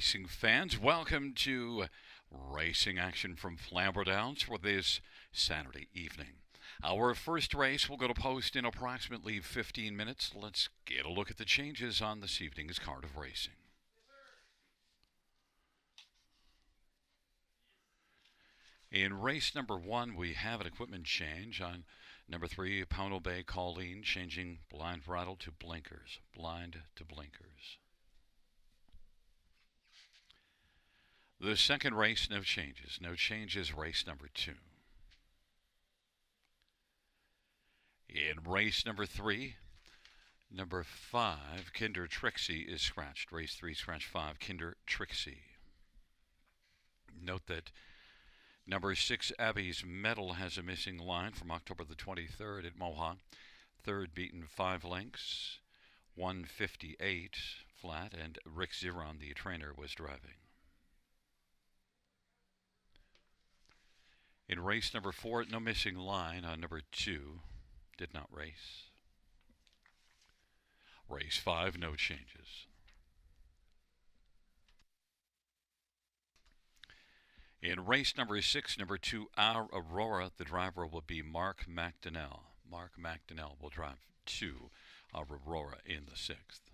racing fans. Welcome to racing action from Flamboro Downs for this Saturday evening. Our first race will go to post in approximately 15 minutes. Let's get a look at the changes on this evening's card of racing. In race number 1, we have an equipment change on number 3, Pownell Bay Colleen, changing blind throttle to blinkers. Blind to blinkers. The second race, no changes. No changes, race number 2. In race number 3, number 5, Kinder Trixie is scratched. Race 3, scratch 5, Kinder Trixie. Note that number 6, Abby's Medal, has a missing line from October the 23rd at Mohawk. Third beaten 5 lengths, 158 flat, and Rick Ziron, the trainer, was driving. In race number 4, no missing line on number 2, did not race. Race 5, no changes. In race number 6, number 2, Our Aurora, the driver will be Mark McDonnell. Mark McDonnell will drive 2, Our Aurora, in the 6th.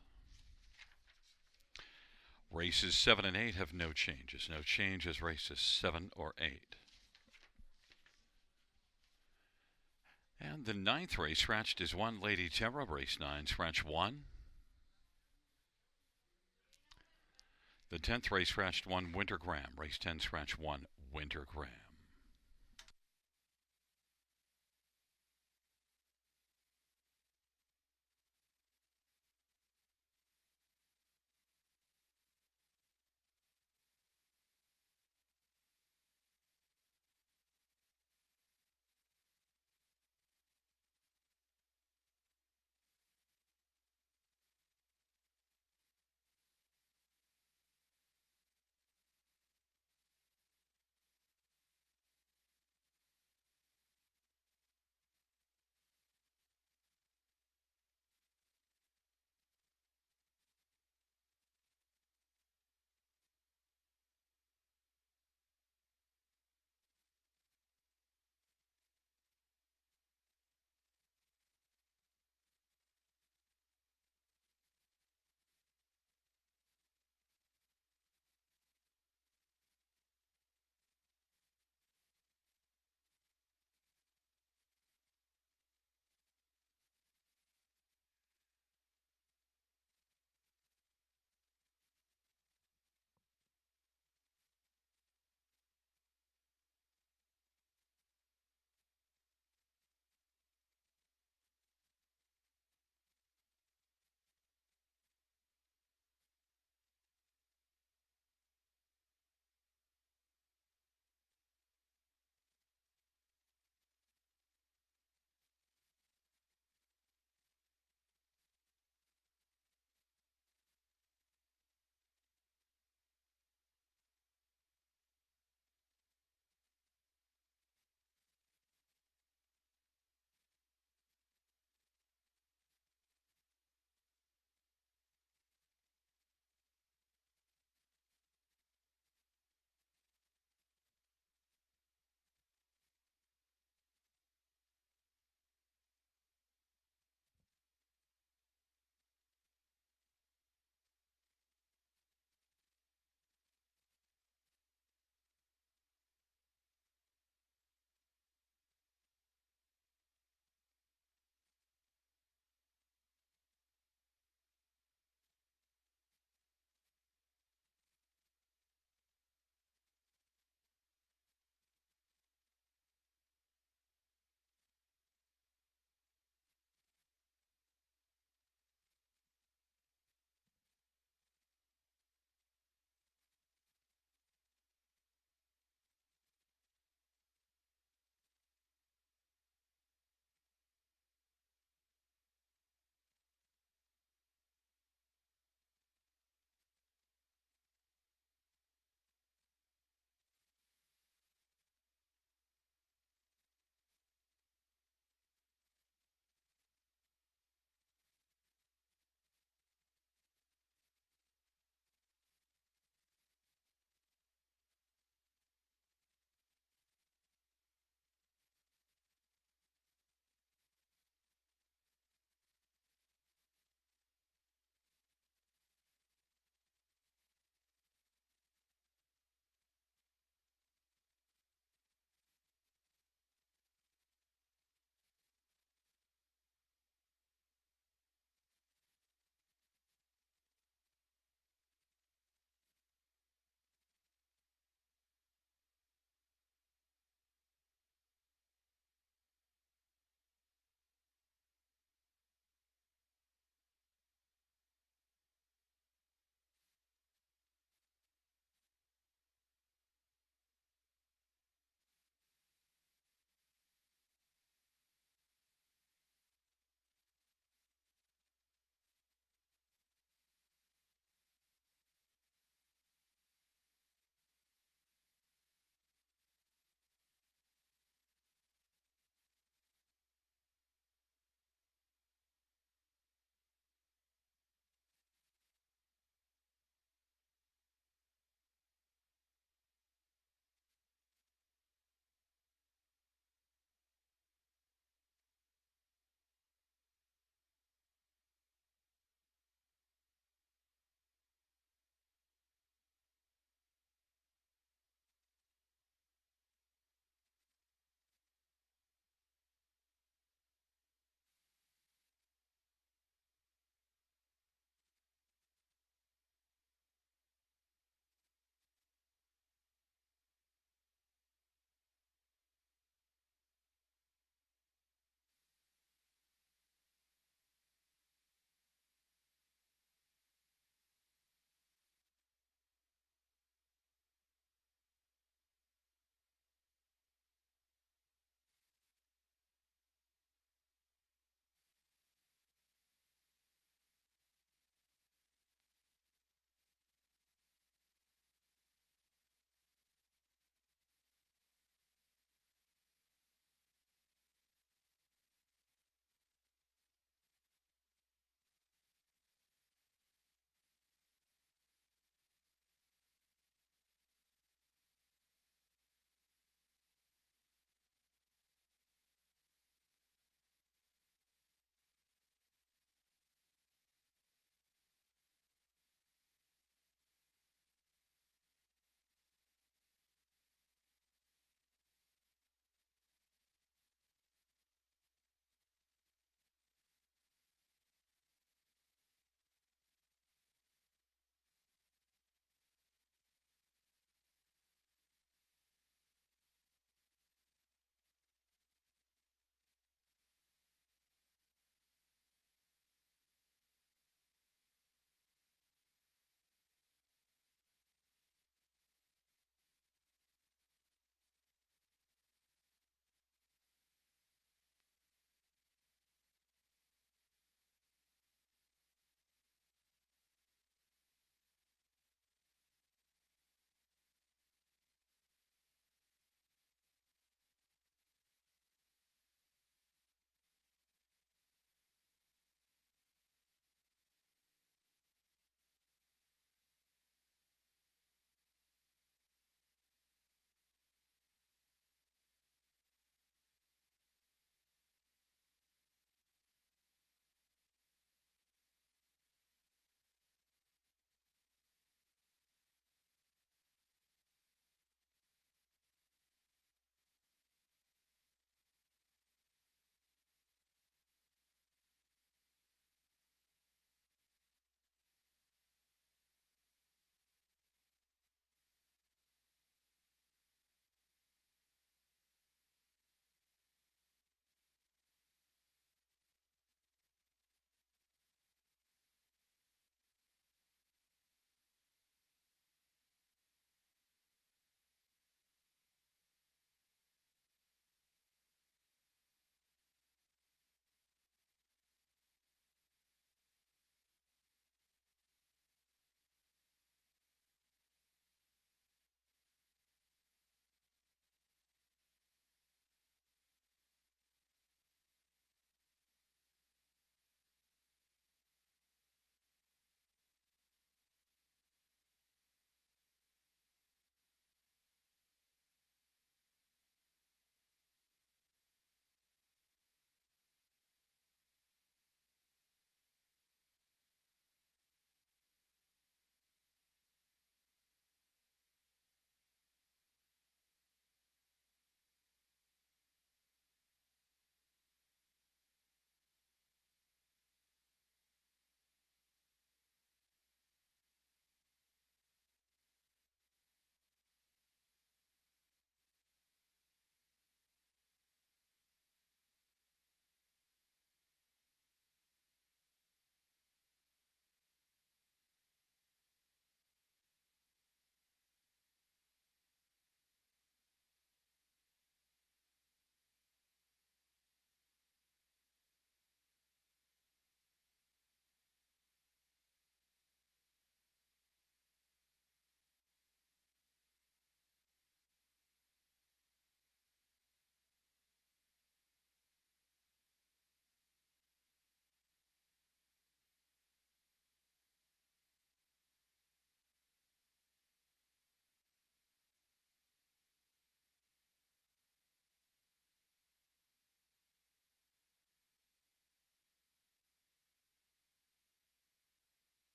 Races 7 and 8 have no changes. No changes, races 7 or 8. And the 9th race scratched is 1, Lady Terra. Race 9, scratch 1. The 10th race scratched 1, Winter Graham. Race 10, scratch 1, Winter Graham.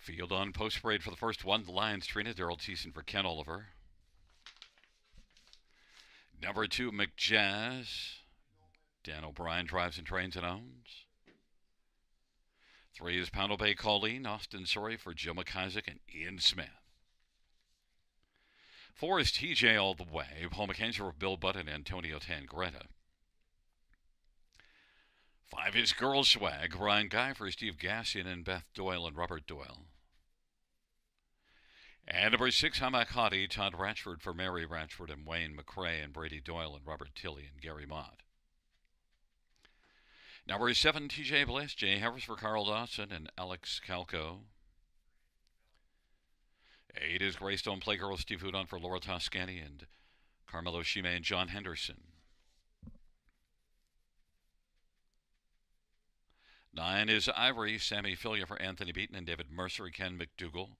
Field on post parade for the first one. The Lions Trina, Daryl Thiessen for Ken Oliver. Number 2, McJazz. Dan O'Brien drives and trains and owns. 3 is Poundal Bay Colleen, Austin Surrey for Joe McIsaac and Ian Smith. 4 is TJ All the Way, Paul McKenzie for Bill Butt and Antonio Tangretta. 5 is Girl Swag, Ryan Guy for Steve Gassian and Beth Doyle and Robert Doyle. And number 6, Hamak Hottie, Todd Ratchford for Mary Ratchford and Wayne McCrae and Brady Doyle and Robert Tilley and Gary Mott. Number 7, TJ Bliss, Jay Harris for Carl Dawson and Alex Calco. 8 is Greystone Playgirl, Steve Houdon for Laura Toscani and Carmelo Shime and John Henderson. 9 is Ivory, Sammy Filia for Anthony Beaton and David Mercer, Ken McDougall.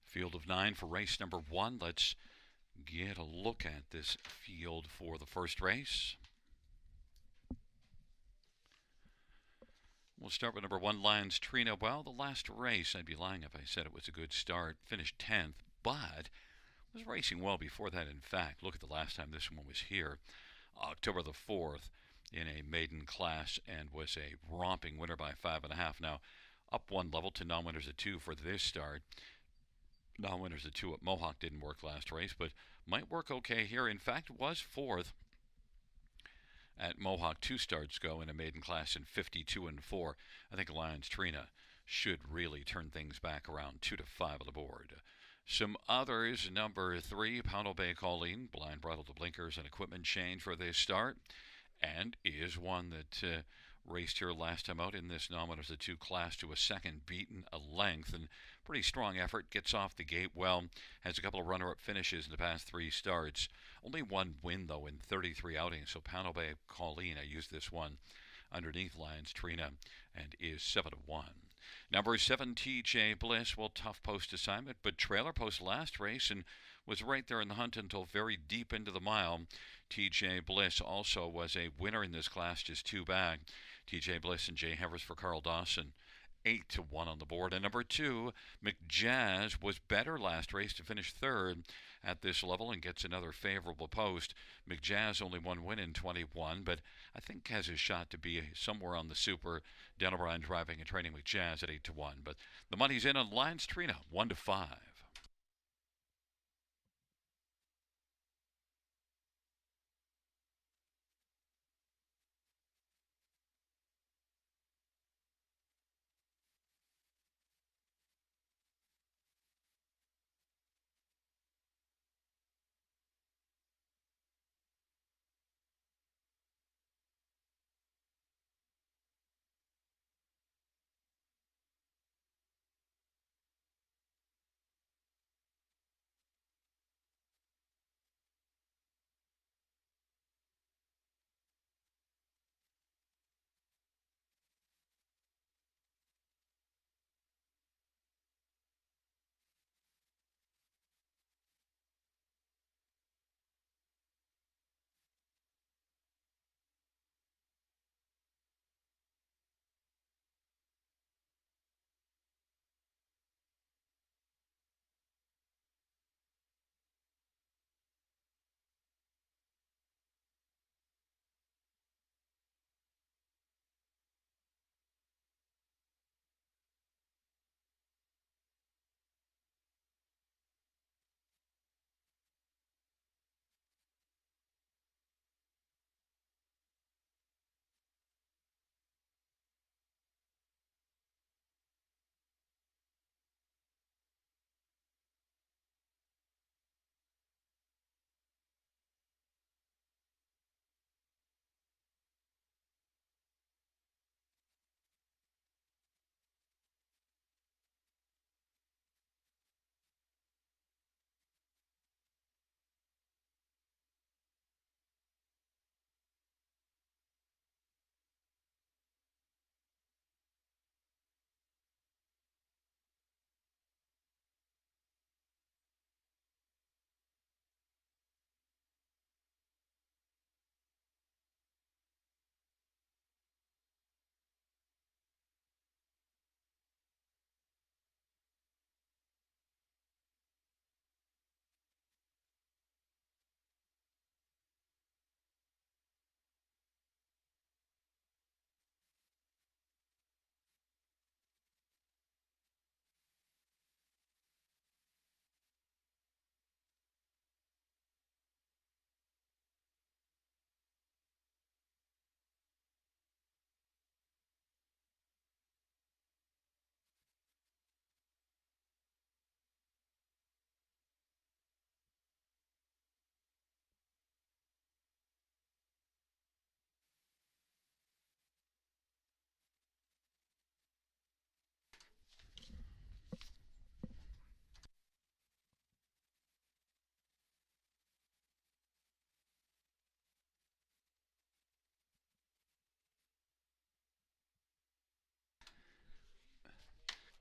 Field of 9 for race number 1. Let's get a look at this field for the first race. We'll start with number 1, Lions Trina. Well, the last race, I'd be lying if I said it was a good start. Finished 10th, but was racing well before that, in fact. Look at the last time this one was here, October the 4th, in a maiden class, and was a romping winner by 5.5. Now, up 1 level to non-winners at 2 for this start. Non-winners at 2 at Mohawk didn't work last race, but might work okay here. In fact, was 4th at Mohawk 2 starts ago in a maiden class in 52-4. I think Lions Trina should really turn things back around 2 to 5 on the board. Some others, number 3, Poundal Bay Colleen, blind bridle to blinkers and equipment change for this start, and is one that raced here last time out in this non-winners at 2 class to a second, beaten a length, and pretty strong effort, gets off the gate well, has a couple of runner-up finishes in the past 3 starts. Only 1 win, though, in 33 outings, so Poundal Bay Colleen, I used this one underneath Lions Trina, and is 7-1. Number 7, TJ Bliss, well, tough post assignment, but trailer post last race and was right there in the hunt until very deep into the mile. TJ Bliss also was a winner in this class, just 2 back. TJ Bliss and Jay Havers for Carl Dawson, 8-1 on the board. And number 2, McJazz, was better last race to finish 3rd at this level and gets another favorable post. McJazz only 1 win in 21, but I think has a shot to be somewhere on the super. Dan O'Brien driving and training McJazz at 8-1. But the money's in on Lions Trina, 1-5.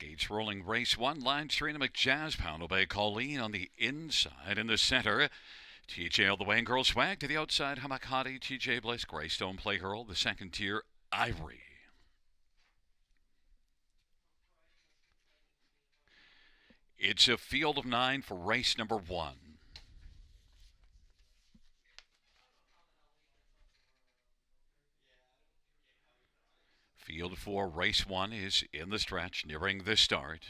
Gates rolling race one. Line Serena McJazz, Pound Obey Colleen on the inside. In the center, TJ all the way and Girl Swag to the outside. Hamakati, TJ Bliss, Greystone Playgirl. The second tier, Ivory. It's a field of 9 for race number 1. Field 4, race 1 is in the stretch, nearing the start.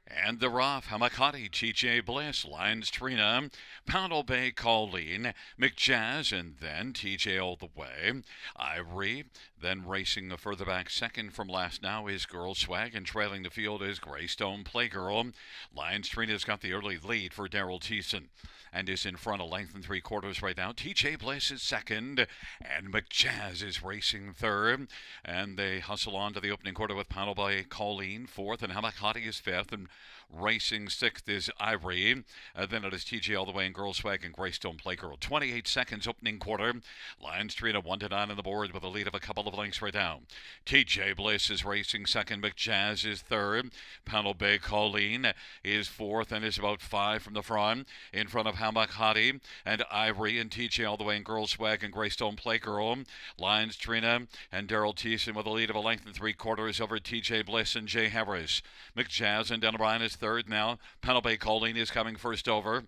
And they're off. Hamakati, TJ Bliss, Lions Trina, Pound Obey Colleen, McJazz, and then TJ all the way. Ivory, then racing further back second from last now is Girl Swag, and trailing the field is Greystone Playgirl. Lions Trina's got the early lead for Daryl Thiessen and is in front a length and 3/4 right now. TJ Bliss is second, and McJazz is racing third. And they hustle on to the opening quarter with Pound Obey Colleen fourth, and Hamakati is fifth, and racing sixth is Ivory. Then it is TJ all the way and Girl Swag and Greystone Playgirl. 28 seconds opening quarter. Lions Trina 1-9 on the board with a lead of a couple of lengths right now. TJ Bliss is racing second. McJazz is third. Pound Obey Colleen is fourth and is about 5 from the front. In front of Hamakati and Ivory and TJ all the way and Girl Swag and Greystone Playgirl. Lions Trina and Daryl Thiessen with a lead of a length and 3/4 over TJ Bliss and Jay Harris. McJazz and Dana Bryan is third now. Pound Obey Colleen is coming first over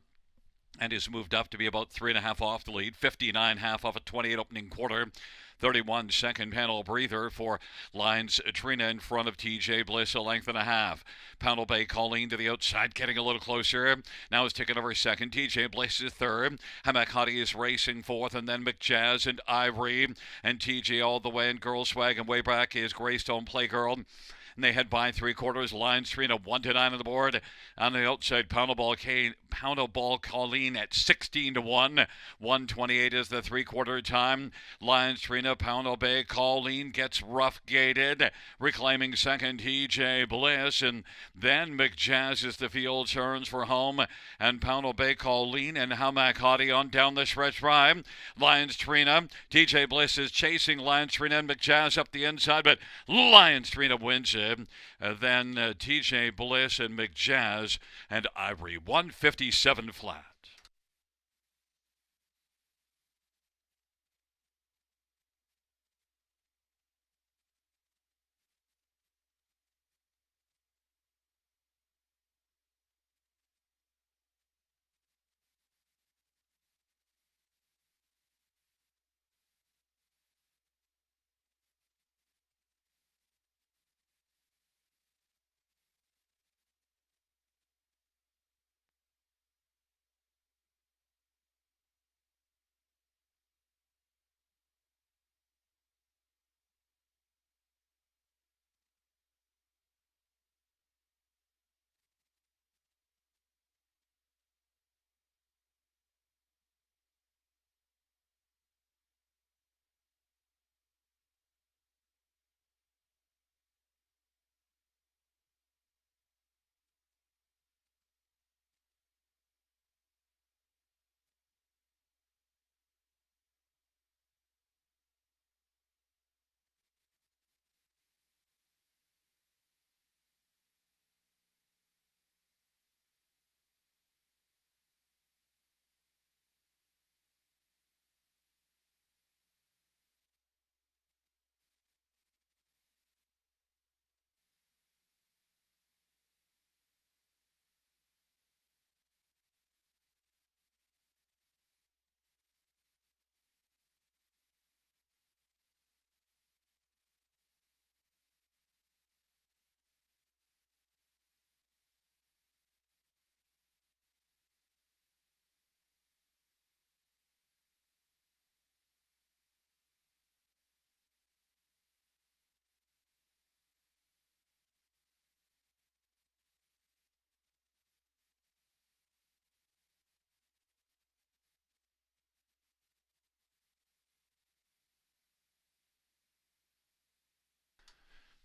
and is moved up to be about 3.5 off the lead. 59.5 off a 28 opening quarter. 31 second panel breather for Lions Trina in front of TJ Bliss, a length and a half. Pound Obey Colleen to the outside, getting a little closer. Now is taking over second. TJ Bliss is third. Hamakati is racing fourth, and then McJazz and Ivory and TJ all the way, and Girl Swag, and way back is Greystone Playgirl. And they head by 3/4. Lions Trina 1-9 on the board. On the outside, Pound Obey Colleen at 16-1. 128 is the 3/4 time. Lions Trina, Pound Obey Colleen gets rough gated, reclaiming second TJ Bliss, and then McJazz as the field turns for home, and Pound Obey Colleen and Hamakati on down the stretch drive. Lions Trina, TJ Bliss is chasing Lions Trina and McJazz up the inside, but Lions Trina wins it. Then TJ Bliss and McJazz and Ivory. 157 flat.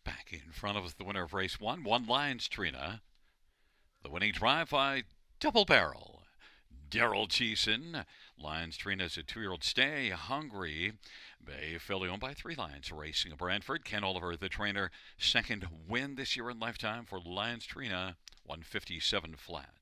Back in front of us, the winner of race one Lions Trina. The winning drive by double barrel. Daryl Cheeson. Lions trained as a 2-year-old. Stay Hungry. Bay filly owned by 3 Lions Racing of Brantford. Ken Oliver, the trainer. Second win this year in lifetime for Lions Trina. 157 flat.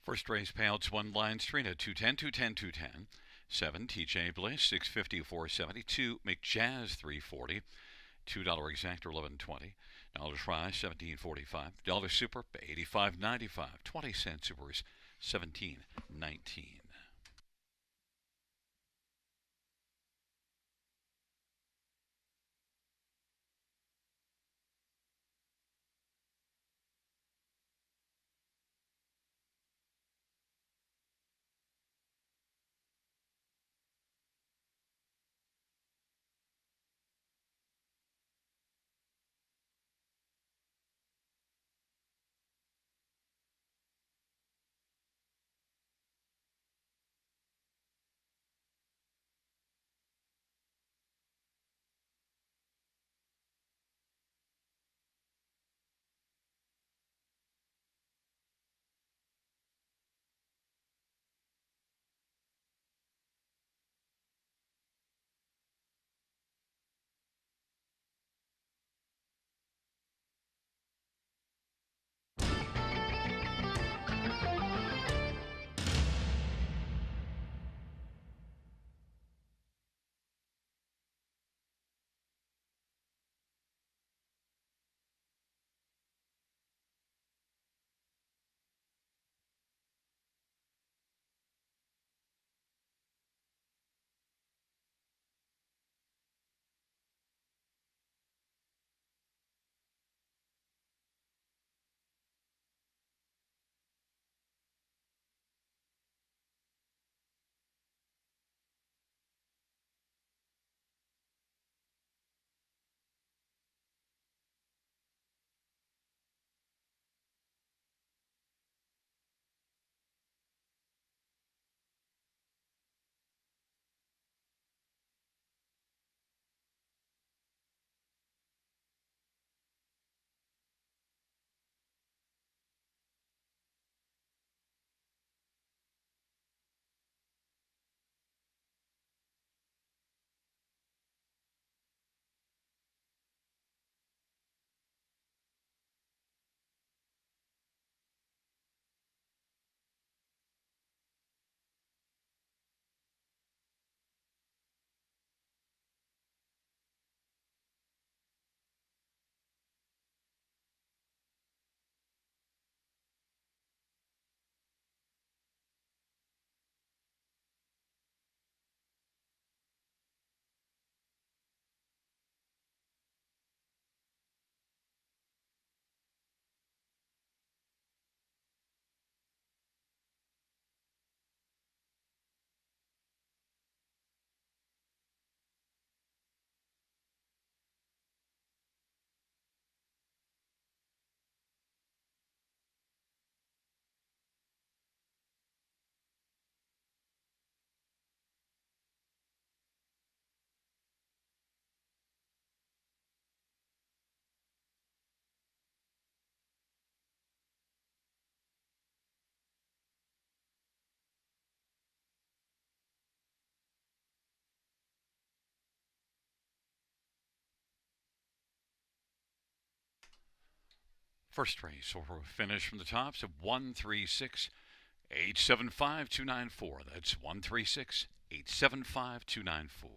First race payouts 1 Lions Trina. 210, 210, 210. 7 TJ Bliss 650 472. McJazz 340. $2 exactor 11.20. Dollar try 17.45. Dollar super 85.95. 20 cent supers 17.19. First race or finish from the tops of 136 875 294. That's 136 875 294.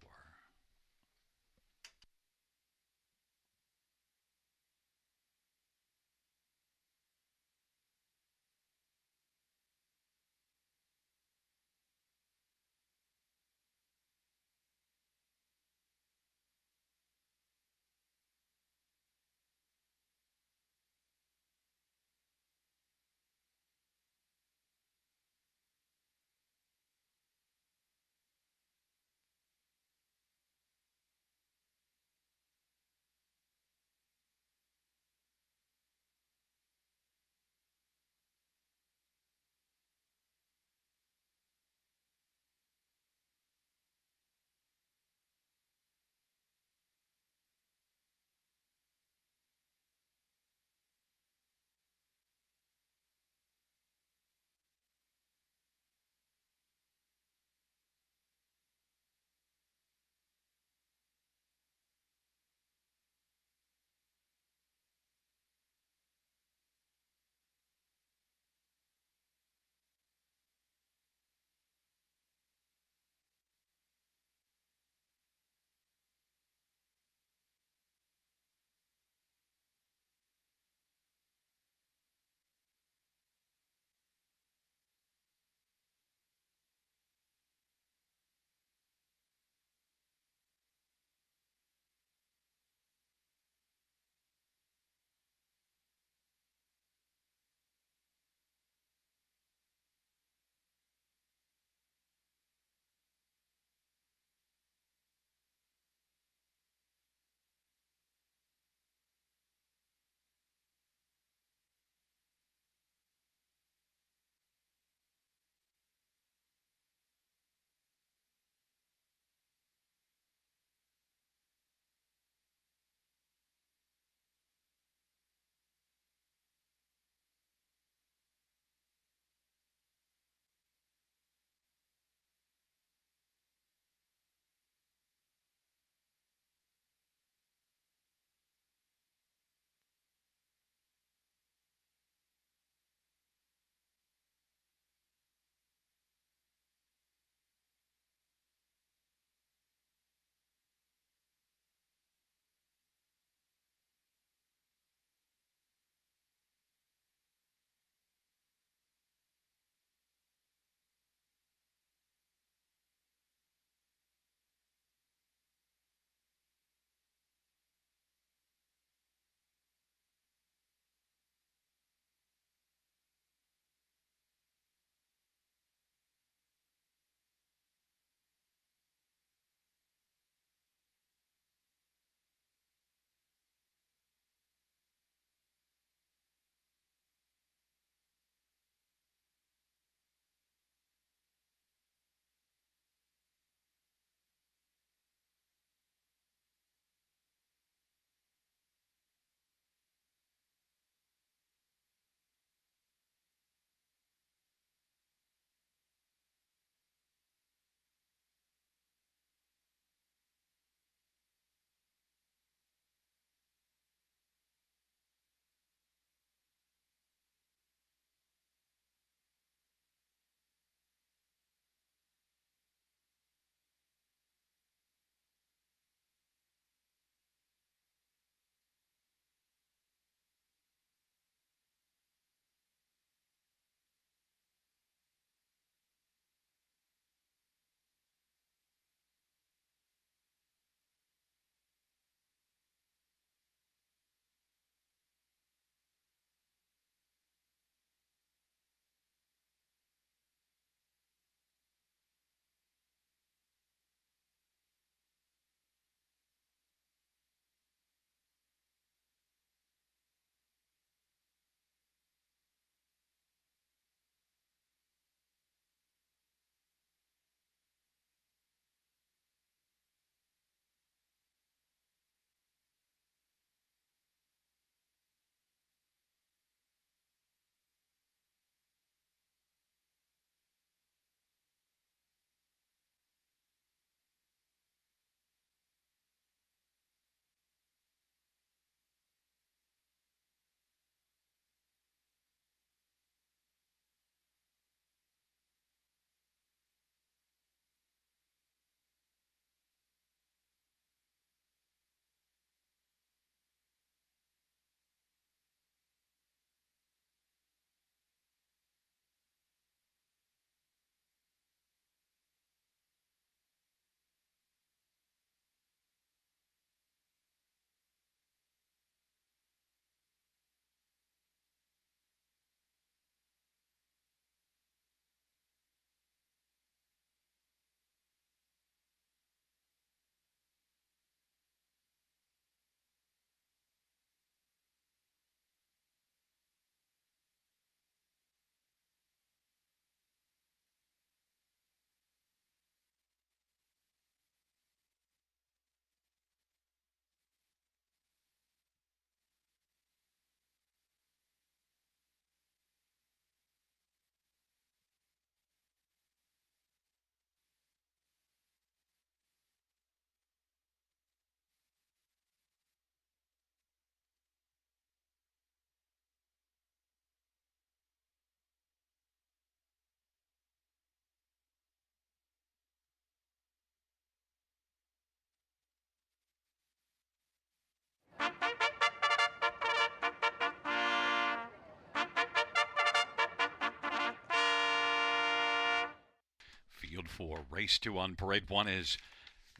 for race 2 on parade 1 is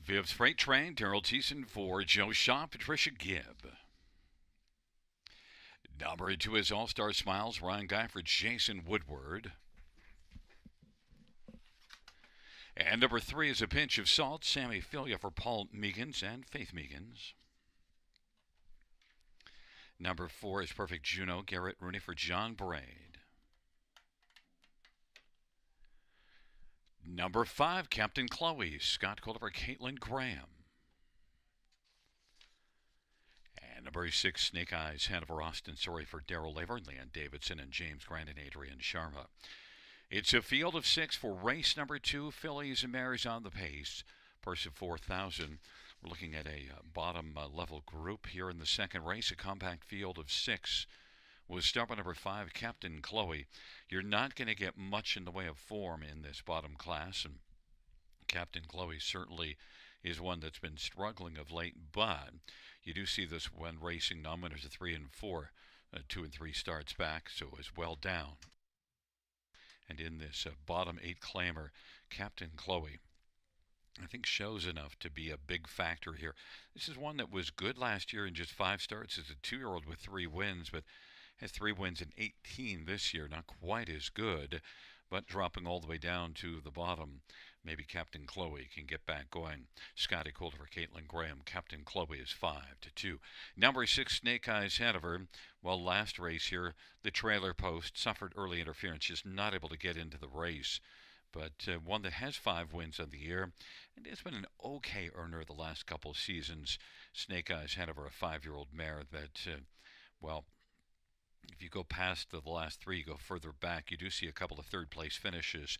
Viv's Freight Train, Daryl Thiessen for Joe Shaw, Patricia Gibb. Number 2 is All Star Smiles, Ryan Guy for Jason Woodward. And number 3 is A Pinch of Salt, Sammy Filia for Paul Meegans and Faith Meegans. Number 4 is Perfect Juno, Garrett Rooney for John Braid. Number 5, Captain Chloe, Scott Calder for Caitlin Graham. And number 6, Snake Eyes, Hanover Austin, sorry for Daryl Laver, Leanne Davidson, and James Grant and Adrian Sharma. It's a field of 6 for race number 2, fillies and mares on the pace. Purse of 4,000. We're looking at a bottom level group here in the second race, a compact field of 6. We'll start with number 5, Captain Chloe. You're not going to get much in the way of form in this bottom class, and Captain Chloe certainly is one that's been struggling of late, but you do see this when racing non-winners of 3 and 4, 2 and 3 starts back, so is well down. And in this bottom 8 claimer, Captain Chloe, I think shows enough to be a big factor here. This is one that was good last year in just 5 starts as a 2-year-old with 3 wins, but has 3 wins in 18 this year. Not quite as good, but dropping all the way down to the bottom. Maybe Captain Chloe can get back going. Scotty Calder for Caitlin Graham. Captain Chloe is 5-2. Number 6, Snake Eyes Hanover. Well, last race here, the trailer post suffered early interference, just not able to get into the race. But one that has 5 wins on the year, and has been an okay earner the last couple of seasons. Snake Eyes Hanover, a 5-year-old mare that, well, if you go past the last 3, you go further back, you do see a couple of third-place finishes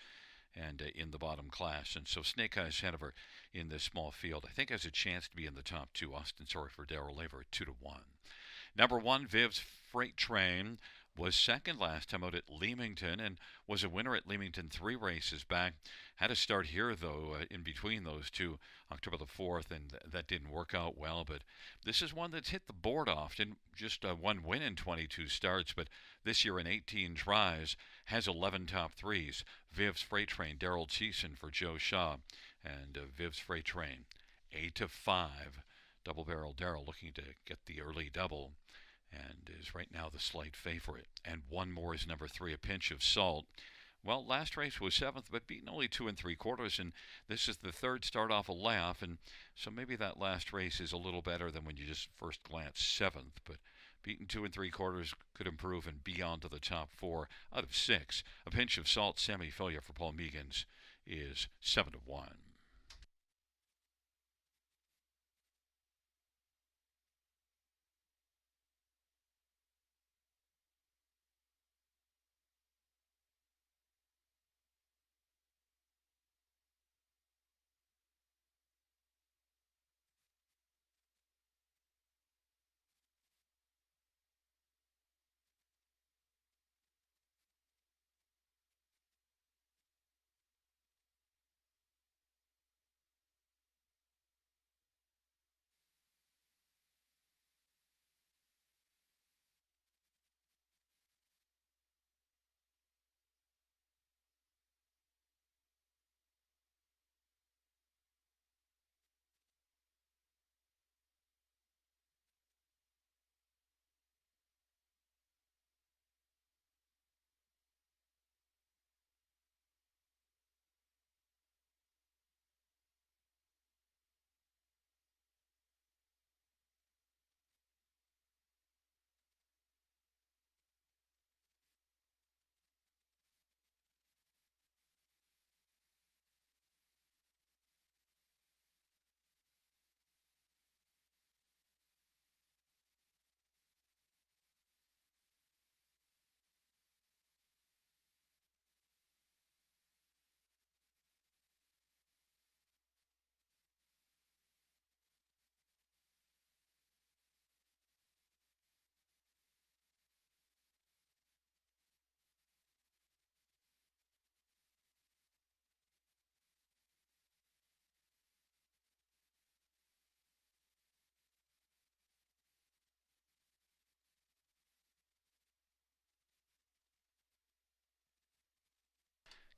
and in the bottom class. And so Snake Eyes Hanover in this small field, I think has a chance to be in the top 2. Austin, sorry for Daryl Laver at 2-1. Number 1, Viv's Freight Train, was second last time out at Leamington and was a winner at Leamington 3 races back. Had a start here, though, in between those two, October the 4th, and that didn't work out well. But this is one that's hit the board often, just 1 win in 22 starts, but this year in 18 tries, has 11 top 3s. Viv's Freight Train, Daryl Thiessen for Joe Shaw, and Viv's Freight Train, 8-5. Double Barrel Daryl looking to get the early double, and is right now the slight favorite. And one more is number 3, A Pinch of Salt. Well, last race was 7th, but beaten only 2 3/4, and this is the 3rd start off a layoff, and so maybe that last race is a little better than when you just first glance 7th, but beaten 2 3/4 could improve and be on to the top 4 out of 6. A Pinch of Salt, Sammy Filia for Paul Meegans is 7-1.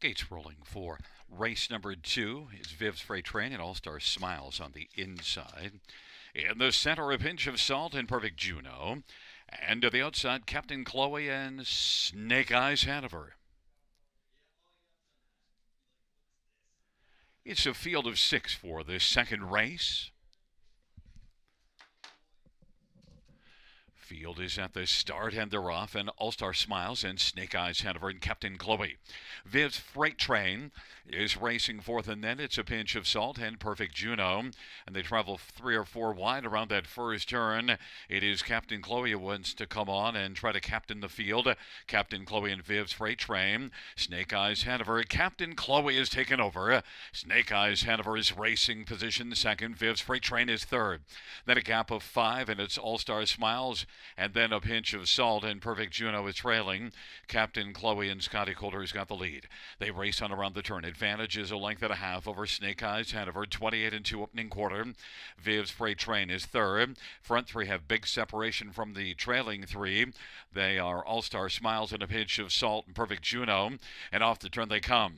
Gates rolling for race number 2 is Viv's Freight Train and All-Star Smiles on the inside. In the center, a pinch of salt and Perfect Juno. And to the outside, Captain Chloe and Snake Eyes Hanover. It's a field of 6 for the second race. Field is at the start and they're off, and All-Star Smiles and Snake Eyes Hanover and Captain Chloe. Viv's Freight Train is racing fourth, and then it's a pinch of salt and Perfect Juno, and they travel 3 or 4 wide around that first turn. It is Captain Chloe who wants to come on and try to captain the field. Captain Chloe and Viv's Freight Train. Snake Eyes Hanover. Captain Chloe is taken over. Snake Eyes Hanover is racing position second. Viv's Freight Train is third. Then a gap of 5, and it's All-Star Smiles, and then a pinch of salt, and Perfect Juno is trailing. Captain Chloe and Scotty Coulter's got the lead. They race on around the turn. Advantage is a length and a half over Snake Eyes Hanover. 28 and 2 opening quarter. Viv's Freight Train is third. Front 3 have big separation from the trailing 3. They are All-Star Smiles and a pinch of salt and Perfect Juno. And off the turn they come.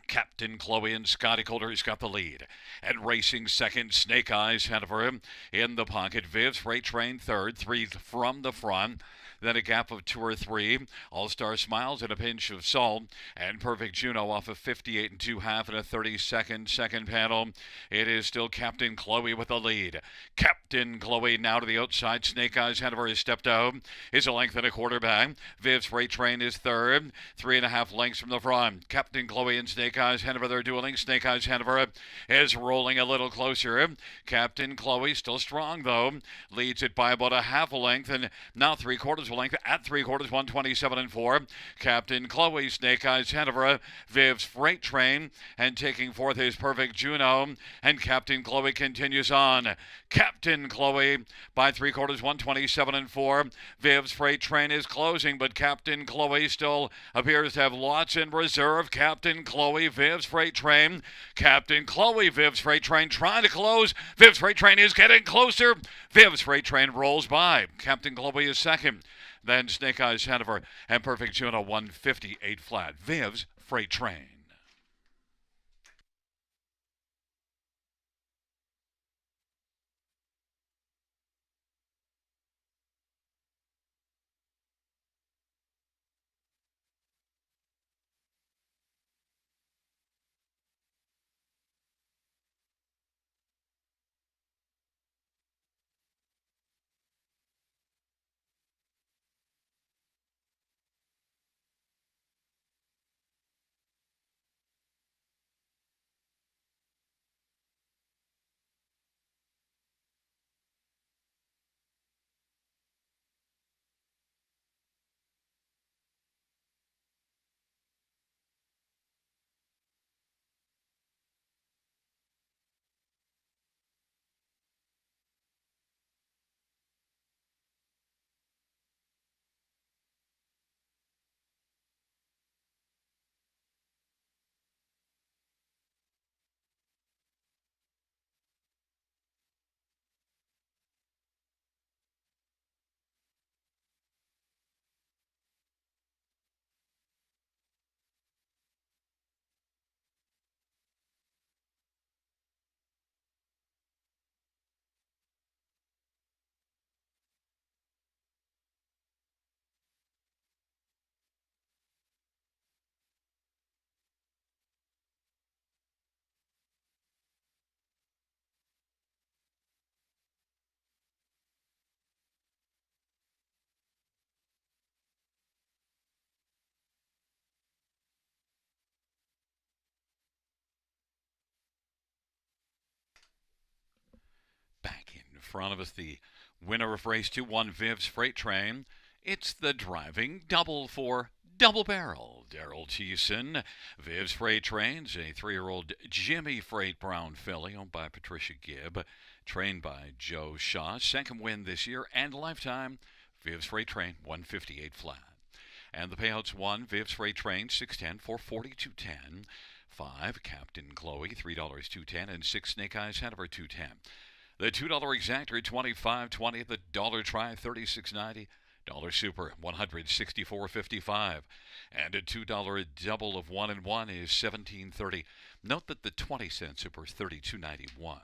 Captain Chloe and Scotty Coulter's got the lead. And racing second, Snake Eyes Hanover in the pocket. Viv's Freight Train third, 3 from the front. Then a gap of 2 or 3. All-Star Smiles and a pinch of salt. And Perfect Juno off of 58 and 2 half and a 32nd second panel. It is still Captain Chloe with the lead. Captain Chloe now to the outside. Snake Eyes Hanover has stepped out. Is a length and a quarter back. Viv's Freight Train is third. 3.5 lengths from the front. Captain Chloe and Snake Eyes Hanover, they're dueling. Snake Eyes Hanover is rolling a little closer. Captain Chloe still strong though. Leads it by about a half a length, and now 3/4 length at 3/4, 127 and 4. Captain Chloe, Snake Eyes Hanover, Viv's Freight Train, and taking fourth is Perfect Juno, and Captain Chloe continues on. Captain Chloe by 3/4, 127 and 4. Viv's Freight Train is closing, but Captain Chloe still appears to have lots in reserve. Captain Chloe, Viv's Freight Train. Captain Chloe, Viv's Freight Train trying to close. Viv's Freight Train is getting closer. Viv's Freight Train rolls by. Captain Chloe is second. Then Snake Eyes Hanover and Perfect Juno 158 flat. Viv's Freight Train. Back in front of us, the winner of race 2-1, Viv's Freight Train. It's the driving double for Double Barrel. Daryl Thiessen. Viv's Freight Train's a 3-year-old Jimmy Freight Brown filly owned by Patricia Gibb, trained by Joe Shaw. Second win this year and lifetime. Viv's Freight Train 158 flat. And the payouts: 1, Viv's Freight Train, $610, 440, $210. 5, Captain Chloe, $3, $210, and 6, Snake Eyes Hanover, $210. The $2 exactor, $25.20. The dollar try, $36.90. Dollar Super 164.55, and a $2 double of 1 and 1 is 17.30. Note that the 20-cent Super is 32.91.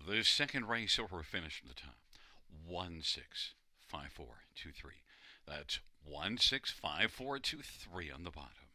The second race over finished from the top. 165423. That's 165423 on the bottom.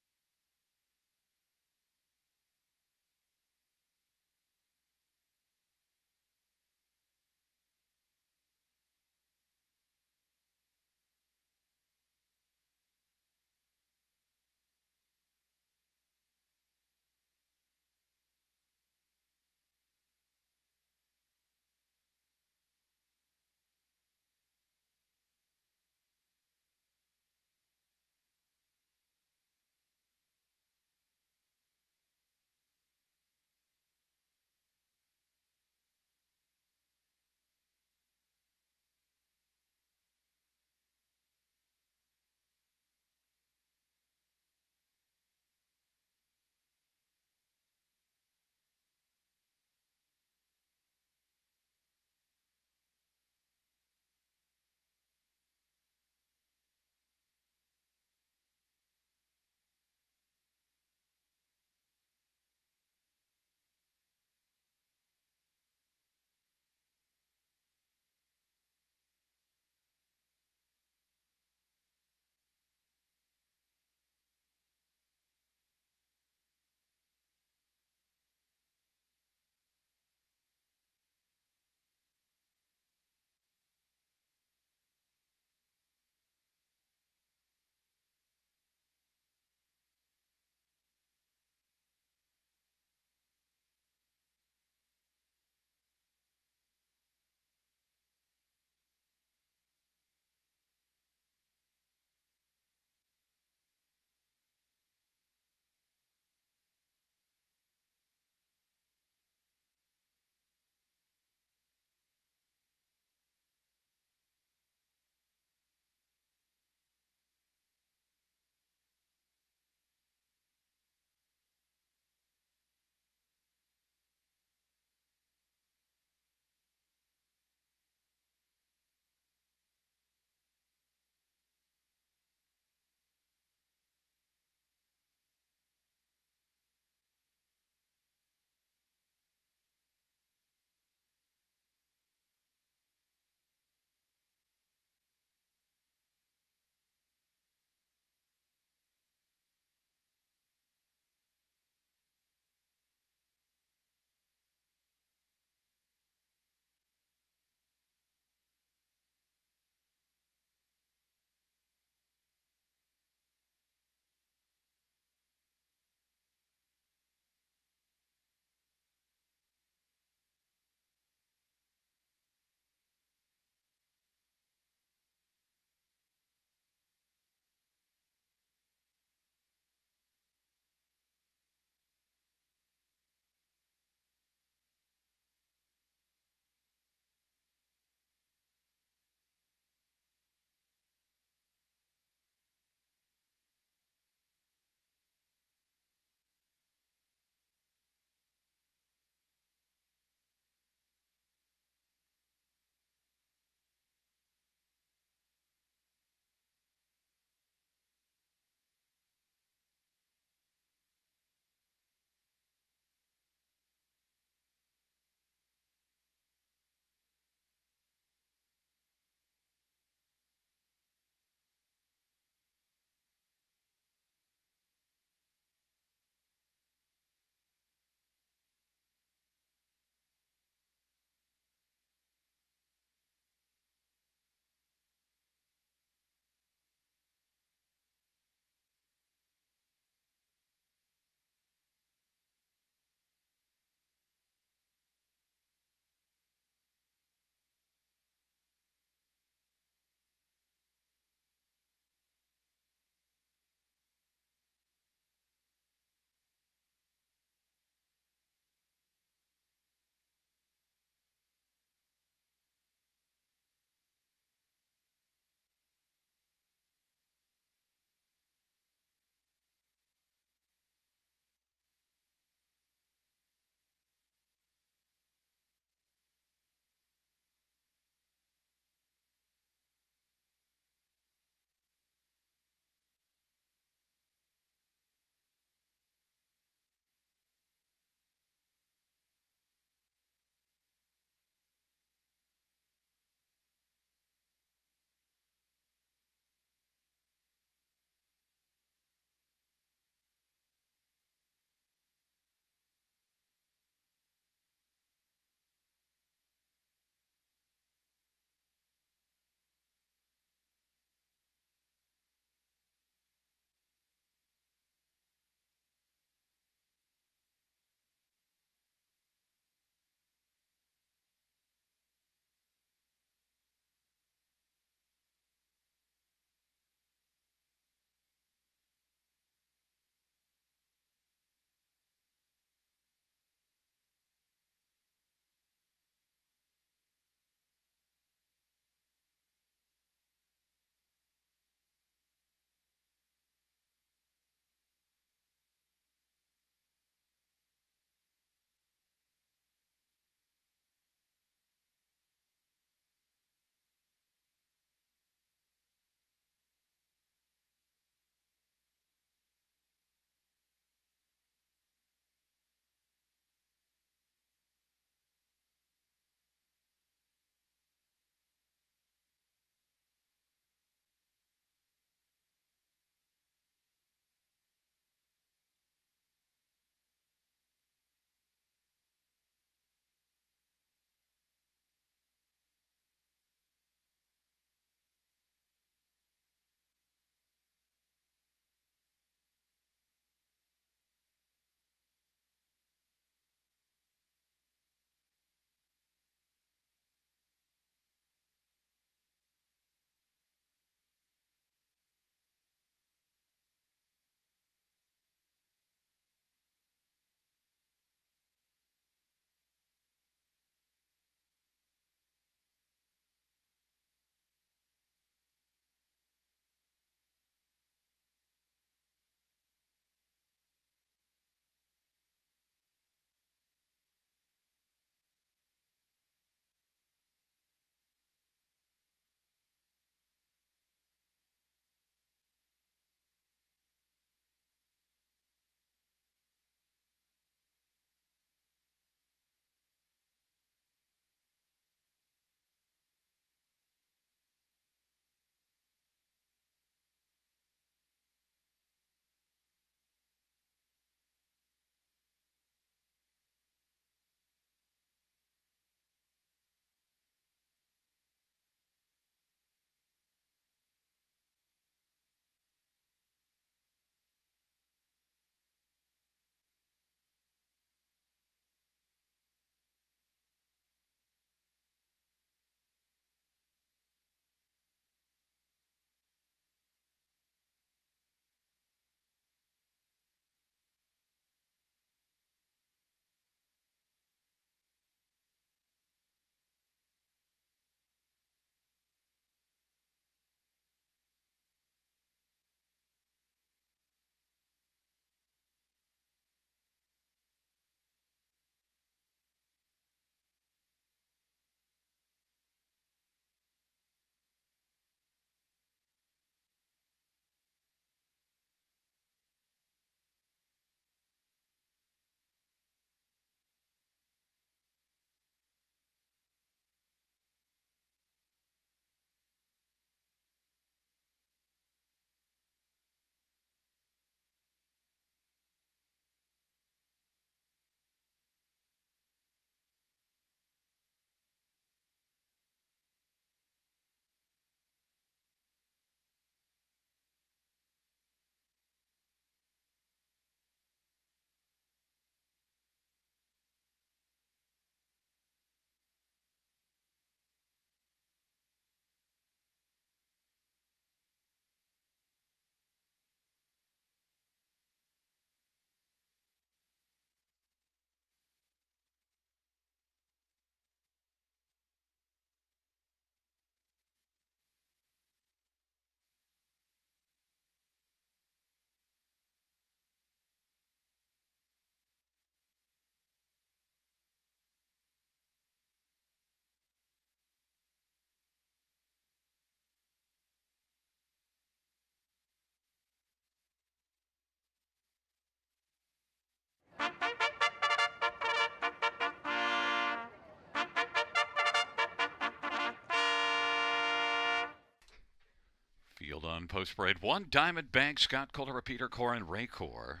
on post parade 1, Diamond Bank, Scott Kohler, Peter Core, and Ray Core.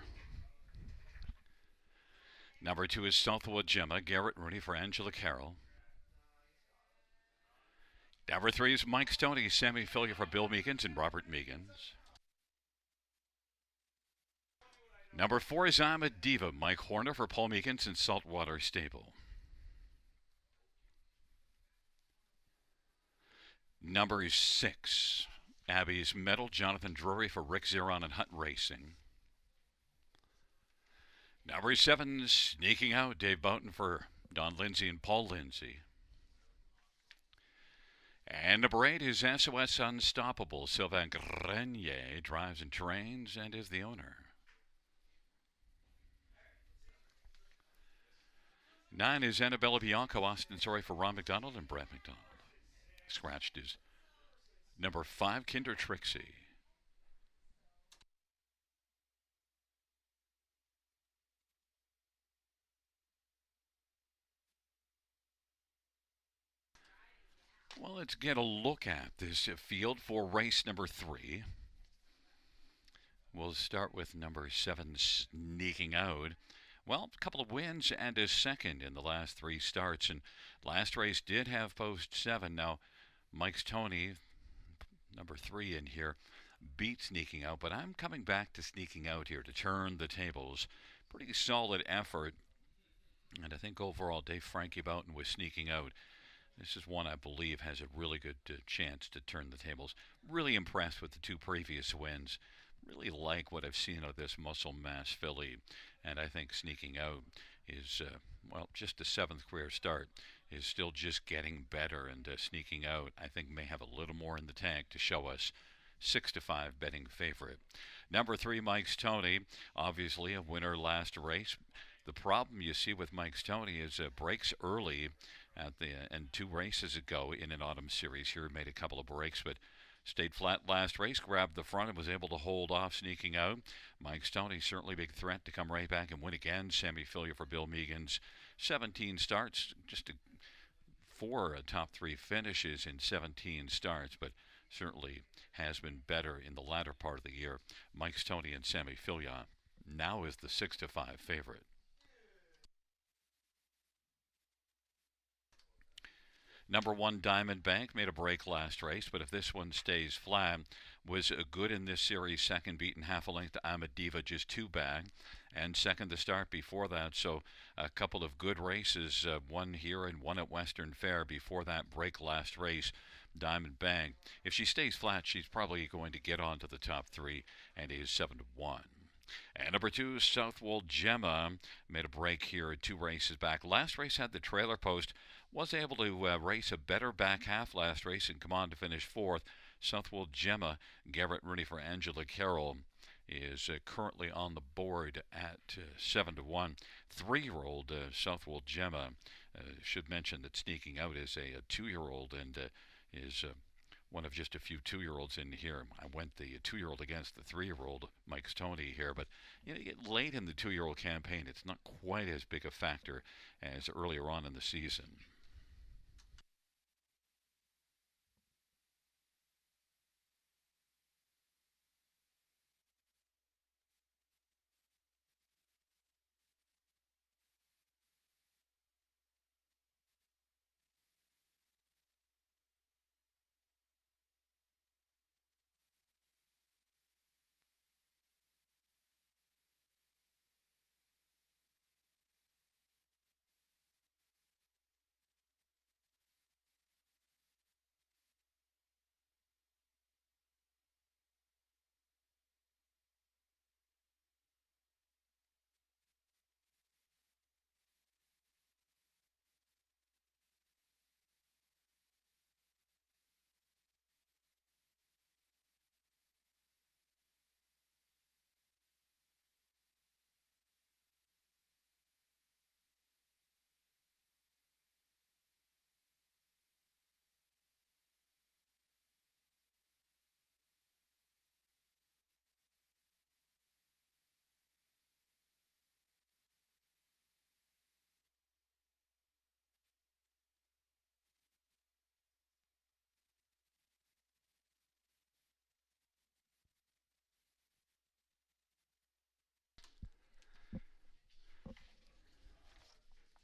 Number 2 is Southwood Gemma, Garrett Rooney for Angela Carroll. Number 3 is Mike Stoney, Sammy Filia for Bill Meekins and Robert Meekins. Number 4 is I'm a Diva, Mike Horner for Paul Meekins and Saltwater Stable. Number 6, Abby's Medal, Jonathan Drury for Rick Zeron and Hunt Racing. Number 7, Sneaking Out, Dave Boughton for Don Lindsay and Paul Lindsay. And number 8 is SOS Unstoppable. Sylvain Grenier drives and trains and is the owner. 9 is Annabella Bianco, Austin Sorry for Ron McDonald and Brett McDonald. Scratched is number 5, Kinder Trixie. Well, let's get a look at this field for race number 3. We'll start with number 7, Sneaking Out. Well, a couple of wins and a second in the last 3 starts. And last race did have post 7. Now, Mike's Tony, number 3 in here, beat Sneaking Out. But I'm coming back to Sneaking Out here to turn the tables. Pretty solid effort. And I think overall, Dave Frankie Boughton was Sneaking Out. This is one I believe has a really good chance to turn the tables. Really impressed with the 2 previous wins. Really like what I've seen of this muscle mass filly. And I think Sneaking Out is, well, just a 7th career start, is still just getting better. And Sneaking Out, I think, may have a little more in the tank to show us 6-5 betting favorite. Number 3, Mike's Tony, obviously a winner last race. The problem you see with Mike's Tony is breaks early at the and 2 races ago in an autumn series here, made a couple of breaks, but stayed flat last race, grabbed the front and was able to hold off Sneaking Out. Mike Stoney, certainly a big threat to come right back and win again. Sammy Filia for Bill Meekins. 17 starts, just 4 top 3 finishes in 17 starts, but certainly has been better in the latter part of the year. Mike Stoney and Sammy Filia now is the 6-5 favorite. Number 1, Diamond Bank, made a break last race, but if this one stays flat, was good in this series. Second, beaten half a length to I'm a Diva, just 2 back, and second to start before that. So a couple of good races, one here and one at Western Fair before that break last race. Diamond Bank, if she stays flat, she's probably going to get on to the top 3 and is 7-1. And number 2, Southwold Gemma, made a break here 2 races back. Last race had the trailer post, was able to race a better back half last race and come on to finish 4th. Southwold Gemma, Garrett Rooney for Angela Carroll, is currently on the board at 7-1. 3-year-old Southwold Gemma, should mention that Sneaking Out is a 2-year-old and is one of just a few 2-year-olds in here. I went the 2-year-old against the 3-year-old, Mike Stoney here, but you get late in the 2-year-old campaign, it's not quite as big a factor as earlier on in the season.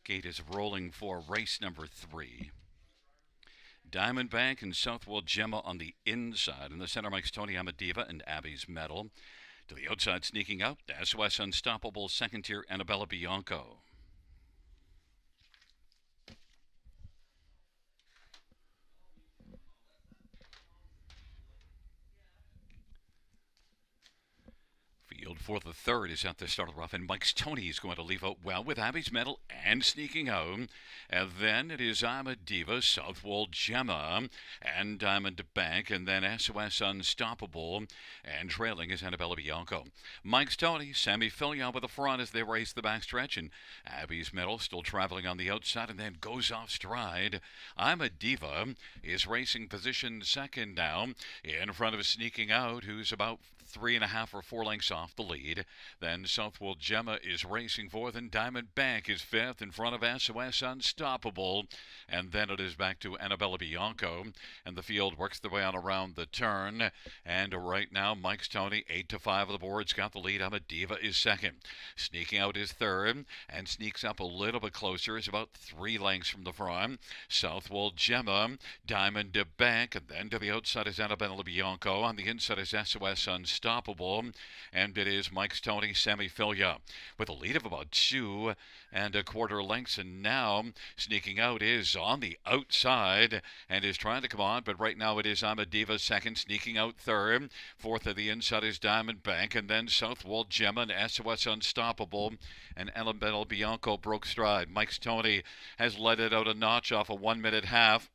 Gate is rolling for race number 3. Diamondback and Southwold Gemma on the inside. In the center, Mike's Tony Amadiva and Abby's Medal. To the outside, sneaking out, SOS Unstoppable, second tier, Annabella Bianco. Field for the third is at the start of the rough, and Mike's Tony is going to leave out well with Abby's Medal and sneaking out. And then it is Amadiva, Southwold Gemma, and Diamond Bank, and then SOS Unstoppable, and trailing is Annabella Bianco. Mike's Tony, Sammy Fillion with the front as they race the backstretch, and Abby's Medal still traveling on the outside, and then goes off stride. Amadiva is racing position second now, in front of sneaking out, who's about 3.5 or 4 lengths off the lead. Then Southwold Gemma is racing fourth, and Diamond Bank is fifth in front of SOS Unstoppable. And then it is back to Annabella Bianco, and the field works their way on around the turn. And right now, Mike's Tony, 8-5 of the board's got the lead. Amadiva is second. Sneaking out is third, and sneaks up a little bit closer, is about 3 lengths from the front. Southwold Gemma, Diamond Bank, and then to the outside is Annabella Bianco. On the inside is SOS Unstoppable, and it is Mike's Tony, Sammy Filia, with a lead of about 2.25 lengths. And now sneaking out is on the outside and is trying to come on, but right now it is Amadiva second, sneaking out third. Fourth of the inside is Diamond Bank, and then Southwold Gemma and SOS Unstoppable, and Annabella Bianco broke stride. Mike's Tony has let it out a notch off a 1 minute half.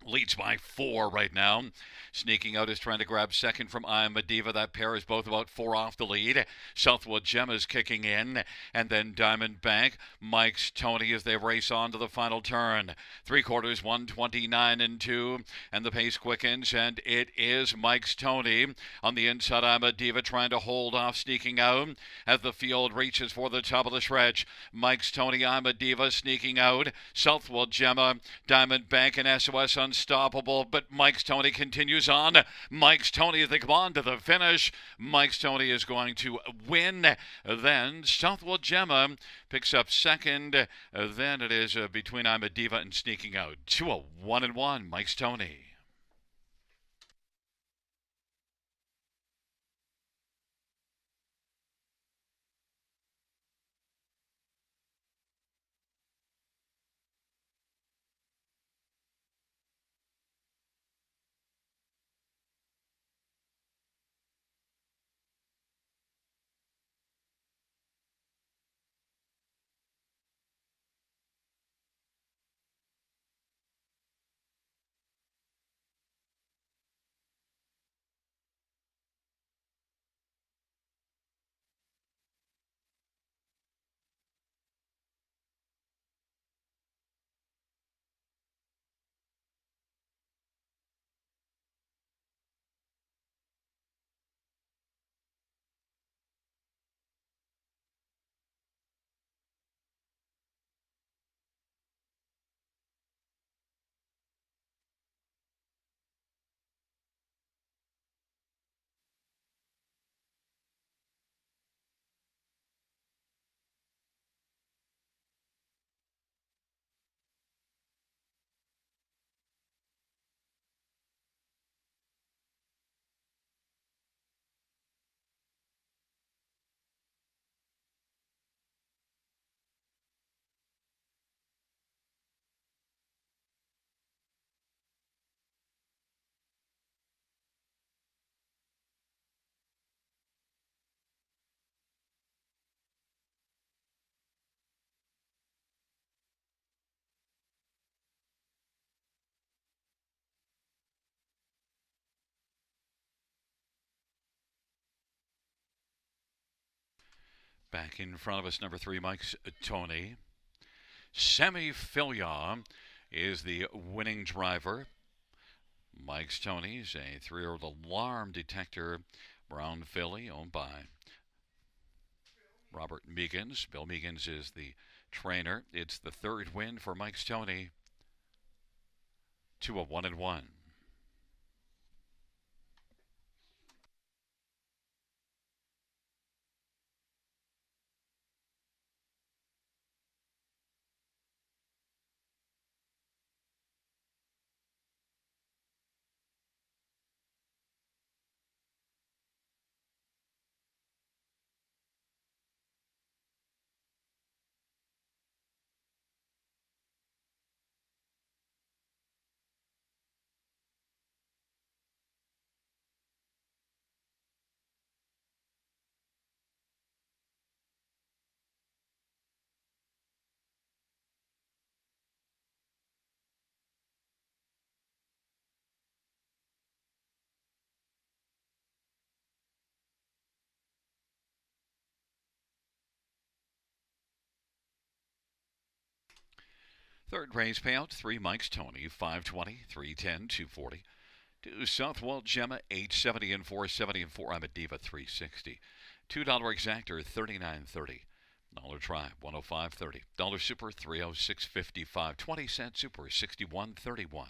Leads by 4 right now. Sneaking out is trying to grab second from Amadiva. That pair is both about 4 off the lead. Southwood Gemma is kicking in, and then Diamond Bank. Mike's Tony as they race on to the final turn. 3/4, 129 and 2, and the pace quickens, and it is Mike's Tony on the inside. Amadiva trying to hold off, sneaking out as the field reaches for the top of the stretch. Mike's Tony, Amadiva sneaking out. Southwood Gemma, Diamond Bank, and SOS Unstoppable, but Mike's Tony continues on. Mike's Tony as they come on to the finish. Mike's Tony is going to win. Then Southwold Gemma picks up second. Then it is between Amadiva and sneaking out. 2-1-1, Mike's Tony. Back in front of us, number 3, Mike's Tony. Sammy Filia is the winning driver. Mike's Tony's a 3-year-old alarm detector brown filly owned by Robert Meegans. Bill Meegans is the trainer. It's the third win for Mike's Tony. 2-1-1. Third race payout, 3 Mike's Tony, 520, 310, 240. 2 Southwell Gemma, 870 and 470 and 4. I'm a Diva, 360. $2 exactor, 39.30. Dollar Tribe, 105.30. Dollar Super, 306.55. 20-cent Super, 61.31.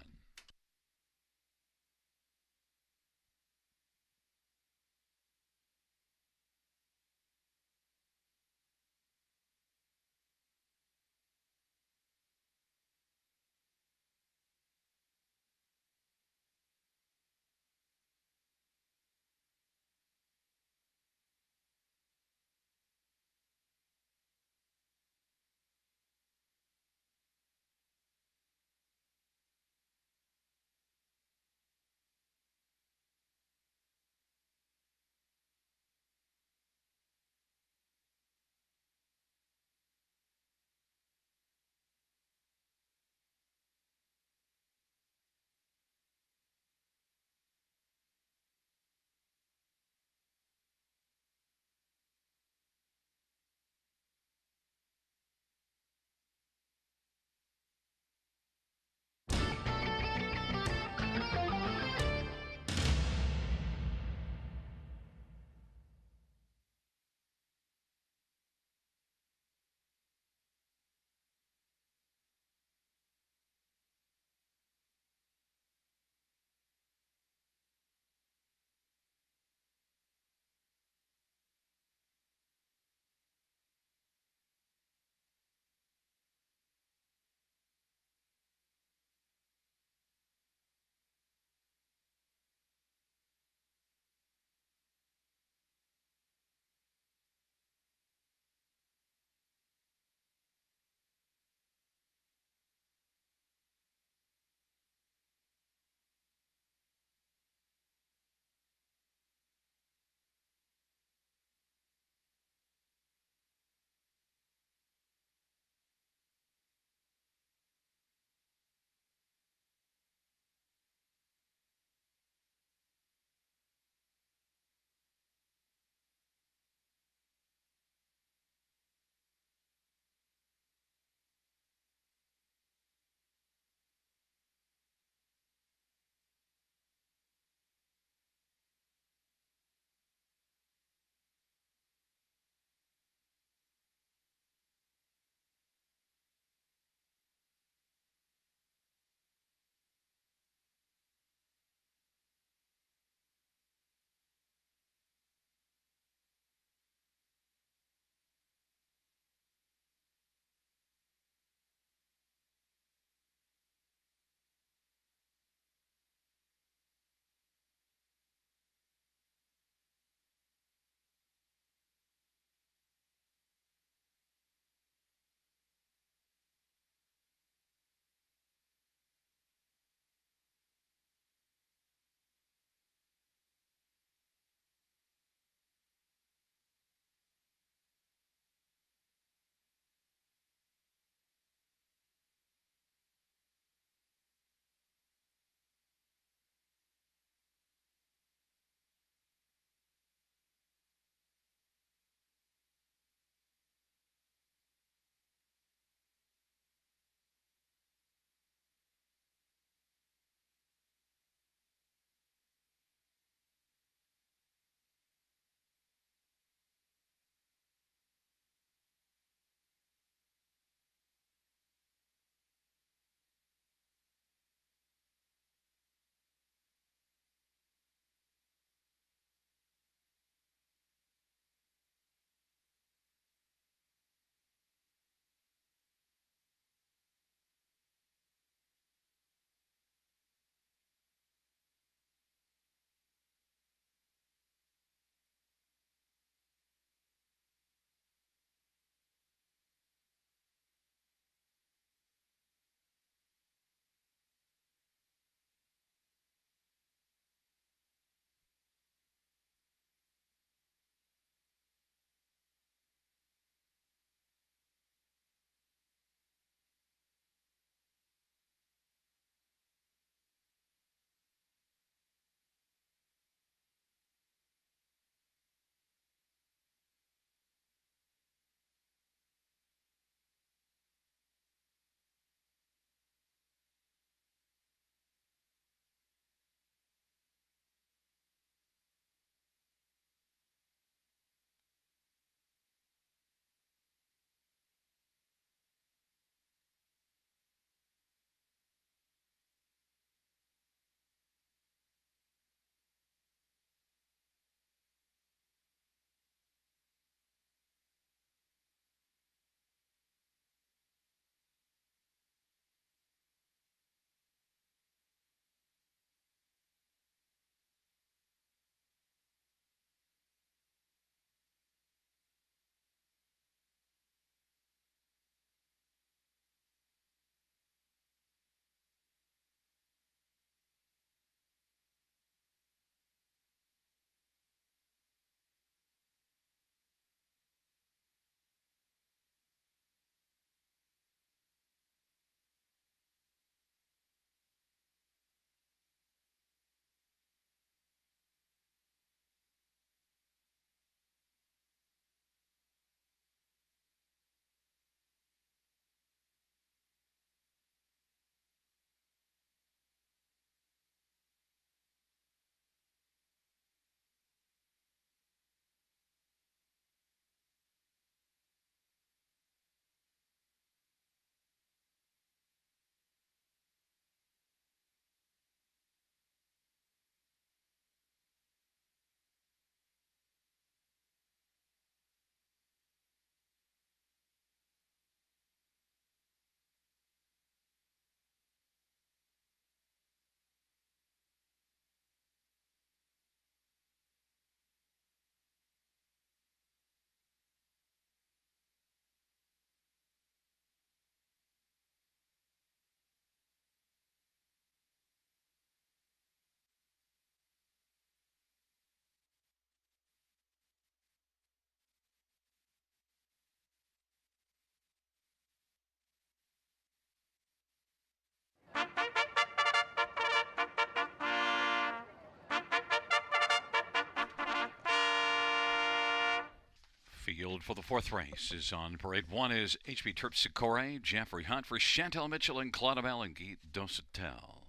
Field for the fourth race is on parade. One is HB Terpsichore, Jeffrey Hunt for Chantel Mitchell and Claudabelle and Guy Dosatel.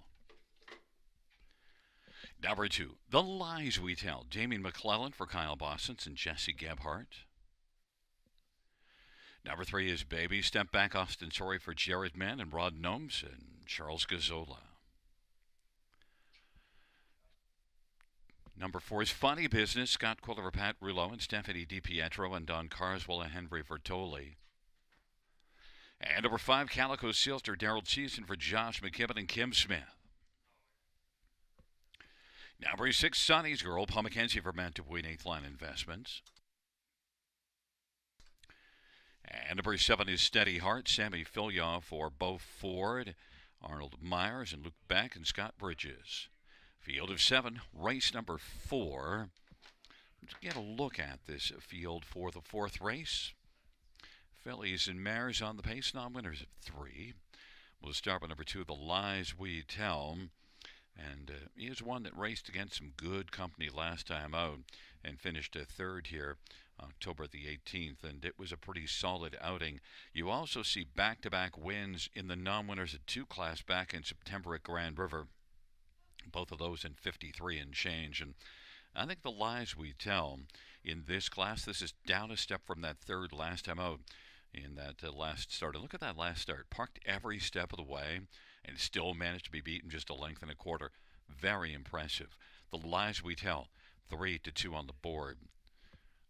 Number 2, The Lies We Tell, Damien McClellan for Kyle Bossens and Jesse Gebhardt. Number 3 is Baby Step Back, Austin Sorry for Jared Mann and Rod Gnomes and Charles Gazzola. Number 4 is Funny Business, Scott Quiller, Pat Rouleau, and Stephanie DiPietro, and Don Carswell and Henry Vertoli. And number 5, Calico Sealster, Daryl Cheeson for Josh McKibben and Kim Smith. Number 6, Sonny's Girl, Paul McKenzie for Matt Dupuy, 8th Line Investments. And number 7 is Steady Heart, Sammy Filyaw for Bo Ford, Arnold Myers, and Luke Beck, and Scott Bridges. Field of 7, race number 4. Let's get a look at this field for the fourth race. Fillies and mares on the pace, non-winners at 3. We'll start with number 2, The Lies We Tell. And he is one that raced against some good company last time out and finished third here October the 18th, and it was a pretty solid outing. You also see back-to-back wins in the non-winners at 2 class back in September at Grand River. Both of those in 53 and change. And I think The Lies We Tell in this class, this is down a step from that third last time out in that last start. And look at that last start. Parked every step of the way and still managed to be beaten just a length and a quarter. Very impressive. The Lies We Tell, 3-2 on the board.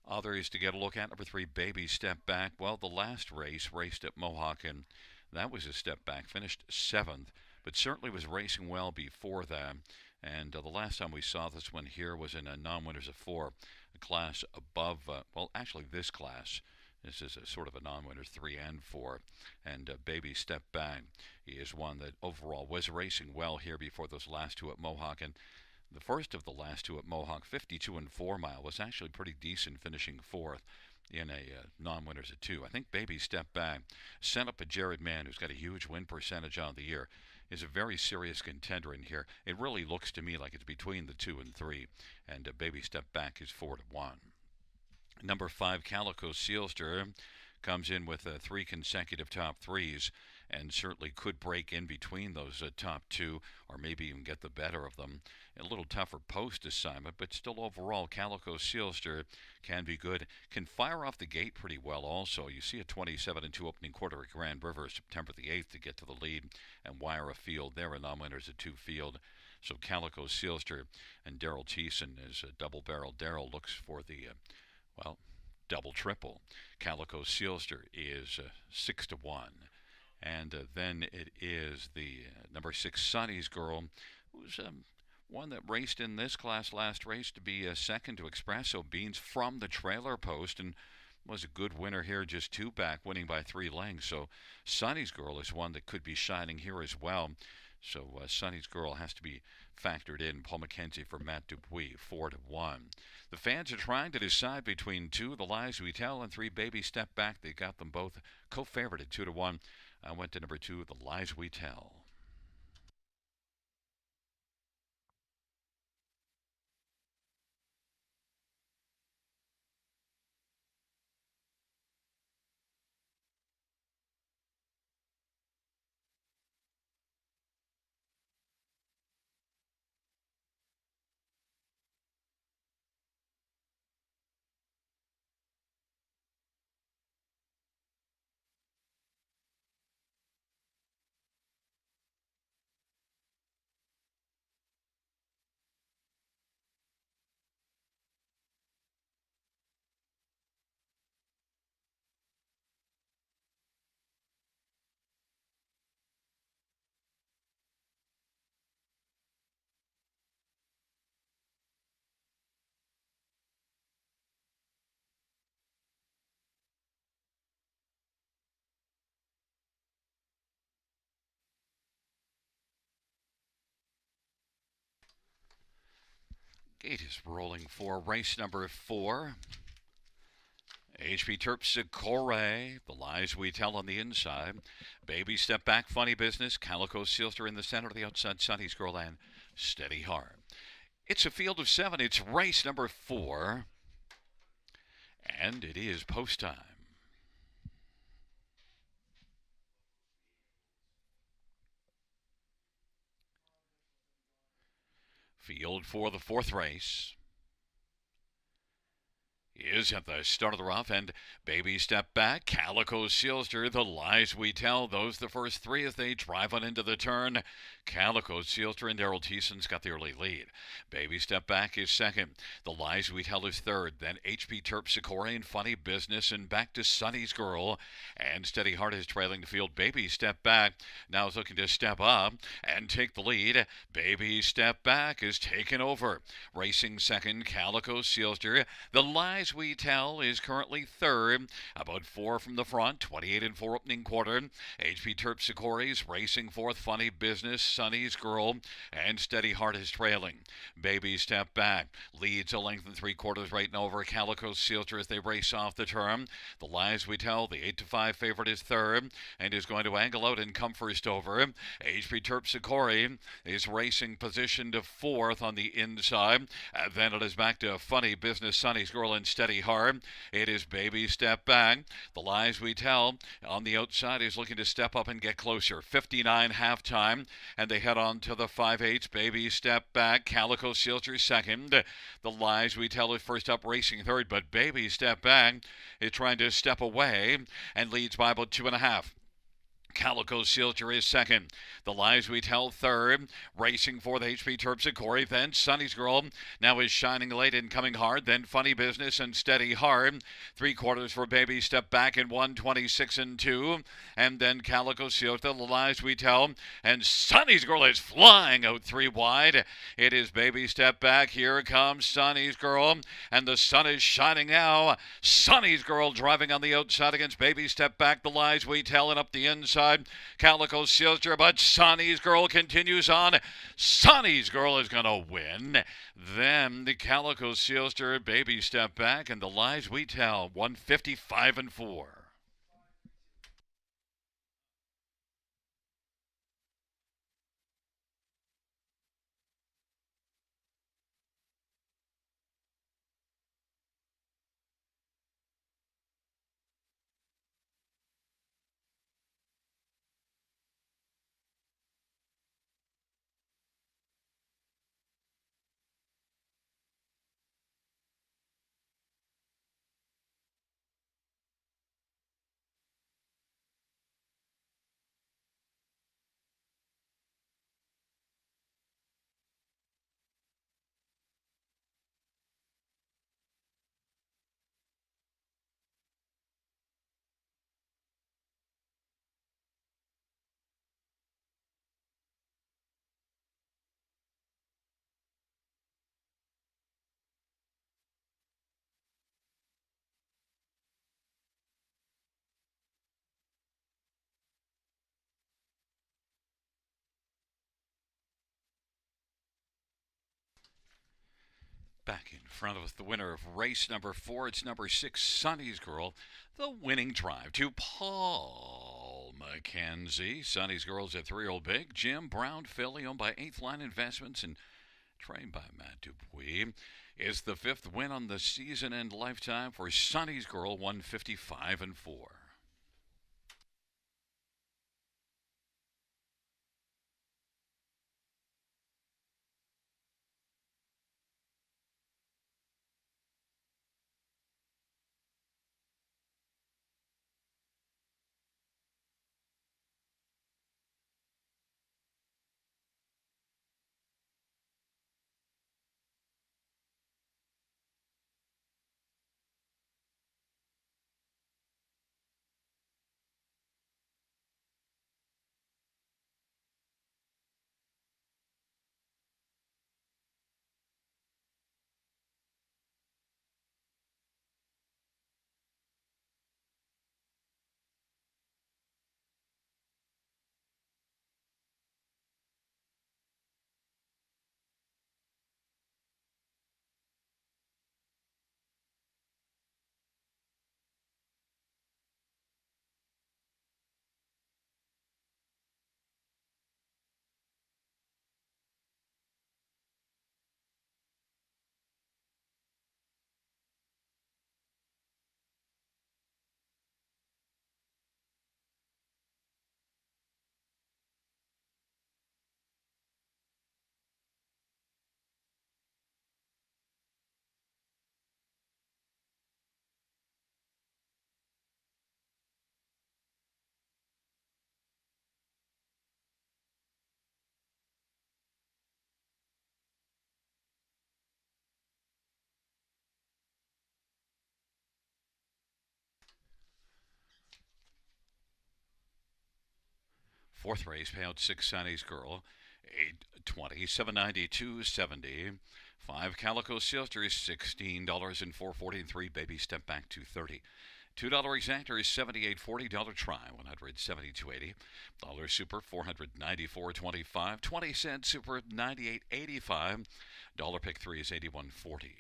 Others to get a look at, number 3, Baby Step Back. Well, the last race raced at Mohawk, and that was a step back. Finished 7th, but certainly was racing well before that. And the last time we saw this one here was in a non-winners of 4, a class above, well, actually this class. This is a sort of a non-winners 3 and 4. And Baby Step Back is one that overall was racing well here before those last 2 at Mohawk. And the first of the last 2 at Mohawk, 52 and 4 mile, was actually pretty decent, finishing 4th in a non-winners at 2. I think Baby Step Back, sent up a Jared Mann, who's got a huge win percentage on the year, is a very serious contender in here. It really looks to me like it's between the 2 and 3, and Baby Step Back is 4-1. Number 5, Calico Sealster, comes in with 3 consecutive top 3s, and certainly could break in between those top 2, or maybe even get the better of them. A little tougher post assignment, but still overall, Calico Sealster can be good. Can fire off the gate pretty well also. You see a 27-2 opening quarter at Grand River, September the 8th, to get to the lead and wire a field there. A non-winners at 2 field. So Calico Sealster and Daryl Thiessen is a double-barrel. Daryl looks for the, double-triple. Calico Sealster is 6-1. And then it is the number 6, Sonny's Girl, who's one that raced in this class last race to be second to Espresso Beans from the trailer post, and was a good winner here, just 2 back, winning by 3 lengths. So Sonny's Girl is one that could be shining here as well. So Sonny's Girl has to be factored in. Paul McKenzie for Matt Dupuy, 4-1. The fans are trying to decide between 2, The Lies We Tell, and 3, Baby Step Back. They got them both co-favored at 2-1. I went to number 2, The Lies We Tell. Gate is rolling for race number 4. HB Terpsichore, The Lies We Tell on the inside. Baby Step Back, Funny Business. Calico Sealster in the center of the outside, Sonny's Girl, and Steady Heart. It's a field of 7. It's race number 4. And it is post time. Field for the fourth race is at the start of the rough, and Baby Step Back, Calico Sealster, The Lies We Tell. Those the first three as they drive on into the turn. Calico Sealster and Daryl Teeson's got the early lead. Baby Step Back is second. The Lies We Tell is third. Then HP Terpsichore and Funny Business, and back to Sonny's Girl. And Steady Heart is trailing the field. Baby Step Back now is looking to step up and take the lead. Baby Step Back is taken over. Racing second, Calico Sealster. The Lies We Tell is currently third, about 4 from the front, 28 and 4 opening quarter. HP Terpsichore's racing fourth, Funny Business, Sonny's Girl, and Steady Heart is trailing. Baby Step Back leads a length and 3/4 right now over Calico Sealster as they race off the turn. The Lies We Tell, the 8-5 favorite, is third and is going to angle out and come first over. HP Terpsichore is racing position to fourth on the inside. Then it is back to Funny Business, Sonny's Girl, and Steady Heart. It is Baby Step Back. The Lies We Tell on the outside is looking to step up and get closer. 59 halftime, and they head on to the 5/8. Baby Step Back. Calico Sealster second. The Lies We Tell is first up, racing third, but Baby Step Back is trying to step away and leads by about 2.5. Calico Sealster is second. The Lies We Tell third. Racing for the HP Terpsichore. Then Sonny's Girl now is shining late and coming hard. Then Funny Business and Steady Heart. 3/4 for Baby Step Back in 1:26 and 2. And then Calico Sealster, The Lies We Tell. And Sonny's Girl is flying out 3 wide. It is Baby Step Back. Here comes Sonny's Girl. And the sun is shining now. Sonny's Girl driving on the outside against Baby Step Back. The Lies We Tell, and up the inside Calico Sealster, but Sonny's Girl continues on. Sonny's Girl is going to win. Then the Calico Sealster, Baby Step Back, and The Lies We Tell, 155 and 4. Back in front of us, the winner of race number 4. It's number 6, Sonny's Girl. The winning drive to Paul McKenzie. Sonny's Girl's a 3-year-old big. Jim Brown filly, owned by 8th Line Investments and trained by Matt Dupuis, is the 5th win on the season and lifetime for Sonny's Girl, 155 and 4. Fourth race, payout 6 Chinese Girl, 820, 792.70. 5 Calico Sister is $16 and 440 and 3 Baby Step Back 230. $2 exactor is 78.40. Dollar try 172.80. Dollar super 494.25. 20-cent super 98.85. Dollar pick 3 is 81.40.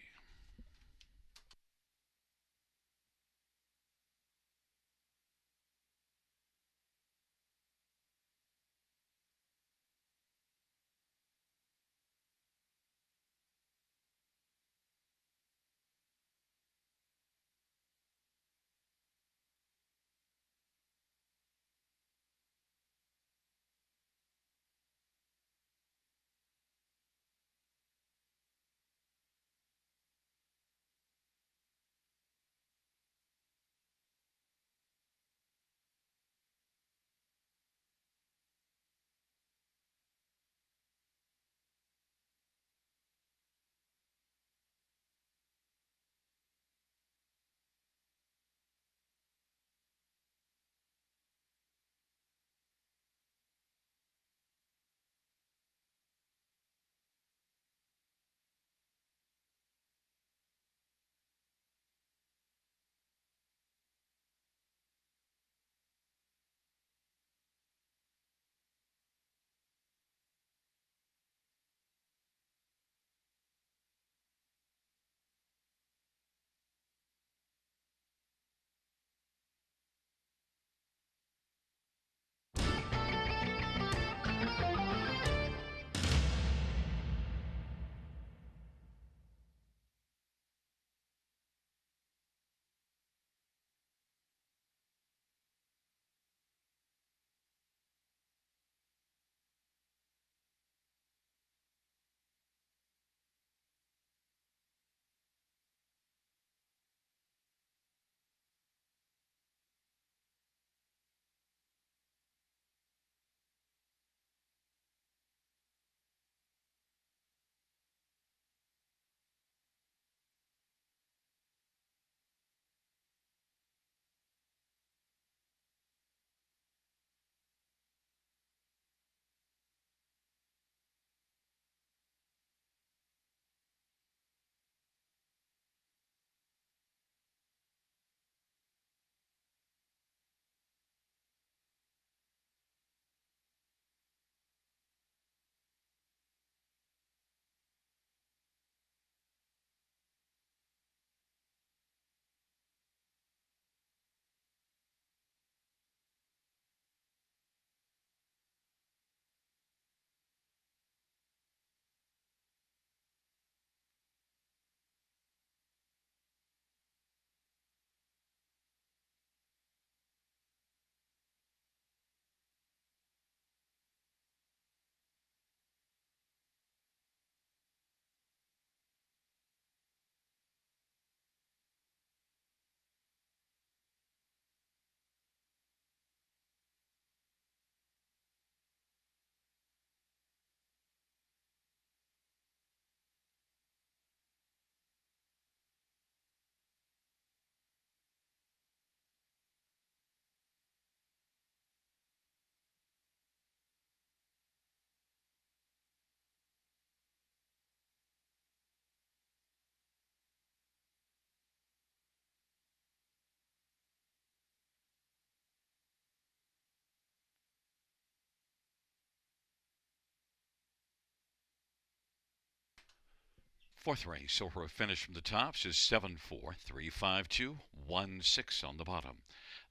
Fourth race, so for a finish from the tops is 7435216 on the bottom.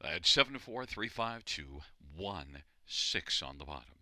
That's 7435216 on the bottom.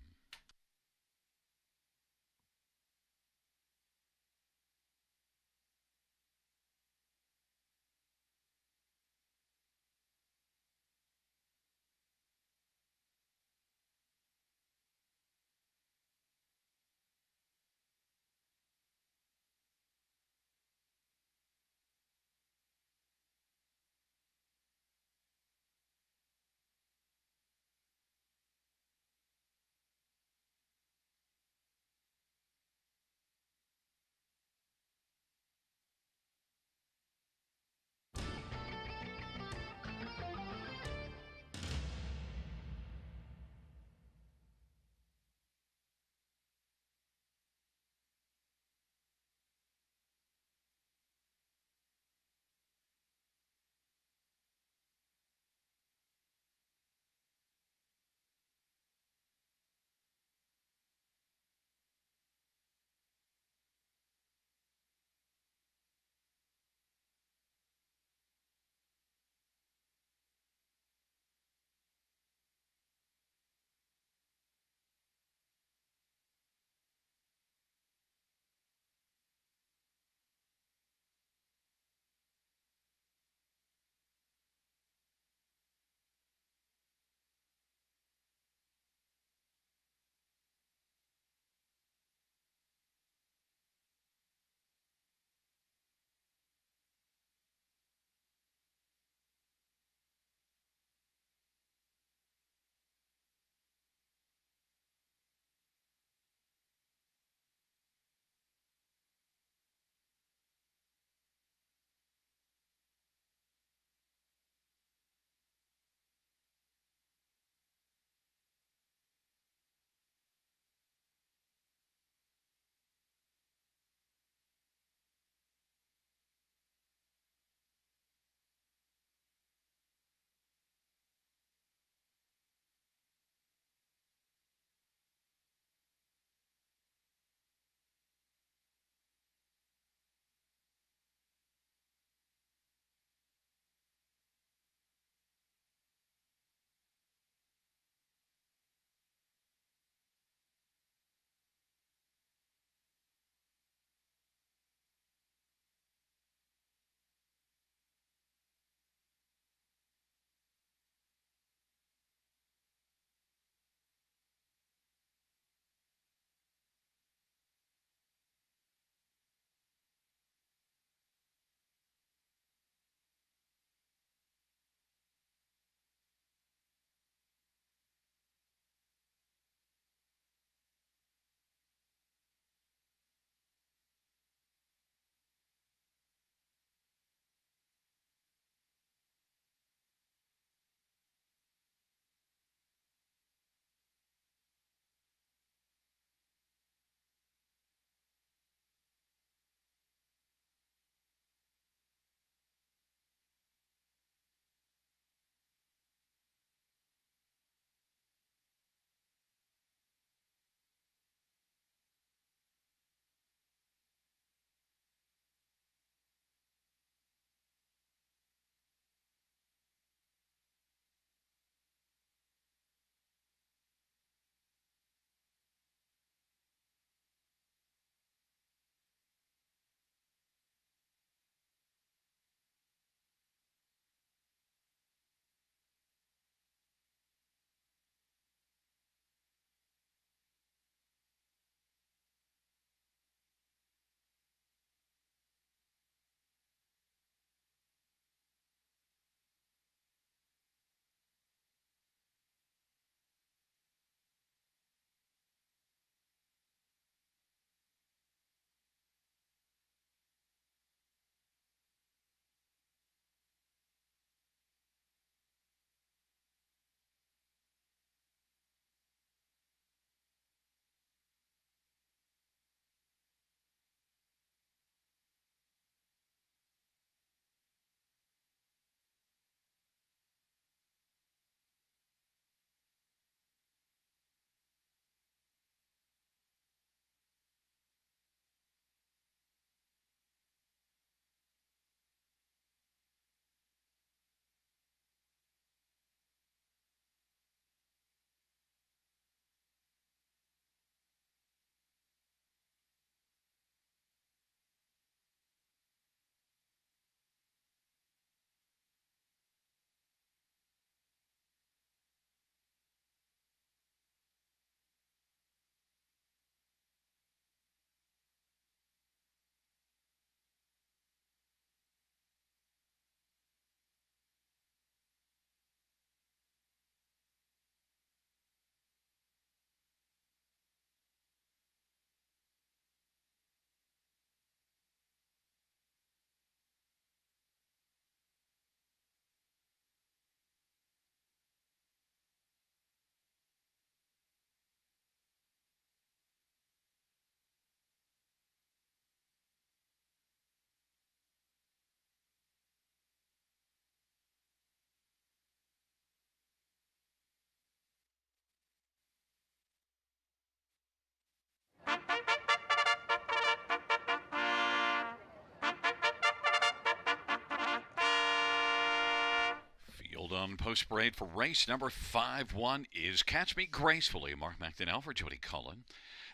on post parade for race number 5. 1 is Catch Me Gracefully, Mark McDonnell for Jody Cullen.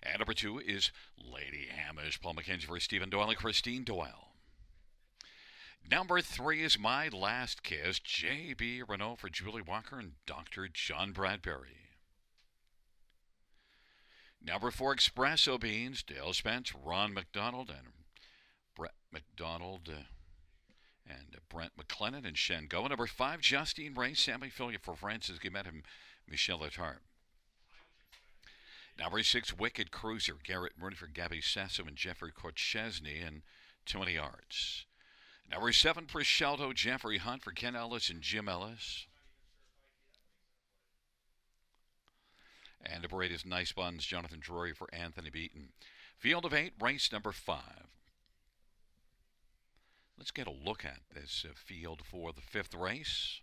And number 2 is Lady Hamish, Paul McKenzie for Stephen Doyle and Christine Doyle. Number 3 is My Last Kiss, J.B. Renault for Julie Walker and Dr. John Bradbury. Number 4, Espresso Beans, Dale Spence, Ron McDonald, and Brett McDonald, and Brent McLennan and Shen Go. Number 5, Justine Ray, Sammy Filia for Francis Guimet and Michelle Letarte. Number 6, Wicked Cruiser, Garrett Mooney for Gabby Sasso and Jeffrey Korchesny and Tony Yards. Number 7, Prisceldo, Jeffrey Hunt for Ken Ellis and Jim Ellis. And number 8 is Nice Buns, Jonathan Drury for Anthony Beaton. Field of 8, race number 5. Let's get a look at this field for the 5th race.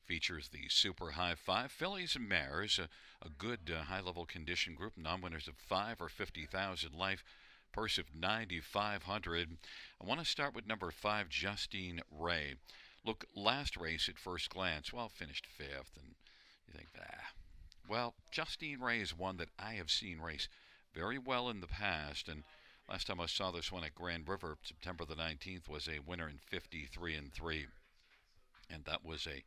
Features the Super High 5 fillies and mares, a good high-level condition group. Non-winners of 5 or 50,000 life, purse of 9,500. I want to start with number 5, Justine Ray. Look, last race at first glance, well, finished 5th, and you think, well, Justine Ray is one that I have seen race very well in the past, and last time I saw this one at Grand River, September the 19th, was a winner in 53-3, and that was a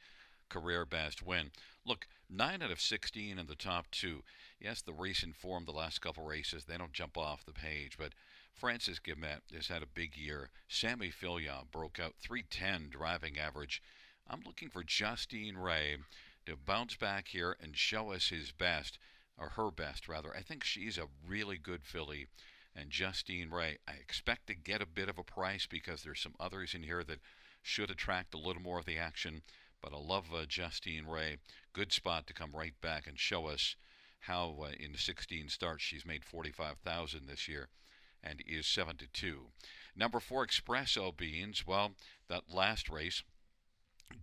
career best win. Look, 9 out of 16 in the top 2. Yes, the recent form, the last couple races, they don't jump off the page, but Francis Guimet has had a big year. Sammy Filia broke out 310 driving average. I'm looking for Justine Ray to bounce back here and show us his best, or her best rather. I think she's a really good filly, and Justine Ray, I expect to get a bit of a price because there's some others in here that should attract a little more of the action, but I love Justine Ray. Good spot to come right back and show us how in the 16 starts she's made 45,000 this year and is 7-2. Number 4, Espresso Beans. Well, that last race,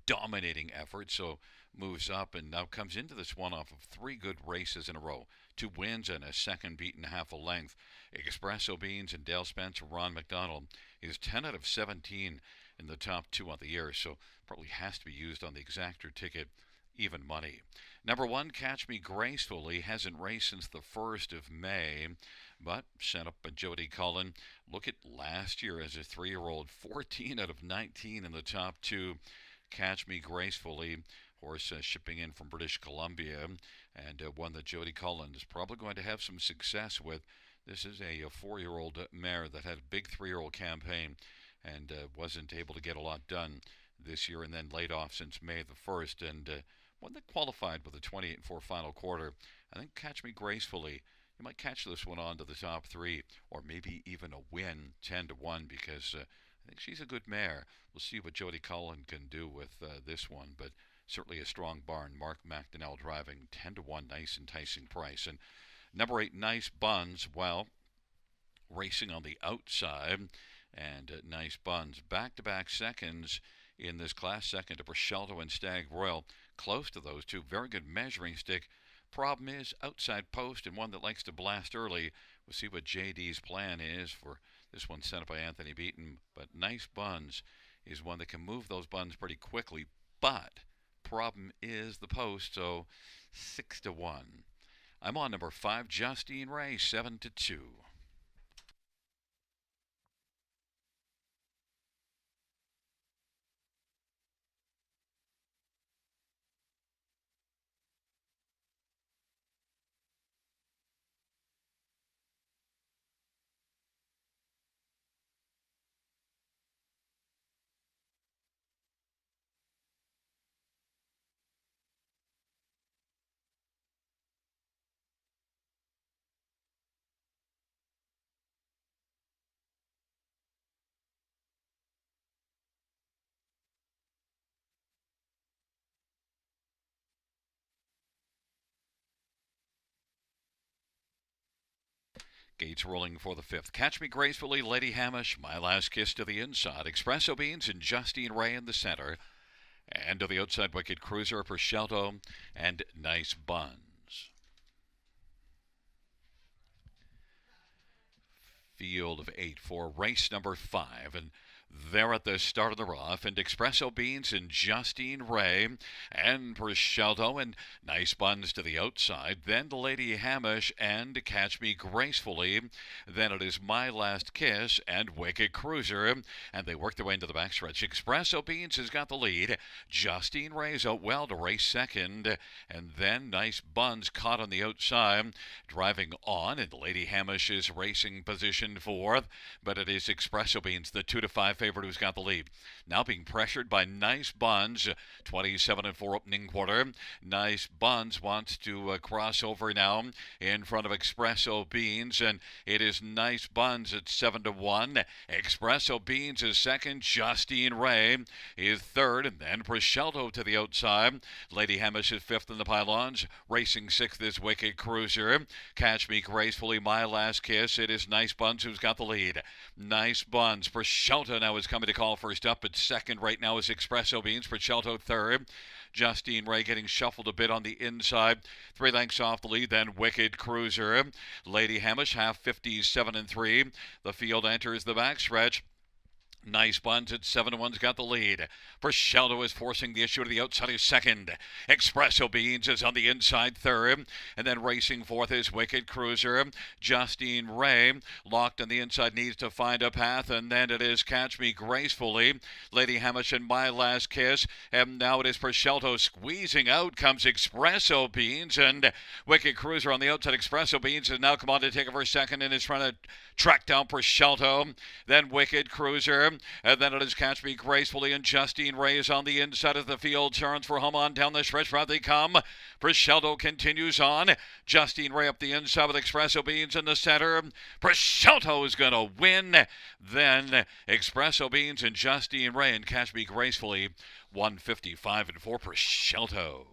dominating effort, so moves up and now comes into this one off of 3 good races in a row. 2 wins and a second beaten half a length. Espresso Beans and Dale Spencer, Ron McDonald is 10 out of 17 in the top 2 on the year, so probably has to be used on the exactor ticket, even money. Number 1, Catch Me Gracefully, hasn't raced since the 1st of May, but sent up by Jody Cullen. Look at last year as a 3-year-old, 14 out of 19 in the top 2. Catch Me Gracefully, horse shipping in from British Columbia, and one that Jody Cullen is probably going to have some success with. This is a 4-year-old mare that had a big 3-year-old campaign and wasn't able to get a lot done this year, and then laid off since May the 1st, and one that qualified with a 28-4 final quarter. I think Catch Me Gracefully, you might catch this one on to the top 3, or maybe even a win 10-1, because I think she's a good mare. We'll see what Jody Cullen can do with this one, but certainly a strong barn. Mark McDonnell driving 10-1, nice enticing price. And number 8, Nice Buns, well, racing on the outside, and Nice Buns back-to-back seconds in this class, second to Prisceldo and Stag Royal. Close to those two, very good measuring stick. Problem is outside post and one that likes to blast early. We'll see what JD's plan is for this one, sent up by Anthony Beaton. But Nice Buns is one that can move those buns pretty quickly, but problem is the post, so 6-1. I'm on number 5, Justine Ray, 7-2. Gates rolling for the 5th. Catch Me Gracefully, Lady Hamish, My Last Kiss to the inside. Espresso Beans and Justine Ray in the center. And to the outside, Wicked Cruiser, Prisceldo, and Nice Buns. Field of 8 for race number 5. And There at the start of the rough, and Espresso Beans and Justine Ray and Priscelto and Nice Buns to the outside. Then the Lady Hamish and Catch Me Gracefully. Then it is My Last Kiss and Wicked Cruiser. And they work their way into the backstretch. Espresso Beans has got the lead. Justine Ray's out well to race second. And then Nice Buns caught on the outside, driving on. And the Lady Hamish is racing position fourth. But it is Espresso Beans, the 2-5 favorite, who's got the lead. Now being pressured by Nice Buns, 27-4 opening quarter. Nice Buns wants to cross over now in front of Espresso Beans, and it is Nice Buns at 7-1. Espresso Beans is second. Justine Ray is third, and then Priscelto to the outside. Lady Hamish is fifth in the pylons. Racing sixth is Wicked Cruiser. Catch Me Gracefully, My Last Kiss. It is Nice Buns who's got the lead. Nice Buns. Priscelto now is coming to call first up, but second right now is Espresso Beans. Priscelto third. Justine Ray getting shuffled a bit on the inside. 3 lengths off the lead, then Wicked Cruiser. Lady Hamish, half 57-3. The field enters the backstretch. Nice Buns at 7-1's got the lead. Priscelto is forcing the issue to the outside is second. Espresso Beans is on the inside third. And then racing fourth is Wicked Cruiser. Justine Ray locked on the inside, needs to find a path. And then it is Catch Me Gracefully. Lady Hamish and My Last Kiss. And now it is Priscelto squeezing out. Comes Espresso Beans. And Wicked Cruiser on the outside. Espresso Beans has now come on to take over second and is trying to track down Priscelto. Then Wicked Cruiser. And then it is Catch Me Gracefully, and Justine Ray is on the inside of the field. Turns for home on down the stretch. Round they come. Priscelto continues on. Justine Ray up the inside with Espresso Beans in the center. Priscelto is going to win. Then Espresso Beans and Justine Ray and Catch Me Gracefully. 155-4 Priscelto.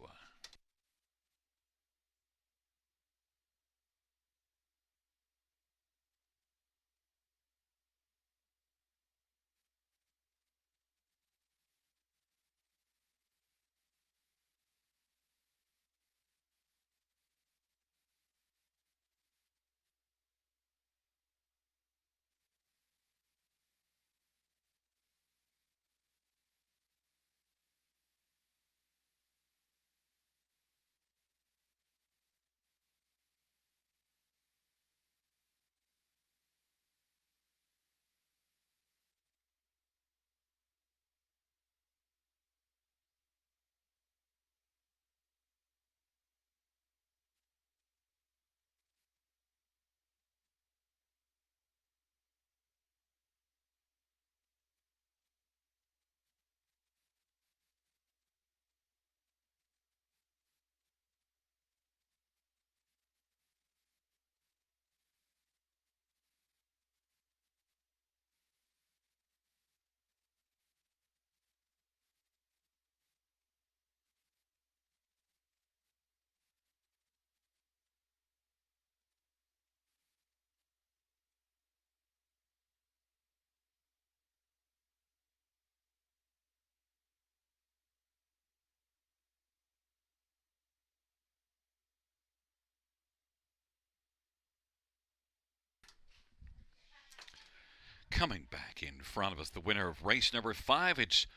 Coming back in front of us, the winner of race number 5, it's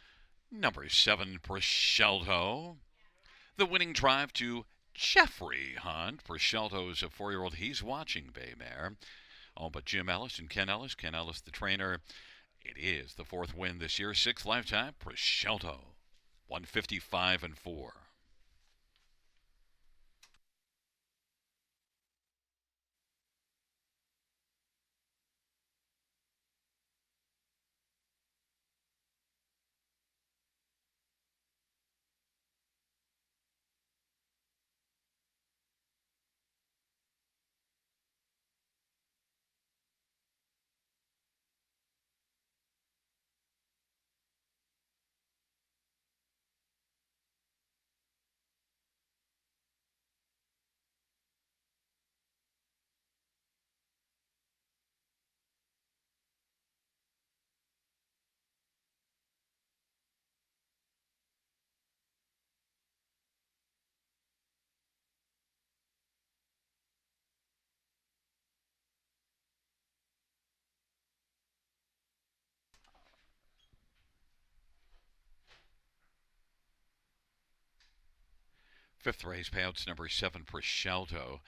number 7, Priscelto. The winning drive to Jeffrey Hunt. Priscelto's a 4-year-old. He's watching Bay Mare. Oh, but Jim Ellis and Ken Ellis. Ken Ellis, the trainer. It is the 4th win this year. 6th lifetime. Priscelto. 155-4. Fifth race payouts number 7 Prosciutto,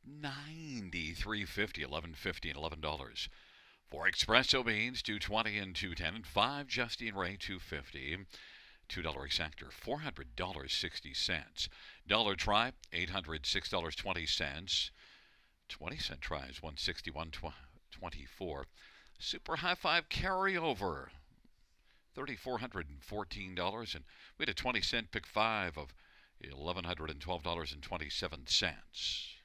93.50, 11.50 and $11. For espresso beans, 220 and 210, and 5 Justine Ray, 250. $2 exactor, $400.60. Dollar try, $806.20. 20-cent tries, 161.24. Super high five carryover, $3,414, and we had a 20-cent pick five of $1,112.27.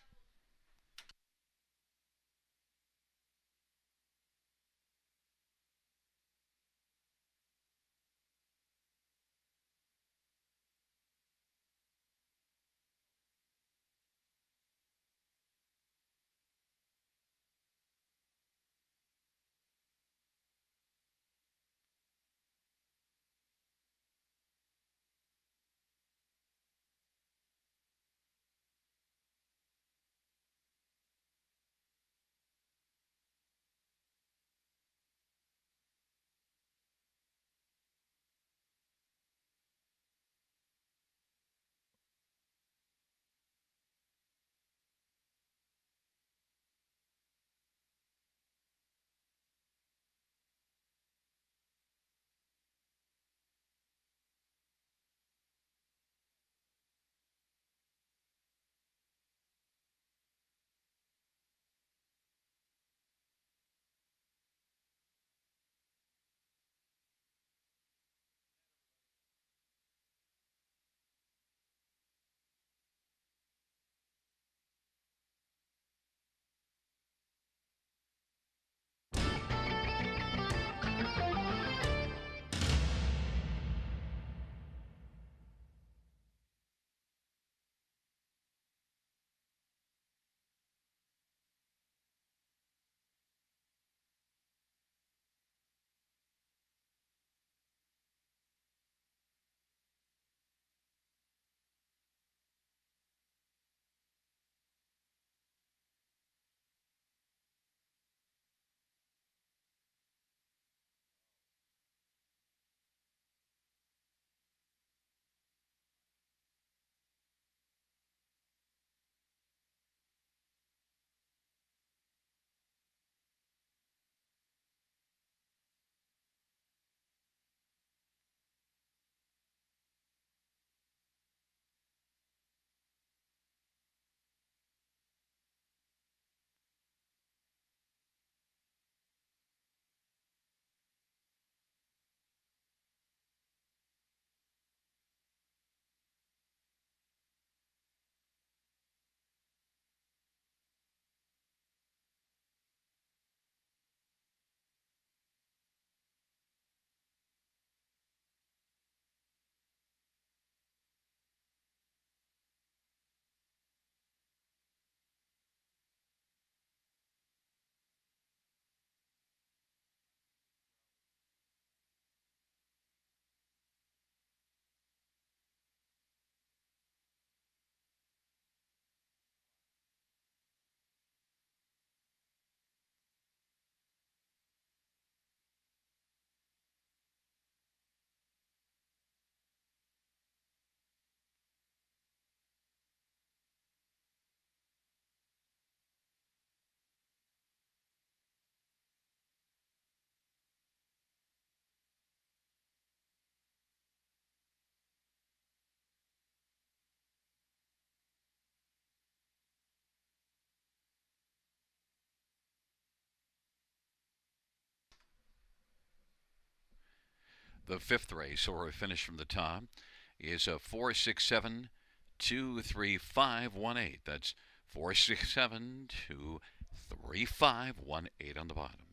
The fifth race, or a finish from the top, is a 467-23518. That's 467-23518 on the bottom.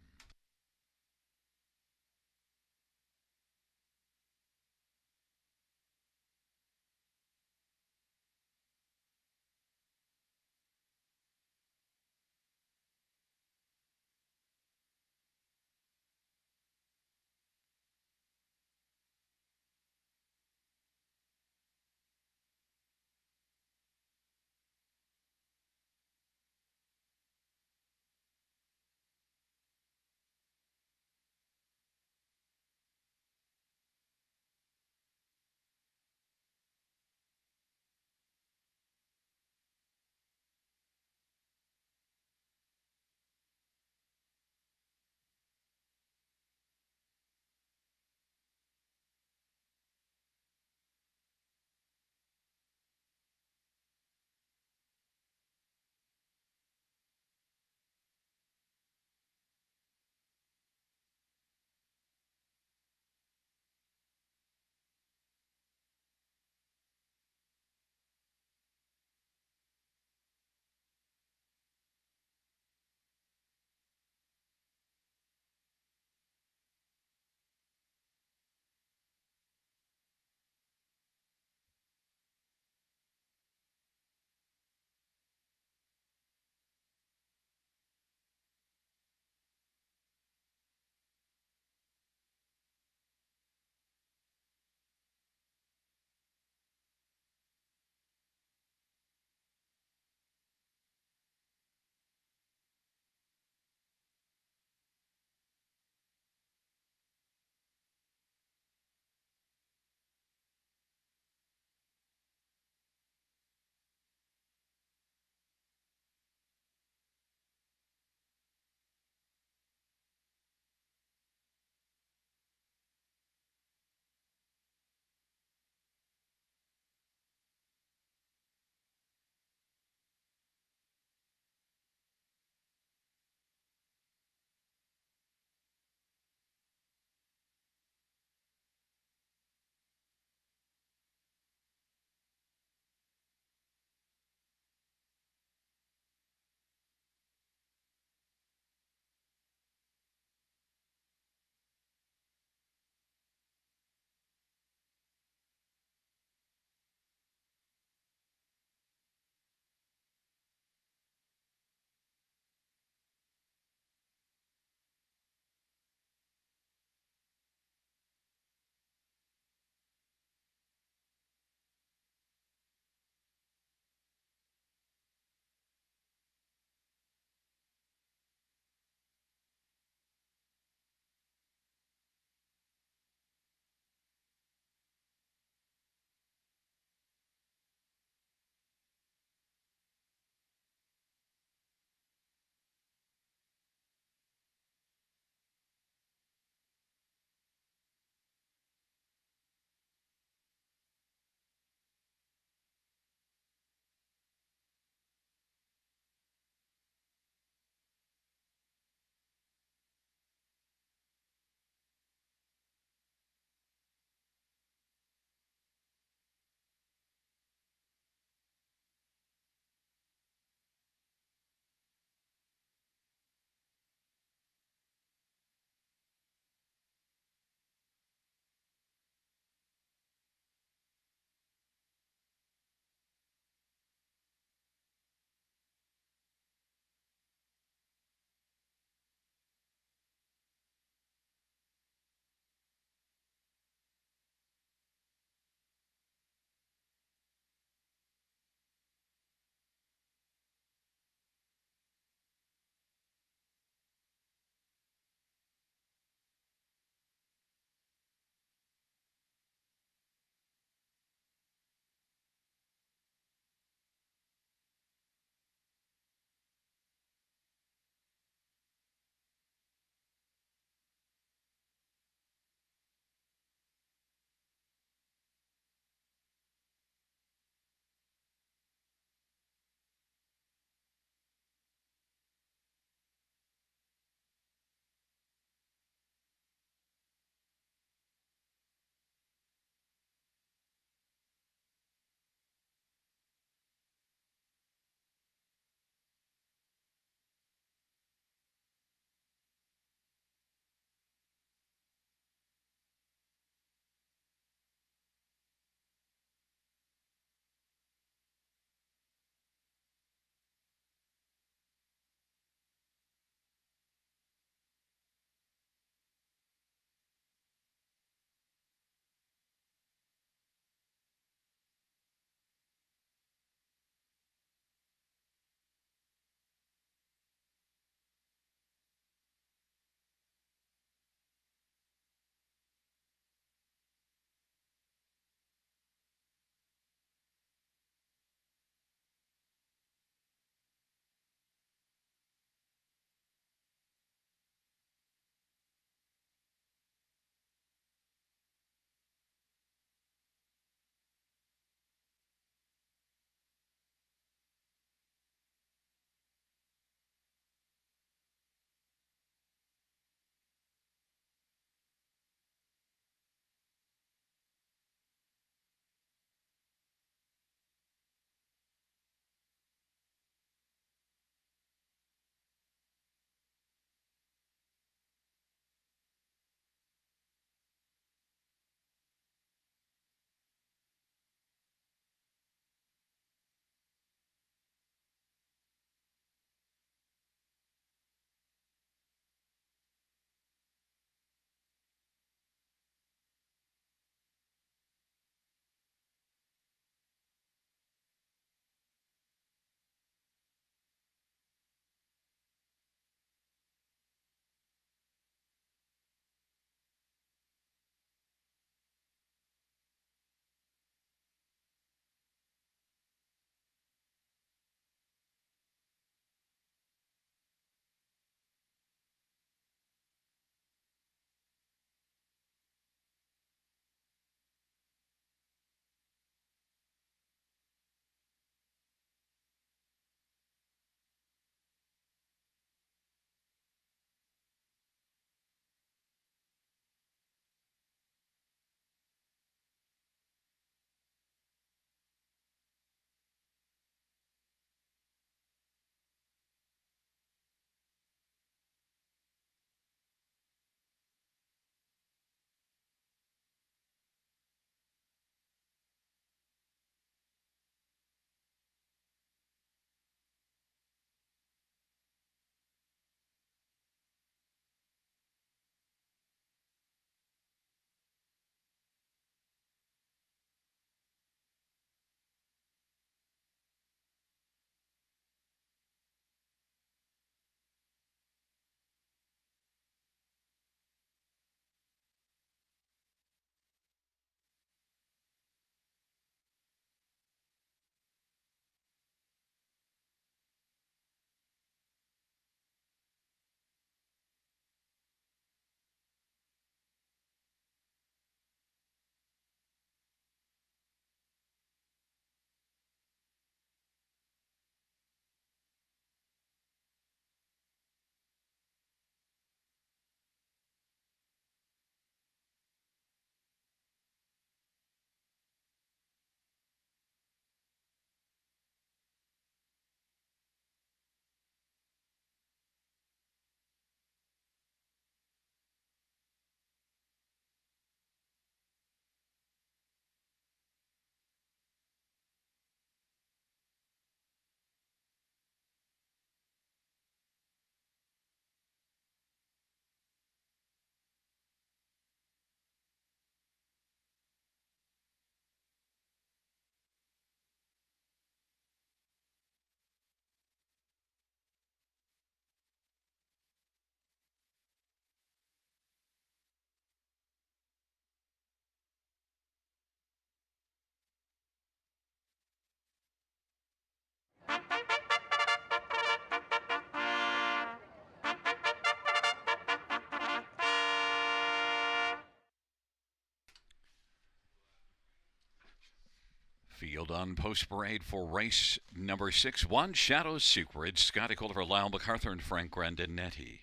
Field on post parade for race number 6. One Shadow's Secret, Scotty Culver, Lyle MacArthur, and Frank Grandinetti.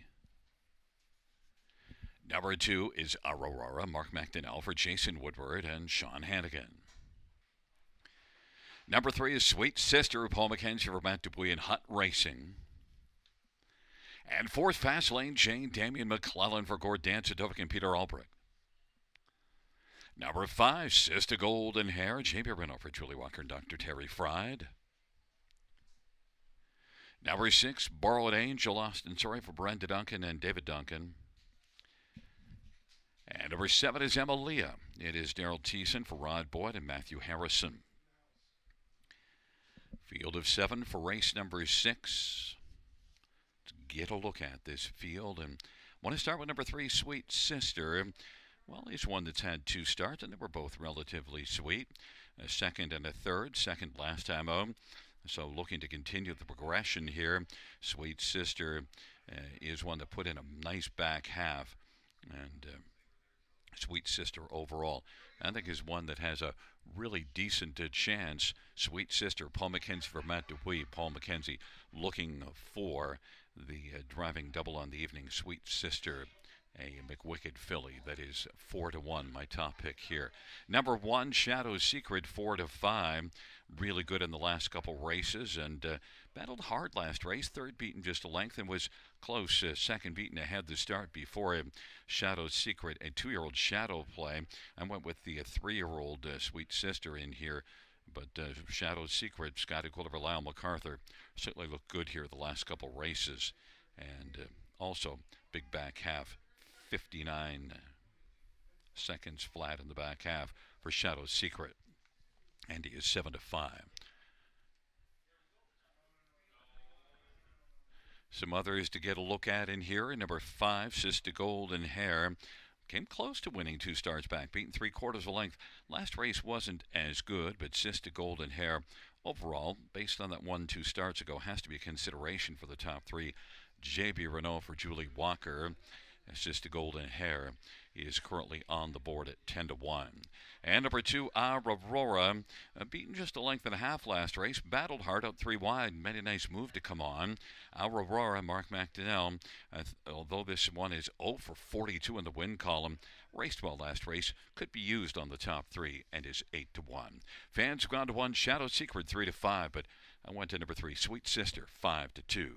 Number 2 is Aurora, Mark McDonnell for Jason Woodward and Sean Hannigan. Number 3 is Sweet Sister, Paul McKenzie for Matt Dupuis and Hut Racing. And 4th, Fast Lane Jane, Damian McClellan for Gord Dancedovic and Peter Albrecht. Number 5, Sister Golden Hair, J.B. Renault for Julie Walker and Dr. Terry Fried. Number 6, Borrowed Angel, Austin Sorry for Brenda Duncan and David Duncan. And number 7 is Emilia. It is Daryl Thiessen for Rod Boyd and Matthew Harrison. Field of 7 for race number 6. Let's get a look at this field. And I want to start with number 3, Sweet Sister. Well, he's one that's had 2 starts, and they were both relatively sweet. A second and a third. Second last time out. So looking to continue the progression here. Sweet Sister is one that put in a nice back half. And Sweet Sister overall, I think, is one that has a really decent chance. Sweet Sister, Paul McKenzie for Matt Dupuis. Paul McKenzie looking for the driving double on the evening. Sweet Sister, a McWicked filly that is 4-1, my top pick here. Number 1, Shadow's Secret, 4-5. Really good in the last couple races and battled hard last race. Third beaten just a length and was close. Second beaten ahead the start before him. Shadow's Secret, a 2-year-old shadow play. I went with the 3-year-old Sweet Sister in here. But Shadow's Secret, Scotty Culver, Lyle MacArthur certainly looked good here the last couple races. And also, big back half, 59 seconds flat in the back half for Shadow's Secret. And he is 7-5. Some others to get a look at in here. Number 5, Sister Golden Hair. Came close to winning 2 starts back, beaten 3/4 a length. Last race wasn't as good, but Sister Golden Hair, overall, based on that 1-2 starts ago, has to be a consideration for the top 3. J.B. Renault for Julie Walker. Sister Golden Hair is currently on the board at 10-1. And number 2, Aurora, beaten just a length and a half last race. Battled hard out 3 wide. Made a nice move to come on. Aurora, Mark McDonnell, although this one is 0-for-42 in the win column, raced well last race, could be used on the top 3 and is 8-1. Fans gone to 1, Shadow Secret 3-5, but I went to number 3, Sweet Sister 5-2.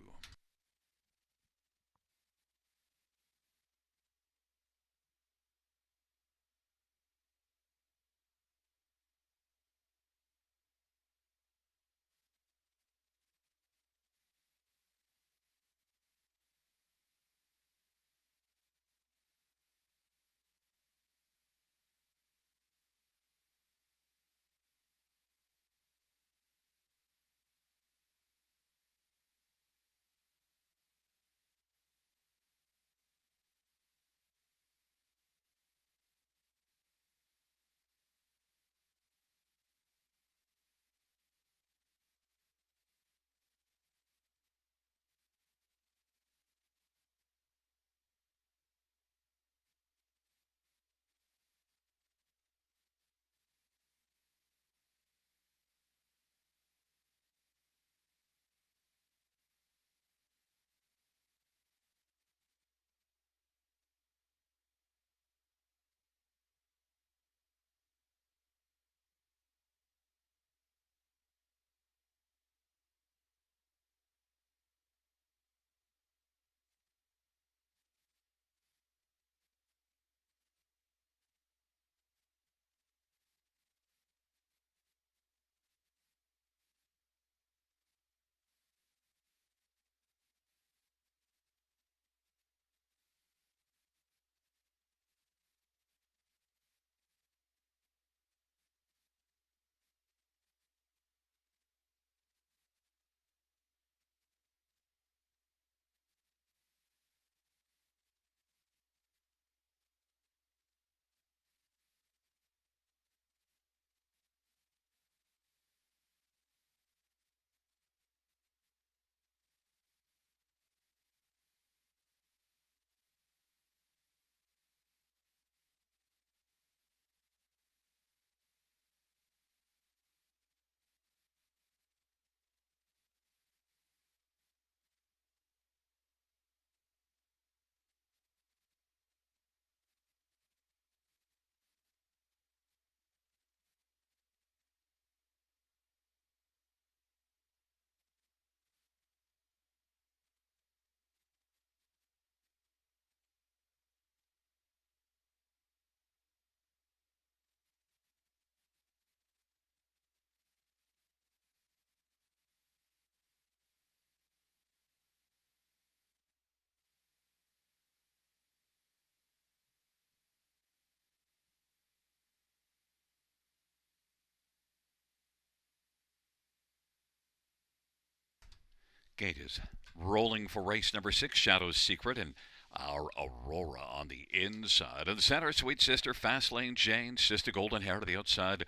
gate is rolling for race number 6, Shadow's Secret, and our Aurora on the inside. In the center, Sweet Sister, Fast Lane Jane, Sister Golden Hair to the outside,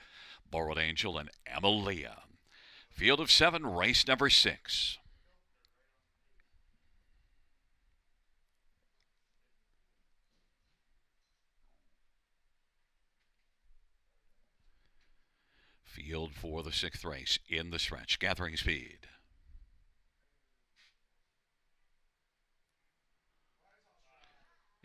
Borrowed Angel, and Emilia. Field of 7, race number 6. Field for the 6th race in the stretch, gathering speed.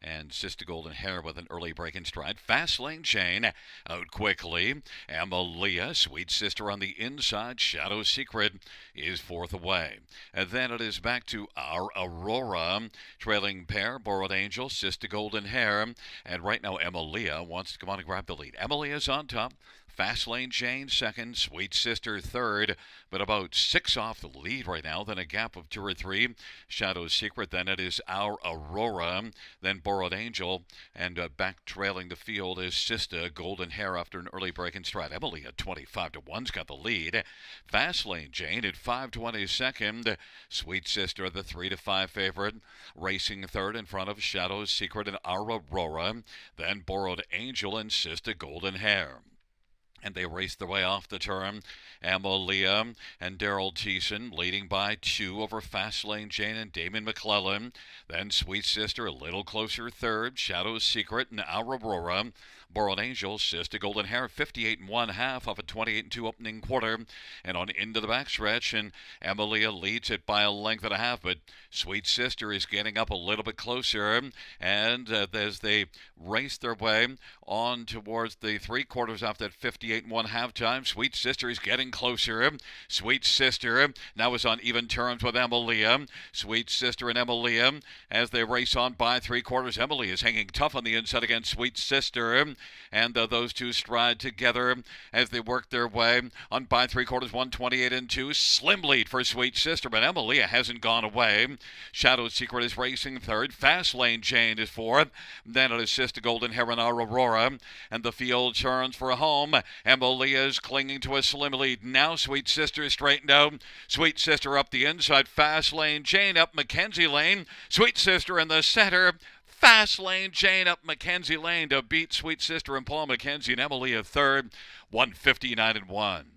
And Sister Golden Hair with an early break in stride. Fast Lane Jane out quickly. Emilia, Sweet Sister on the inside. Shadow Secret is 4th away. And then it is back to our Aurora. Trailing pair, Borrowed Angel, Sister Golden Hair. And right now, Emilia wants to come on and grab the lead. Emilia's on top. Fast Lane Jane second, Sweet Sister third, but about 6 off the lead right now, then a gap of 2 or 3. Shadow's Secret, then it is our Aurora, then Borrowed Angel, and back trailing the field is Sister Golden Hair after an early break in stride. Emily at 25 to 1's got the lead. Fast Lane Jane at 5:20 second. Sweet Sister the 3 to 5 favorite, racing third in front of Shadow's Secret and our Aurora, then Borrowed Angel and Sister Golden Hair. And they race their way off the turn. Emilia and Daryl Thiessen leading by 2 over Fast Lane Jane and Damon McClellan. Then Sweet Sister a little closer third. Shadow's Secret and our Aurora. Borrowed Angel, Sister Golden Hair, 58 1/2 off a 28 2 opening quarter, and on into the backstretch. And Emilia leads it by a length and a half, but Sweet Sister is getting up a little bit closer. And as they race their way on towards the 3/4 off that 58 1/2 time, Sweet Sister is getting closer. Sweet Sister now is on even terms with Emilia. Sweet Sister and Emilia as they race on by 3/4. Emily is hanging tough on the inside against Sweet Sister. And those two stride together as they work their way on by 3/4, 128 2. Slim lead for Sweet Sister, but Emilia hasn't gone away. Shadow's Secret is racing third. Fast Lane Jane is fourth. Then it is Sister Golden Hair and our Aurora. And the field turns for home. Emilia is clinging to a slim lead. Now Sweet Sister is straightened out. Sweet Sister up the inside. Fast Lane Jane up Mackenzie Lane. Sweet Sister in the center. Fast Lane Jane up Mackenzie Lane to beat Sweet Sister and Paul Mackenzie and Emilia third, 159 1.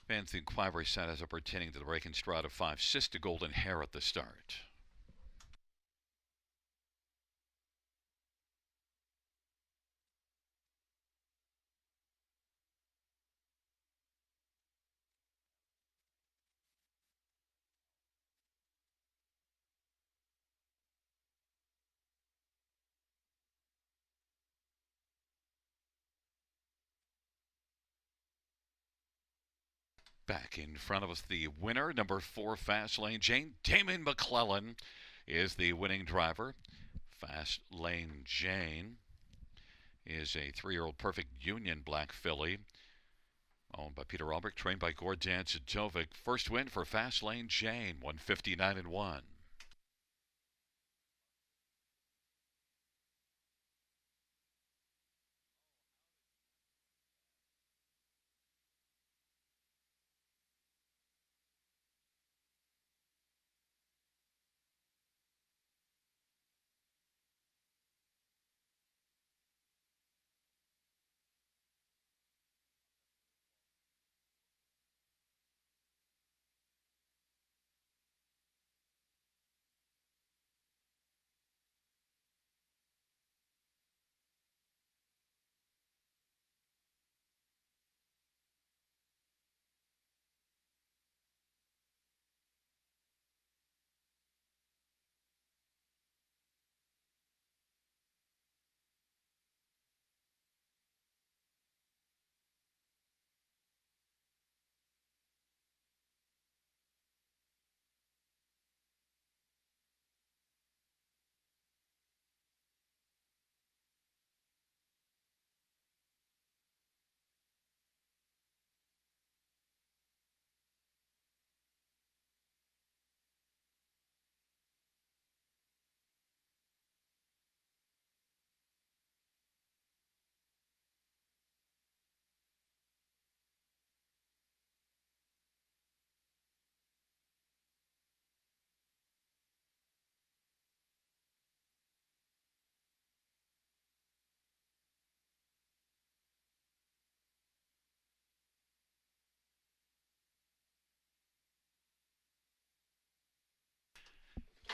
Fans, the inquiry sat as pertaining to the break in stride of 5. Sister Golden Hair at the start. Back in front of us, the winner, number 4, Fast Lane Jane. Damon McClellan is the winning driver. Fast Lane Jane is a 3-year-old Perfect Union Black filly owned by Peter Albrecht, trained by Gordon Zidovic. First win for Fast Lane Jane, 159 1.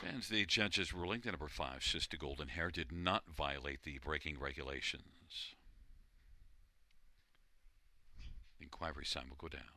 And the judge's ruling that number 5, Sister Golden Hair, did not violate the braking regulations. The inquiry sign will go down.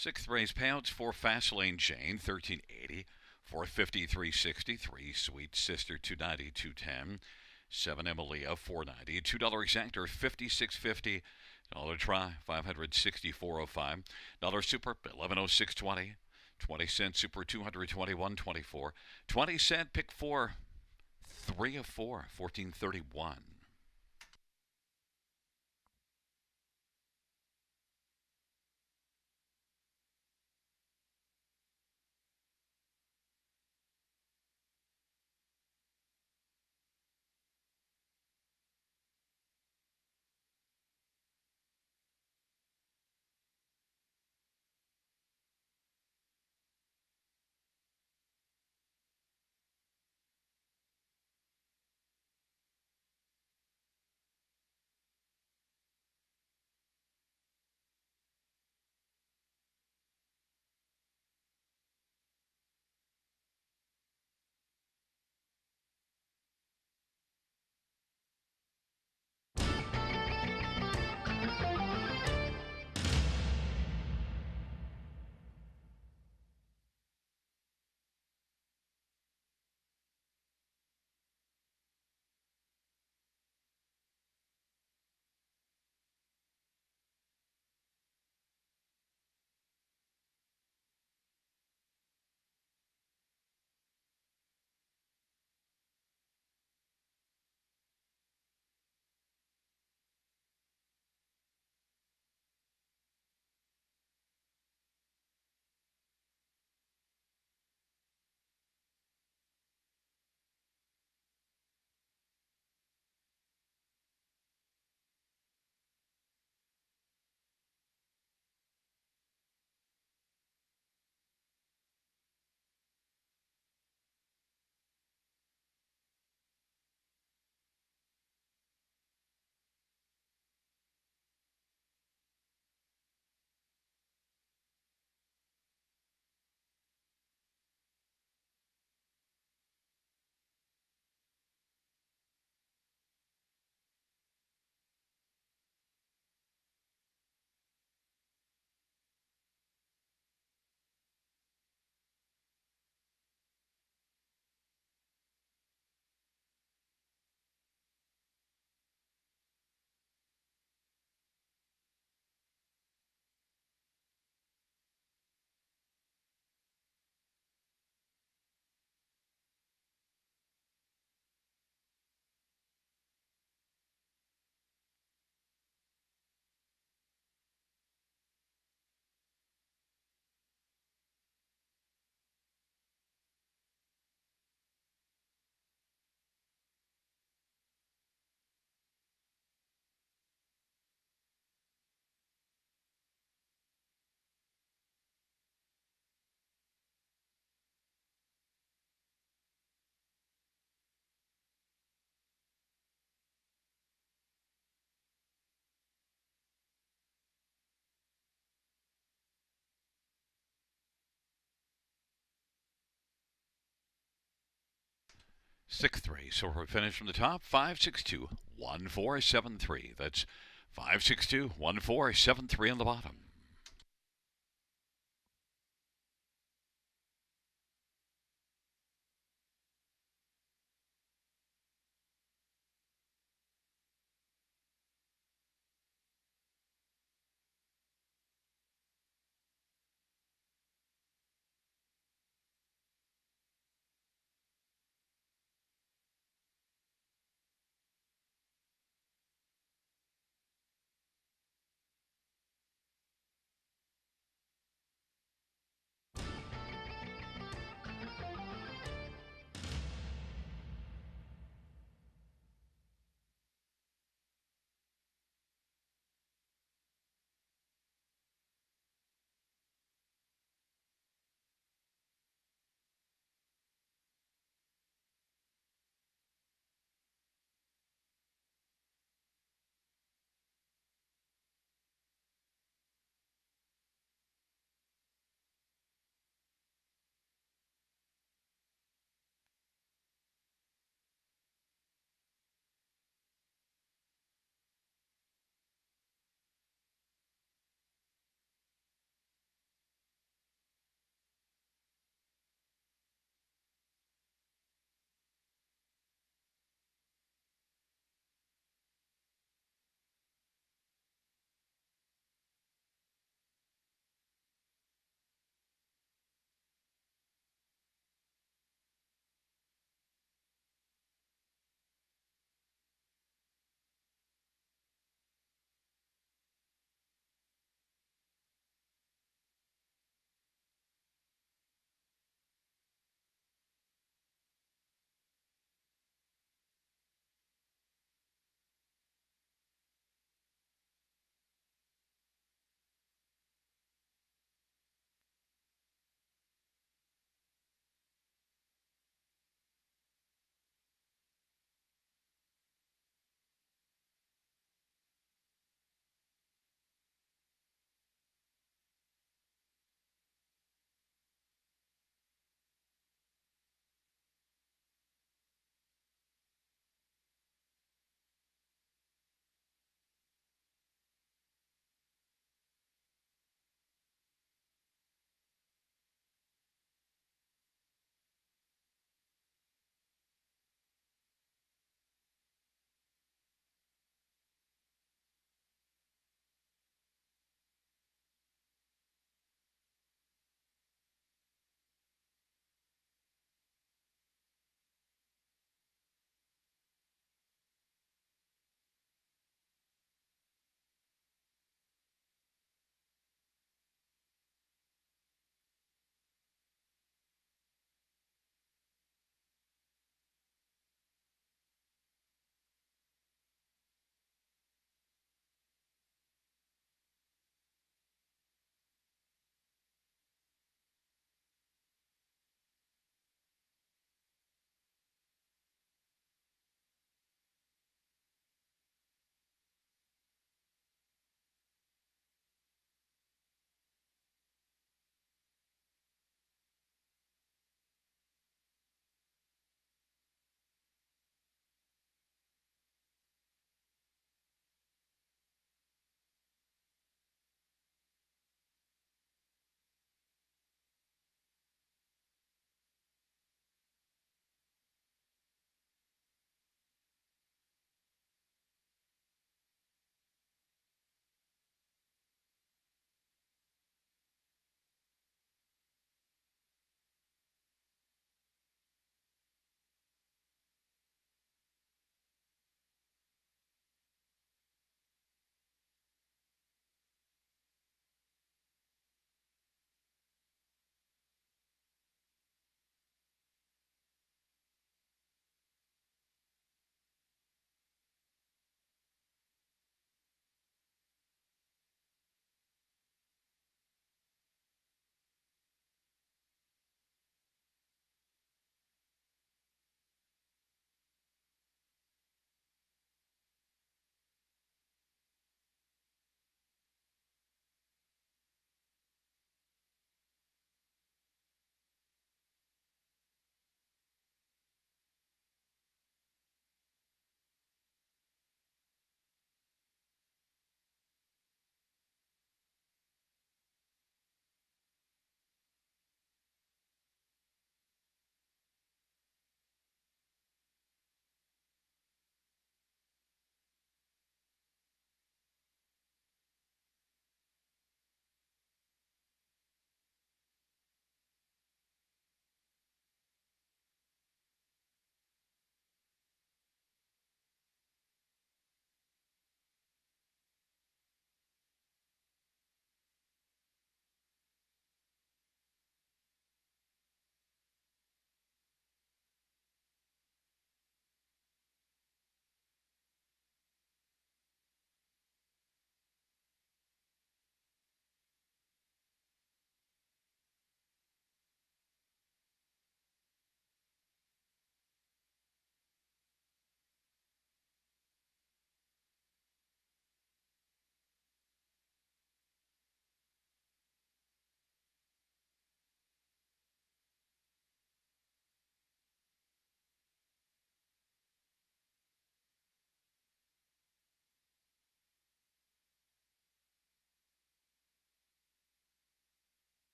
Sixth race payouts for Fast Lane Jane, 1380, 450, 363, Sweet Sister, 290, 210, 7 Emilia, 490, $2 exactor, 5650, dollar try, 564.05, dollar super, 1106.20, 20-cent super, 221.24, 20-cent pick four, 3 of 4, 1431. Sixth race, so we finish from the top, 562 1473. That's 562 1473 on the bottom.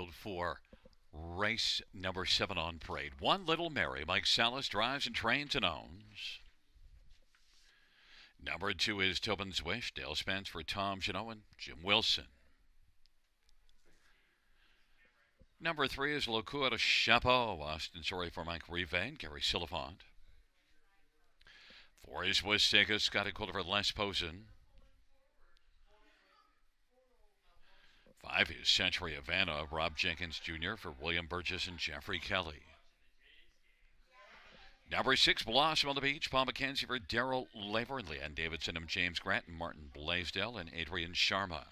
field for race number 7 on parade. One Little Mary, Mike Salas drives and trains and owns. Number 2 is Tobin's Wish. Dale Spence for Tom Janot and Jim Wilson. Number 3 is Le Coeur de Chapeau. Austin Story for Mike Rive and Gary Silifant. 4 is Westega, Scotty Quilter for Les Posen. 5 is Century Havana, Rob Jenkins Jr. for William Burgess and Jeffrey Kelly. Number 6, Blossom on the Beach, Paul McKenzie for Daryl Laver, Leanne Davidson and James Grant, and Martin Blaisdell and Adrian Sharma.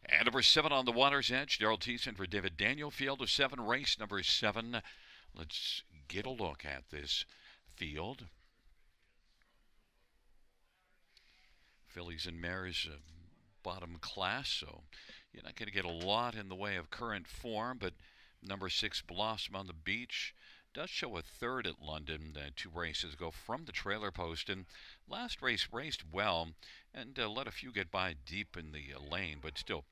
And number 7 on the Water's Edge, Daryl Thiessen for David Daniel, field of 7, race number 7. Let's get a look at this field. Fillies and mares, bottom class, so you're not going to get a lot in the way of current form, but number 6, Blossom on the Beach, does show a third at London 2 races ago from the trailer post, and last race raced well and let a few get by deep in the lane, but still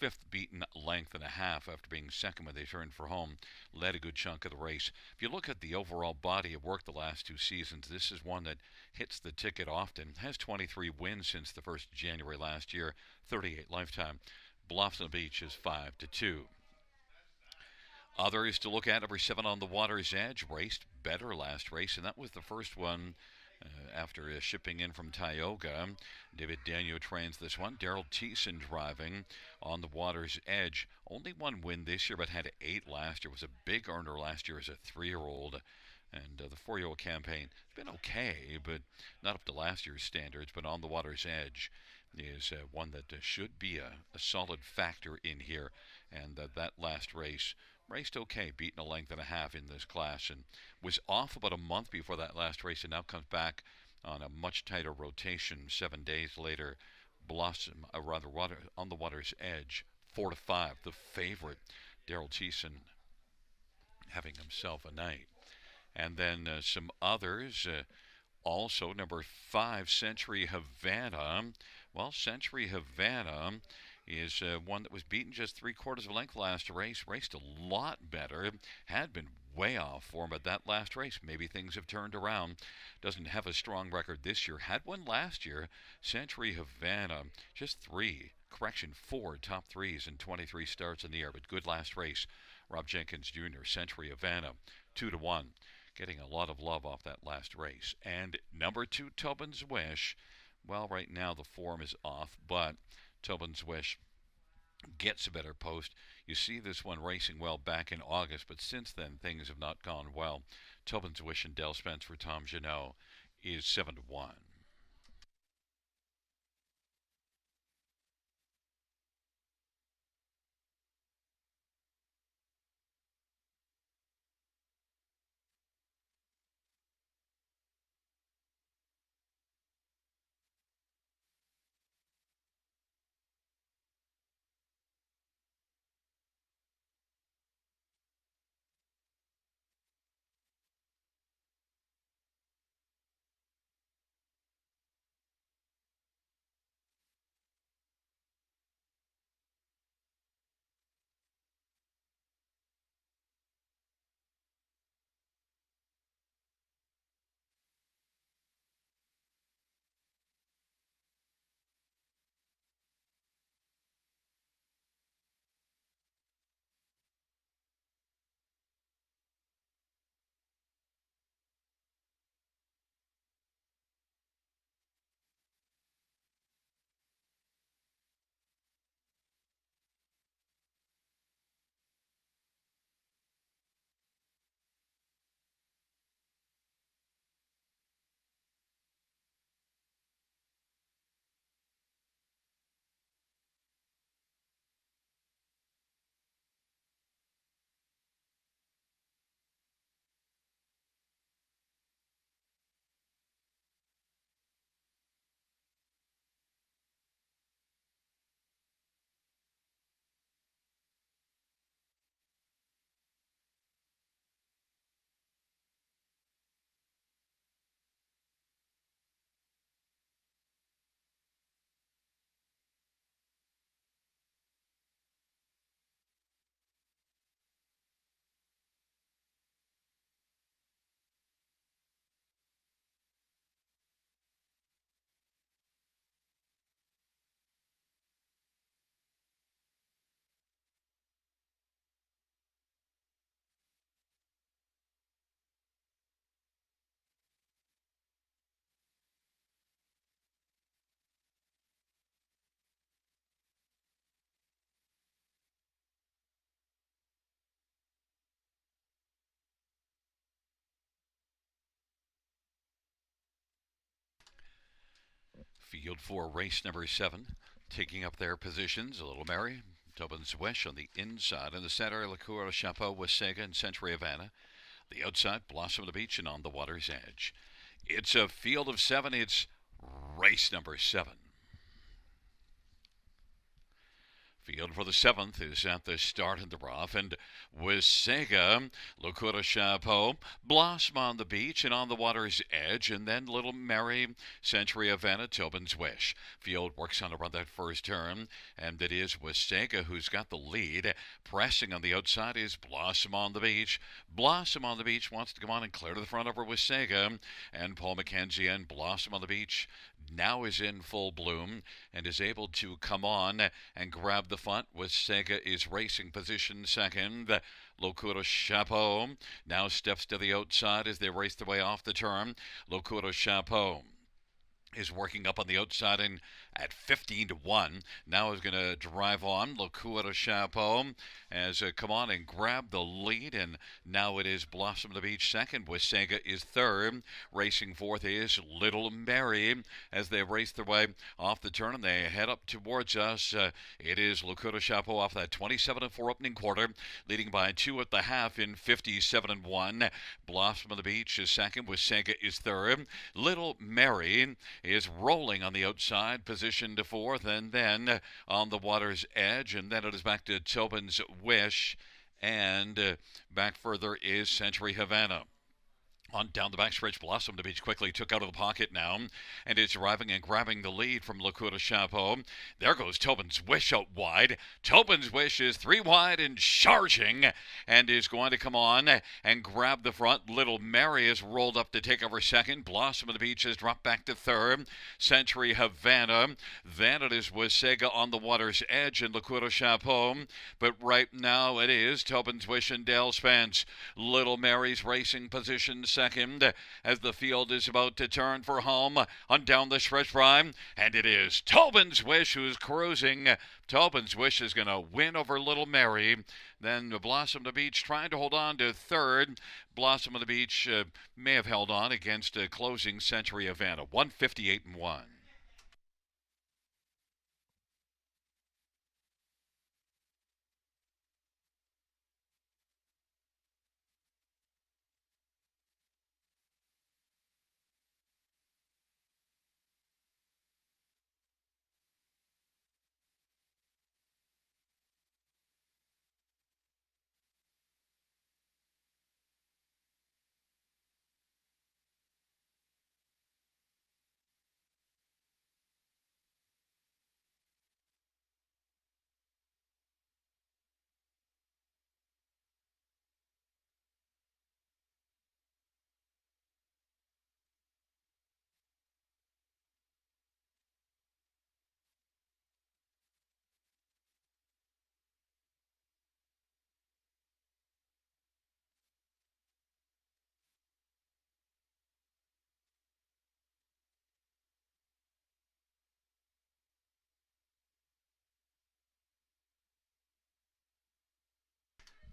5th beaten length and a half after being second when they turned for home, led a good chunk of the race. If you look at the overall body of work the last 2 seasons, this is one that hits the ticket often, has 23 wins since the 1st of January last year, 38 lifetime. Blossom Beach is 5-2. Others to look at, number 7 on the Water's Edge, raced better last race, and that was the first one after shipping in from Tioga. David Daniel trains this one. Daryl Thiessen driving on the Water's Edge. Only 1 win this year, but had 8 last year. Was a big earner last year as a 3-year-old. And the 4-year-old campaign has been okay, but not up to last year's standards. But on the Water's Edge is one that should be a solid factor in here. And that last race raced okay, beaten a length and a half in this class, and was off about a month before that last race, and now comes back on a much tighter rotation 7 days later. Blossom, on the Water's Edge, 4-5, the favorite. Daryl Thiessen having himself a night. And then some others. Also, number 5, Century Havana. Well, Century Havana is one that was beaten just 3/4 of a length last race. Raced a lot better. Had been way off form at that last race. Maybe things have turned around. Doesn't have a strong record this year. Had one last year. Century Havana, just 4 top 3s in 23 starts in the air. But good last race. Rob Jenkins Jr., Century Havana, 2-1. Getting a lot of love off that last race. And number 2, Tobin's Wish. Well, right now the form is off, but Tobin's Wish gets a better post. You see this one racing well back in August, but since then things have not gone well. Tobin's Wish and Dale Spence for Tom Janot is 7-1. Field for race number 7. Taking up their positions, a Little Mary, Tobin's Wish on the inside. In the center, Liqueur Chapeau with Sega and Century Havana. The outside, Blossom of the Beach and On the Water's Edge. It's a field of 7. It's race number 7. Field for the 7th is at the start in the rough, and Sega, Locura Chapeau, Blossom on the Beach and On the Water's Edge, and then Little Mary, Century Havana, Tobin's Wish. Field works on around that first turn, and it is Sega who's got the lead. Pressing on the outside is Blossom on the Beach. Blossom on the Beach wants to come on and clear to the front over Sega, and Paul McKenzie and Blossom on the Beach now is in full bloom and is able to come on and grab the front. Sega is racing position second. Locura Chapeau now steps to the outside as they race their way off the turn. Locura Chapeau is working up on the outside and at 15-1. Now is going to drive on. Locura Chapeau has come on and grabbed the lead, and now it is Blossom of the Beach second. Sega is third. Racing fourth is Little Mary as they race their way off the turn and they head up towards us. It is Locura Chapeau off that 27-4 opening quarter, leading by 2 at the half in 57-1. Blossom of the Beach is second. Sega is third. Little Mary is rolling on the outside, position to fourth, and then On the Water's Edge, and then it is back to Tobin's Wish, and back further is Century Havana. On down the backstretch, Blossom the Beach quickly took out of the pocket now and is arriving and grabbing the lead from Locura Chapeau. There goes Tobin's Wish out wide. Tobin's Wish is 3 wide and charging and is going to come on and grab the front. Little Mary is rolled up to take over second. Blossom of the Beach has dropped back to third. Century Havana. Then it is Sega On the Water's Edge and Locura Chapeau. But right now it is Tobin's Wish and Dale Spence. Little Mary's racing position second as the field is about to turn for home on down the stretch prime, and it is Tobin's Wish who's cruising. Tobin's Wish is going to win over Little Mary. Then Blossom of the Beach trying to hold on to third. Blossom of the Beach may have held on against a closing Century Havana, 158-1.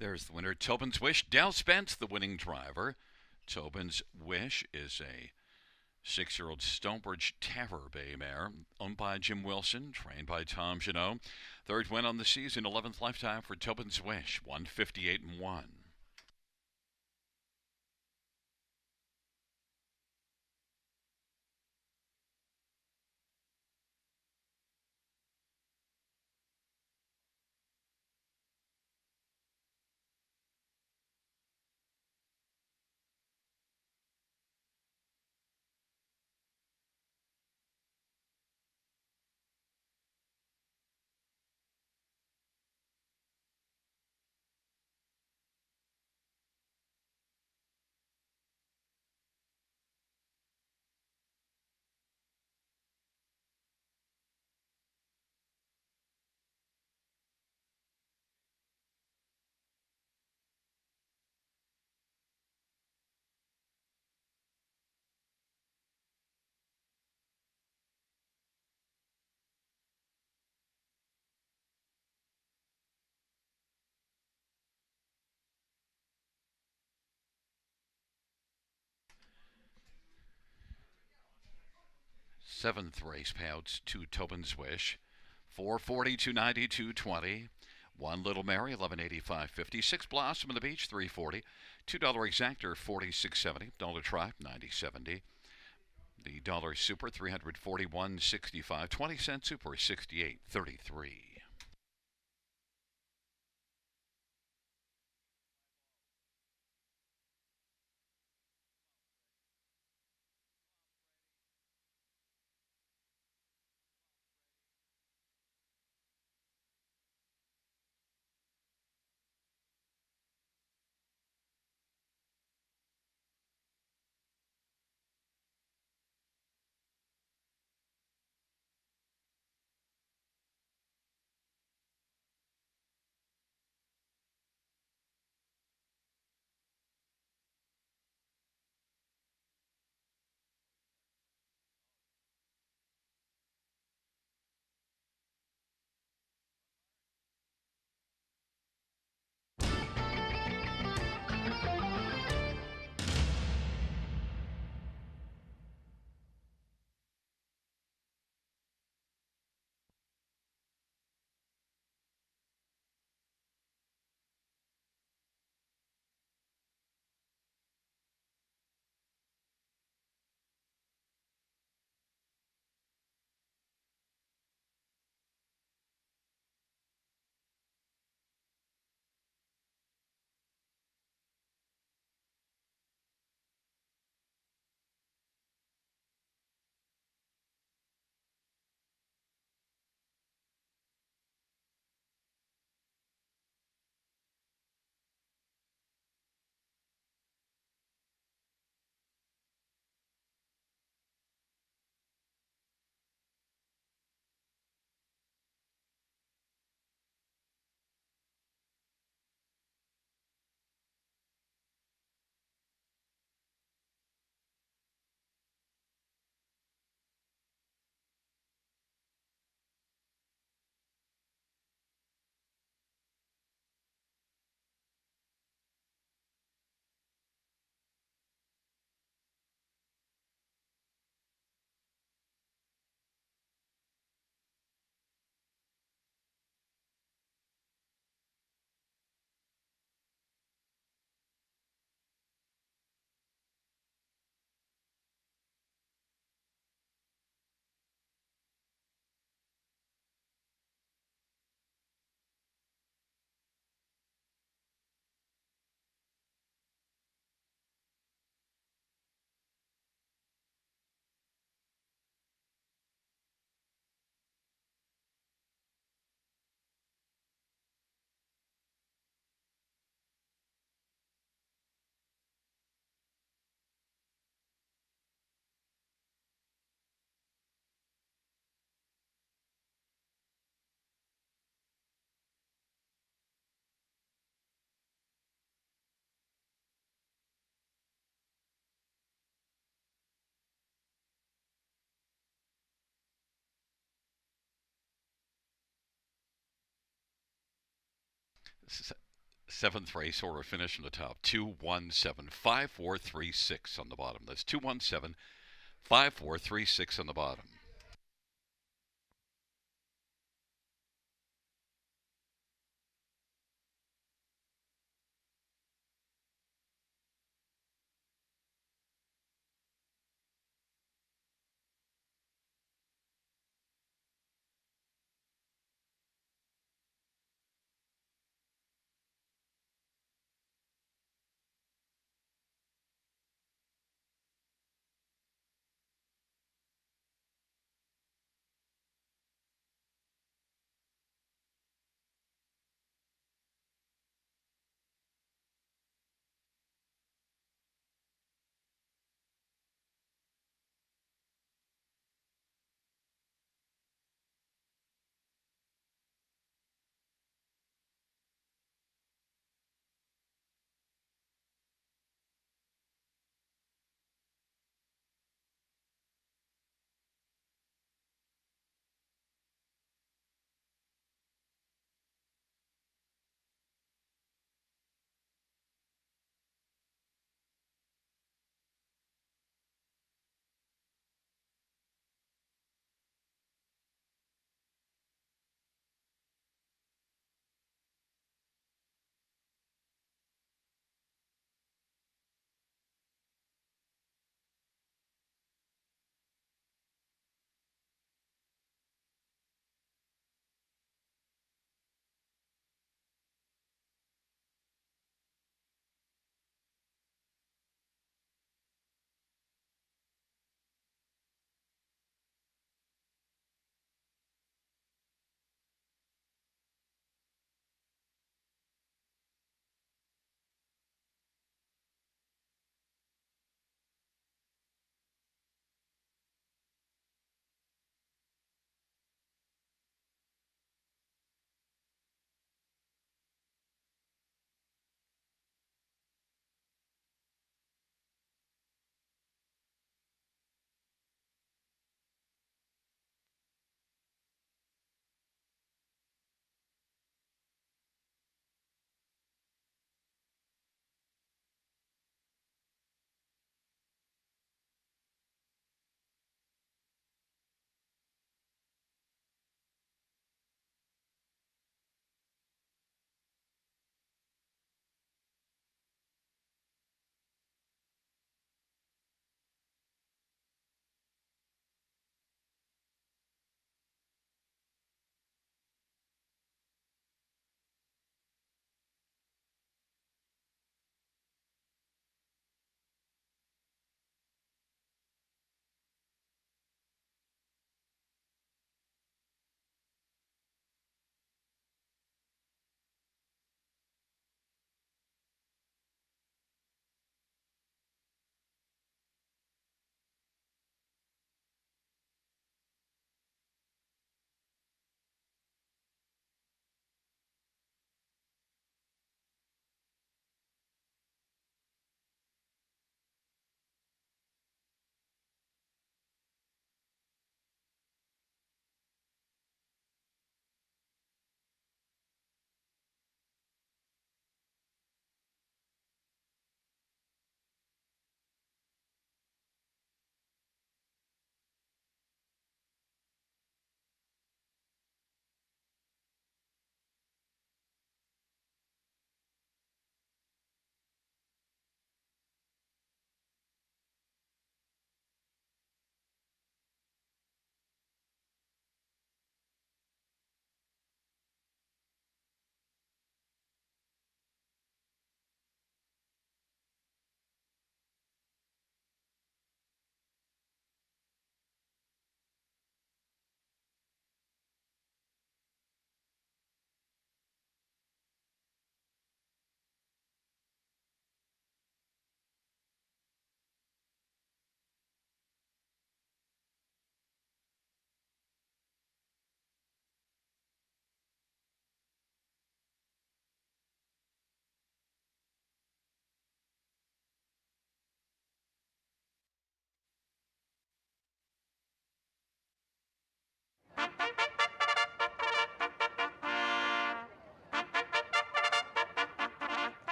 There's the winner, Tobin's Wish. Dale Spence, the winning driver. Tobin's Wish is a 6-year-old Stonebridge Terror Bay mare, owned by Jim Wilson, trained by Tom Janot. Third win on the season, 11th lifetime for Tobin's Wish, 158-1. Seventh race payouts to Tobin's Wish. 440, 290, 220. One Little Mary, 1185.50. Six Blossom of the Beach, 340. $2 Exactor, 46.70. Dollar Tribe, 90.70. The Dollar Super, 341.65. 20-cent Super, 68.33. Seventh race order finish in the top. 2175436 on the bottom. That's 2175436 on the bottom.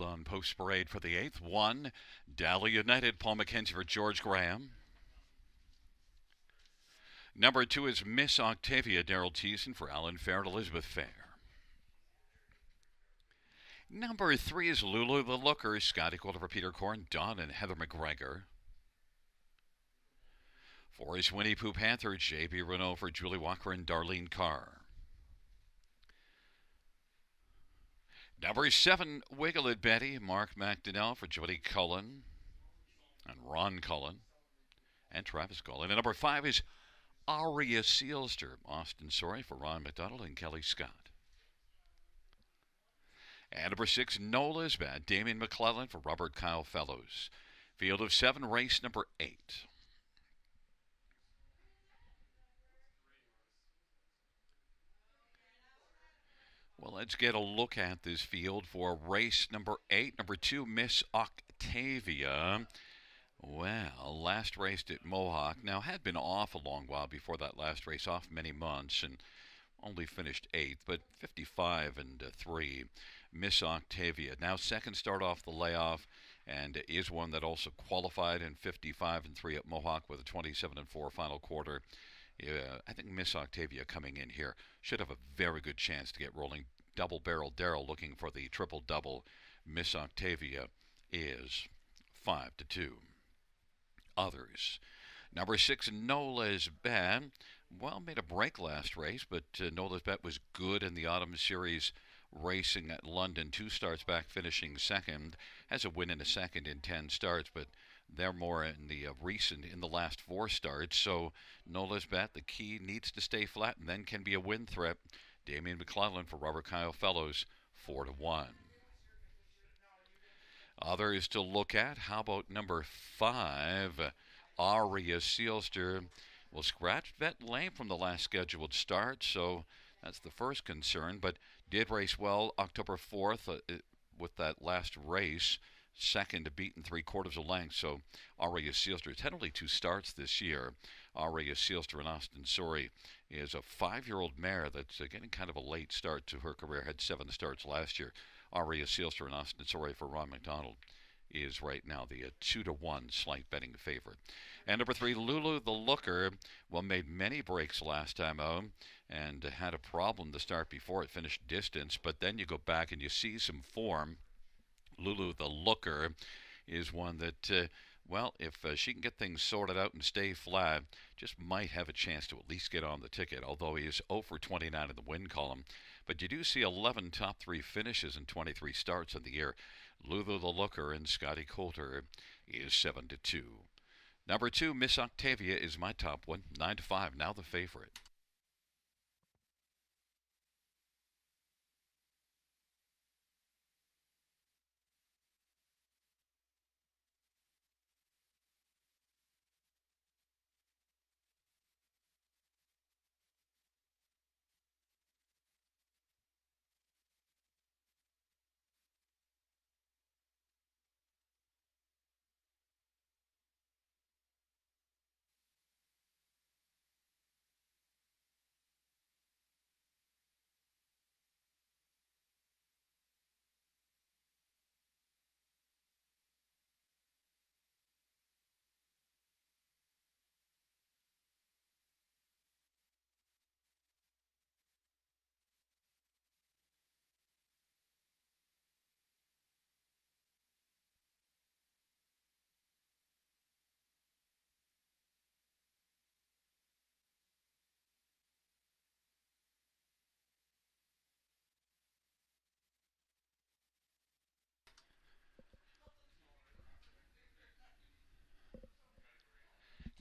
on post parade for the 8th. 1, Dally United, Paul McKenzie for George Graham. Number 2 is Miss Octavia, Daryl Teason for Alan Fair and Elizabeth Fair. Number 3 is Lulu the Looker, Scotty Quilter for Peter Corn, Don and Heather McGregor. 4 is Winnie Pooh Panther, J.B. Renault for Julie Walker and Darlene Carr. Number 7, Wiggle It Betty, Mark McDonnell for Jody Cullen and Ron Cullen and Travis Cullen. And number 5 is Aria Sealster, Austin Sorry for Ron McDonald and Kelly Scott. And number 6, Nola's Bad, Damien McClellan for Robert Kyle Fellows. Field of 7, race number 8. Well, let's get a look at this field for race number 8. Number 2, Miss Octavia. Well, last raced at Mohawk. Now, had been off a long while before that last race, off many months, and only finished 8th, but 55-3. Miss Octavia. Now, second start off the layoff, and is one that also qualified in 55-3 at Mohawk with a 27-4 final quarter. I think Miss Octavia coming in here should have a very good chance to get rolling. Double barrel Darrell looking for the triple double. Miss Octavia is 5-2. Others. Number 6, Nola's Bet. Well, made a break last race, but Nola's Bet was good in the Autumn Series racing at London. 2 starts back, finishing second. Has a win in a second in 10 starts, but they're more in the in the last 4 starts. So Nola's Bet, the key needs to stay flat and then can be a win threat. Damien McClellan for Robert Kyle Fellows, 4-1. Others to look at. How about number 5, Aria Sealster? Well, scratched vet lame from the last scheduled start, so that's the first concern, but did race well October 4th with that last race. Second, beaten 3/4 of length. So Aria Sealster has had only 2 starts this year. Aria Sealster in Austin Sorry is a 5-year-old mare that's getting kind of a late start to her career. Had 7 starts last year. Aria Sealster in Austin Sorry for Ron McDonald is right now the 2-1 slight betting favorite. And number 3, Lulu the Looker. Well, made many breaks last time out and had a problem to start before it finished distance, but then you go back and you see some form. Lulu the Looker is one that, well, if she can get things sorted out and stay flat, just might have a chance to at least get on the ticket, although he is 0 for 29 in the win column. But you do see 11 top 3 finishes and 23 starts in the year. Lulu the Looker and Scotty Coulter is 7-2. Number 2, Miss Octavia is my top one, 9-5, now the favorite.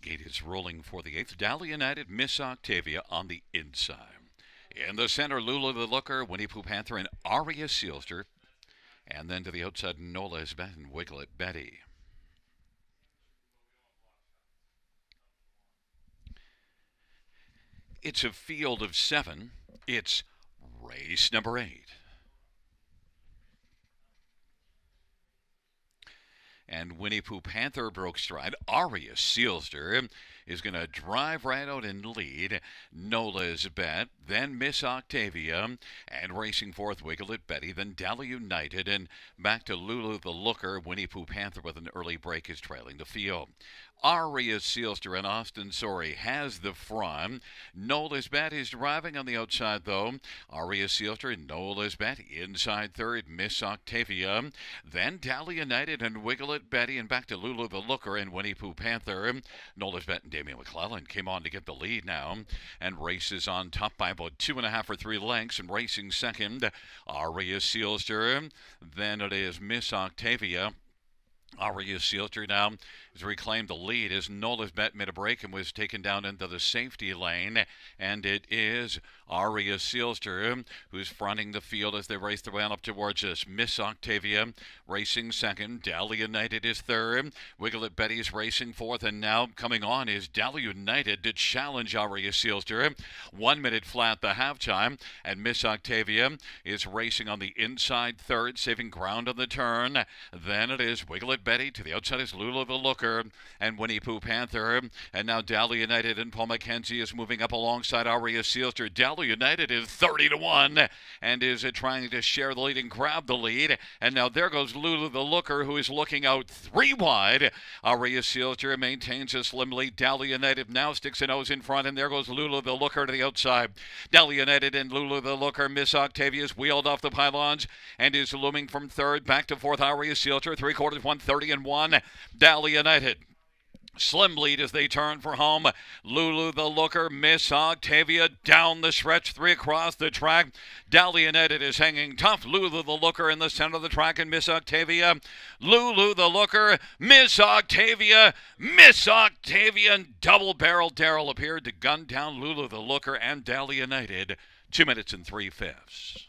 Gate is rolling for the 8th. Dally United, Miss Octavia on the inside. In the center, Lulu the Looker, Winnie Pooh Panther, and Aria Sealster. And then to the outside, Nola's Bet and Wiggle It Betty. It's a field of 7. It's race number 8. and Winnie Pooh Panther broke stride. Aria Sealster is going to drive right out and lead. Nola's Bet, then Miss Octavia, and racing fourth, Wiggle It Betty, then Dally United, and back to Lulu the Looker. Winnie Pooh Panther with an early break is trailing the field. Aria Sealster and Austin Sorey has the front. Nola's Bet is driving on the outside, though. Aria Sealster and Nola's Bet inside third. Miss Octavia. Then Dally United and Wiggle It Betty, and back to Lulu the Looker and Winnie Pooh Panther. Nola's Bet and Damien McClellan came on to get the lead now, and races on top by about 2.5 or 3 lengths, and racing second, Aria Sealster. Then it is Miss Octavia. Aria Sealster now has reclaimed the lead as Nola's Bet made a break and was taken down into the safety lane. And it is Aria Sealster who's fronting the field as they race their way on up towards us. Miss Octavia racing second. Dally United is third. Wiggle It Betty is racing fourth. And now coming on is Dally United to challenge Aria Sealster. 1 minute flat the halftime. And Miss Octavia is racing on the inside third, saving ground on the turn. Then it is Wiggle It Betty. To the outside is Lulu the Looker and Winnie Pooh Panther. And now Dally United and Paul McKenzie is moving up alongside Aria Sealster. Dally United is 30-1 and is trying to share the lead and grab the lead. And now there goes Lulu the Looker, who is looking out 3 wide. Aria Sealster maintains a slim lead. Dally United now sticks a nose in front, and there goes Lulu the Looker to the outside. Dally United and Lulu the Looker. Miss Octavia is wheeled off the pylons and is looming from third back to fourth. Aria Sealster, 3/4, 130-1. Dally United. Slim lead as they turn for home. Lulu the Looker, Miss Octavia down the stretch, 3 across the track. Dally United is hanging tough. Lulu the Looker in the center of the track, and Miss Octavia. Lulu the Looker, Miss Octavia, and Double Barrel Daryl appeared to gun down Lulu the Looker and Dally United. 2 minutes and 3/5.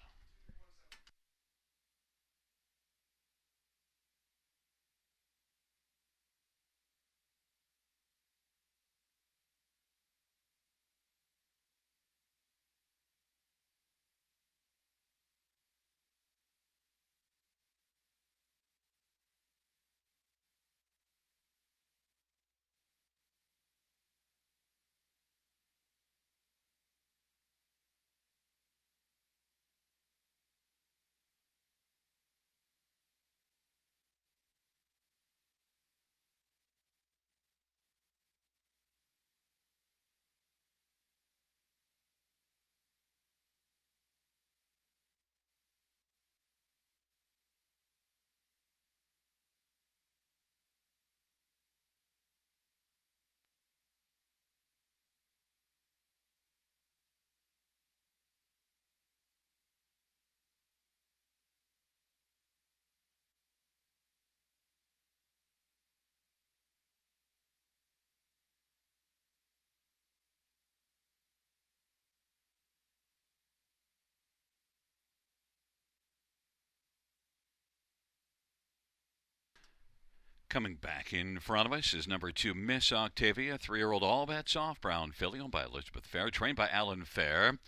Coming back in front of us is number 2, Miss Octavia, 3-year-old all-bat soft brown filly owned by Elizabeth Fair, trained by Alan Fair.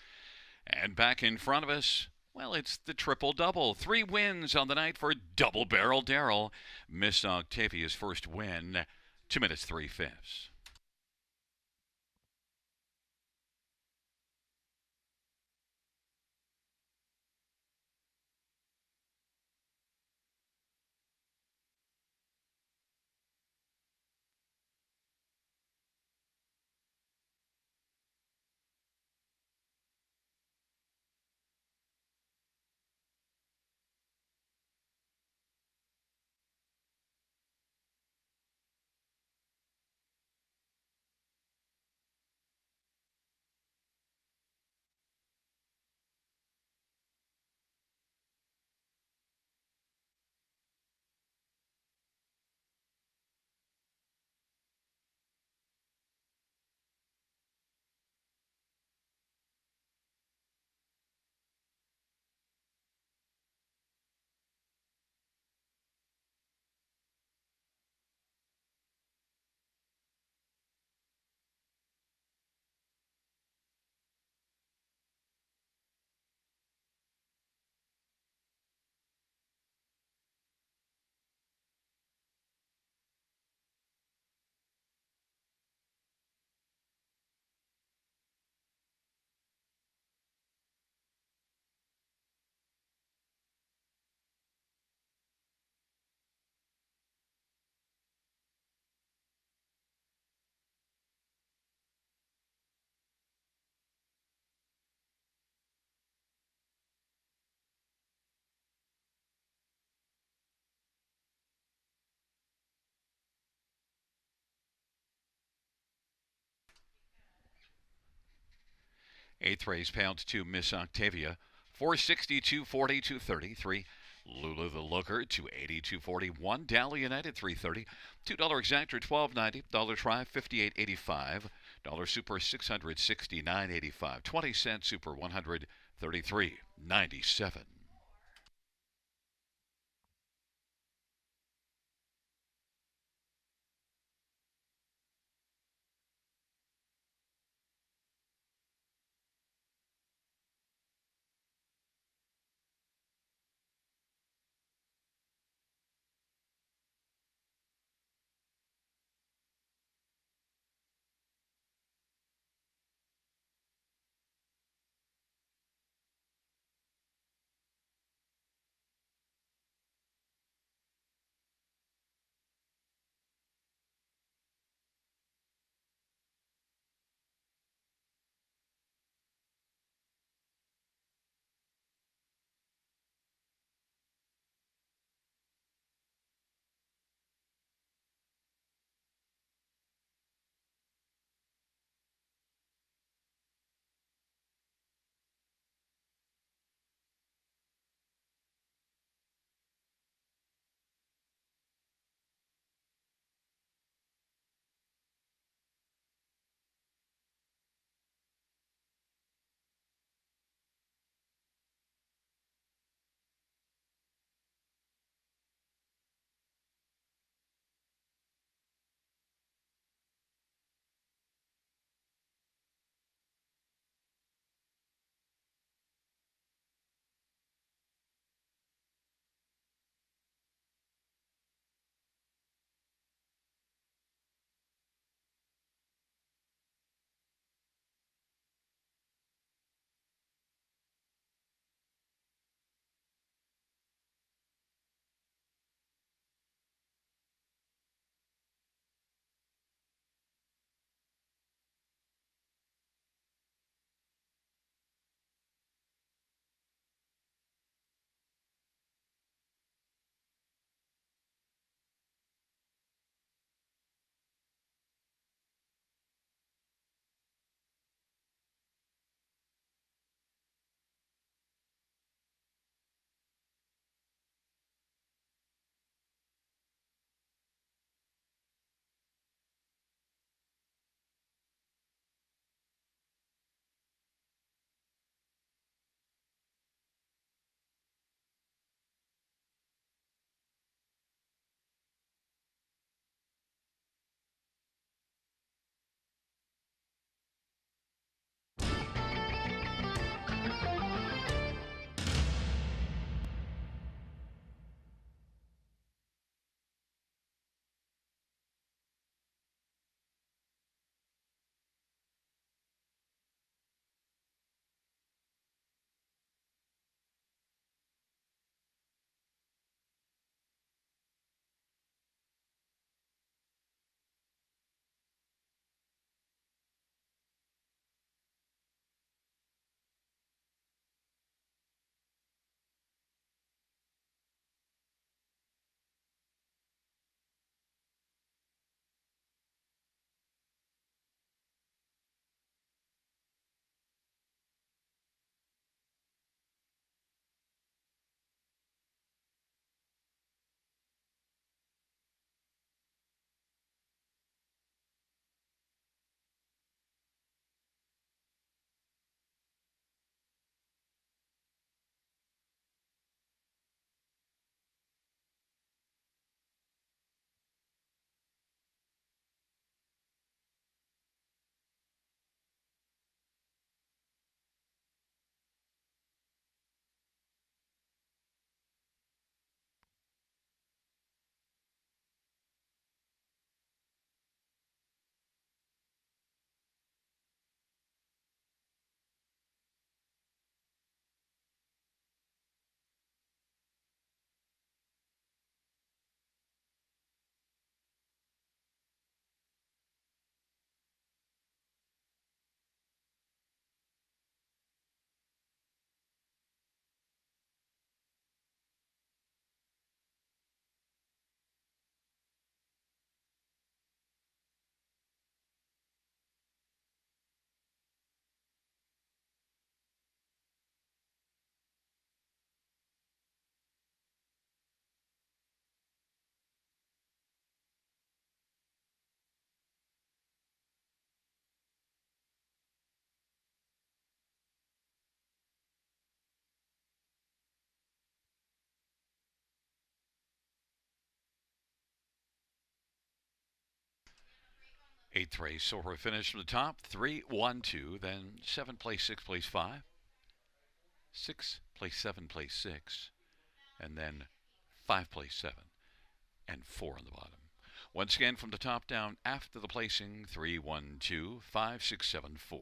And back in front of us, well, it's the triple-double. 3 wins on the night for Double Barrel Daryl. Miss Octavia's first win, 2 minutes 3/5. Eighth race, pound 2, Miss Octavia, 462.40 230. 3, Lula the Looker, 280 241. Dally United, 330. $2 exactor, 12.90. Dollar Try, 58.85. Dollar Super, 669.85. 20-cent Super, 133.97. Eighth race, so we finish from the top. 3, 1, 2, then 7 place 6 place 5. 6 place 7 place 6. And then 5 place 7. And 4 on the bottom. Once again from the top down after the placing. 3, 1, 2, 5, 6, 7, 4.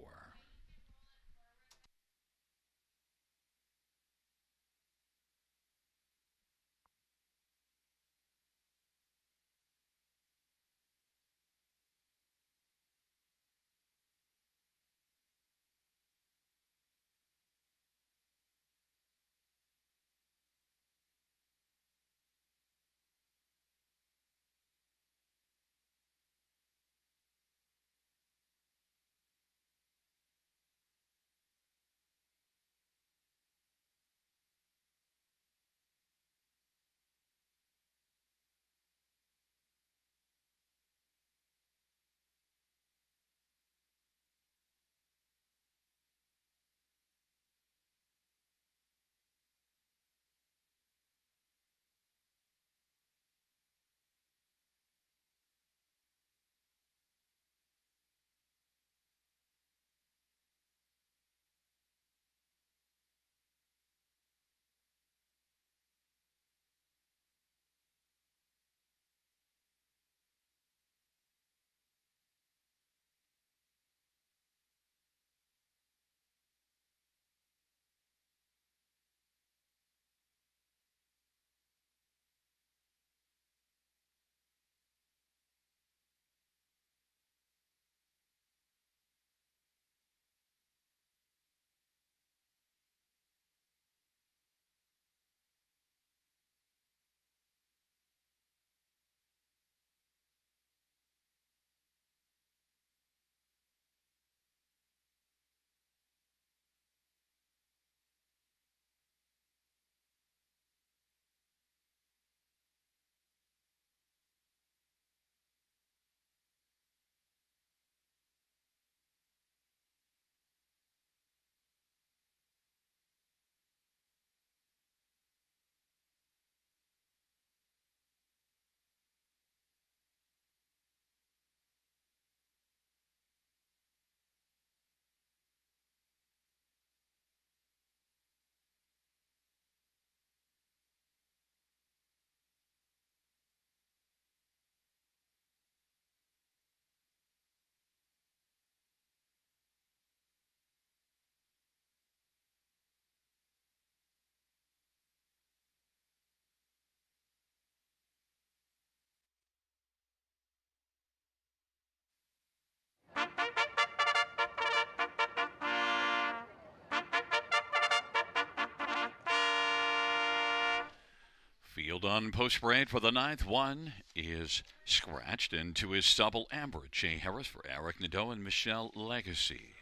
Field on post parade for the ninth one is scratched into his stubble amber. Jay Harris for Eric Nadeau and Michelle Legacy.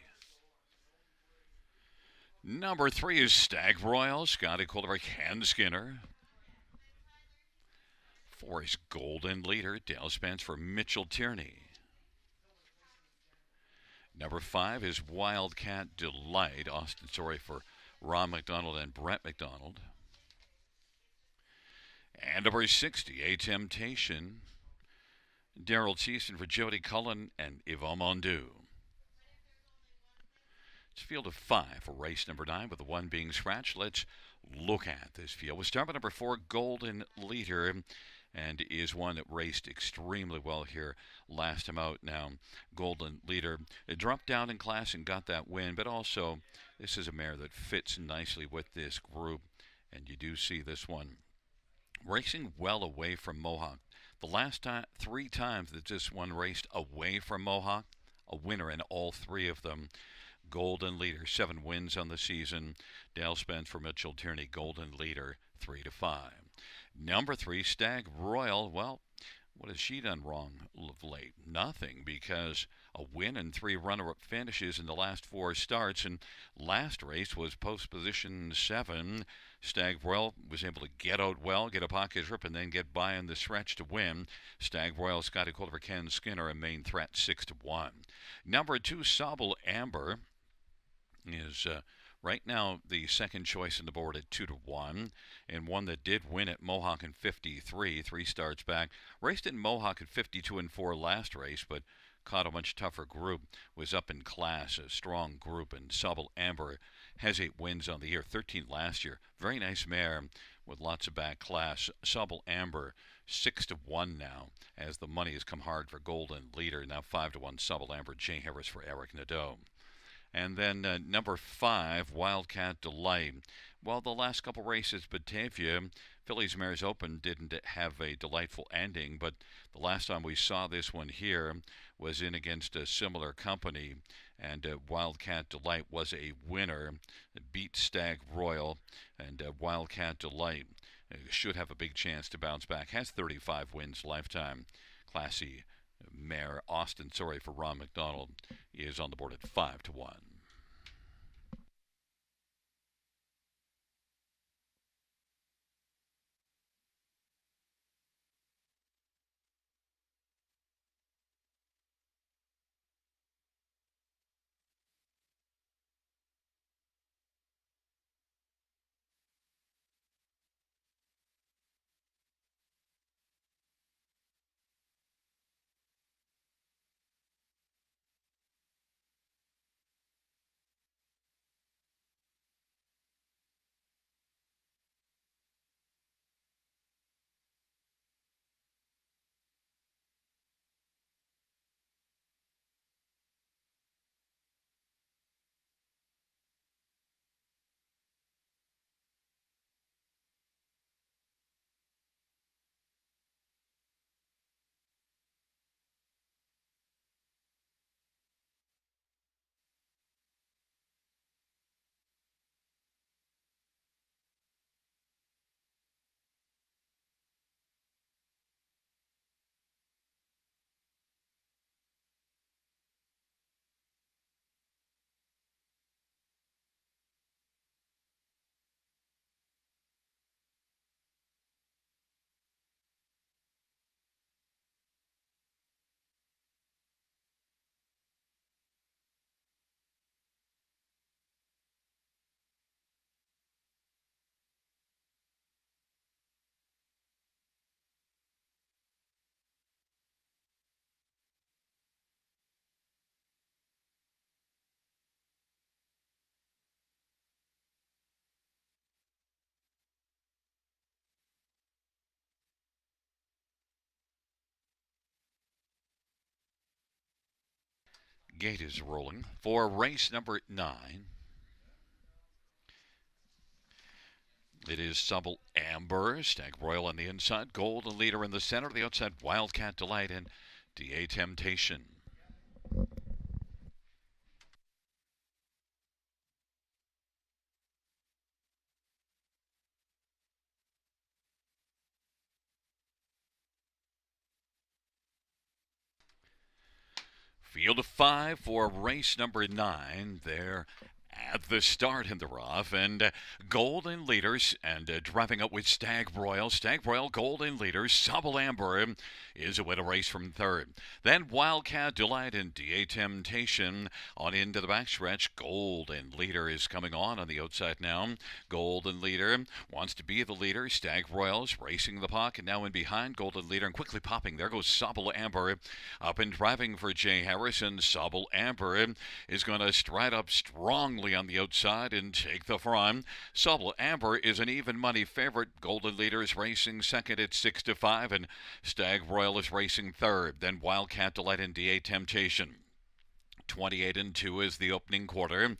Number 3 is Stag Royal, Scotty Colder, Ken Skinner. 4 is Golden Leader, Dale Spence for Mitchell Tierney. Number 5 is Wildcat Delight, Austin Story for Ron McDonald and Brett McDonald. And number 60, A Temptation, Daryl Thiessen for Jody Cullen and Yvonne Mondu. It's a field of 5 for race number 9 with the 1 being scratched. Let's look at this field. We'll start with number 4, Golden Leader, and is one that raced extremely well here last time out. Now, Golden Leader, it dropped down in class and got that win, but also this is a mare that fits nicely with this group, and you do see this one racing well away from Mohawk. The last 3 times that this one raced away from Mohawk, a winner in all 3 of them. Golden Leader, 7 wins on the season. Dale Spence for Mitchell Tierney, Golden Leader, 3-5. Number 3, Stag Royal. Well, what has she done wrong of late? Nothing, because a win and 3 runner-up finishes in the last 4 starts, and last race was post position 7. Stag Royal was able to get out well, get a pocket trip, and then get by in the stretch to win. Stag Royal, Scotty Colder, Ken Skinner, a main threat, 6-1. Number 2, Sobble Amber is right now the second choice in the board at 2-1, and one that did win at Mohawk in 53, 3 starts back. Raced in Mohawk at 52-4 last race, but caught a much tougher group, was up in class, a strong group, and Subtle Amber has 8 wins on the year, 13 last year. Very nice mare with lots of back class. Subtle Amber 6-1 now, as the money has come hard for Golden Leader. Now 5-1 Subtle Amber. Jay Harris for Eric Nadeau. And then number 5, Wildcat Delight. Well, the last couple races, Batavia, Phillies Mares Open didn't have a delightful ending, but the last time we saw this one here was in against a similar company, and Wildcat Delight was a winner. It beat Stag Royal, and Wildcat Delight should have a big chance to bounce back. Has 35 wins lifetime. Classy mare Austin, sorry for Ron McDonald, is on the board at 5-1. Gate is rolling for race number 9. It is Subtle Amber, Stag Royal on the inside, Golden Leader in the center, the outside Wildcat Delight, and DA Temptation. Field of 5 for race number 9. There at the start in the rough, and Golden Leaders, and driving up with Stag Royal, Golden Leaders, Subtle Amber is a winner race from third. Then Wildcat Delight and DA Temptation on into the backstretch. Golden Leader is coming on the outside now. Golden Leader wants to be the leader. Stag Royals racing the pocket now in behind Golden Leader and quickly popping. There goes Subtle Amber up and driving for Jay Harrison. Subtle Amber is going to stride up strongly on the outside and take the front. Subtle Amber is an even money favorite. Golden Leader is racing second at 6-5, and Stag Royal is racing third. Then Wildcat Delight and DA Temptation. 28-2 is the opening quarter.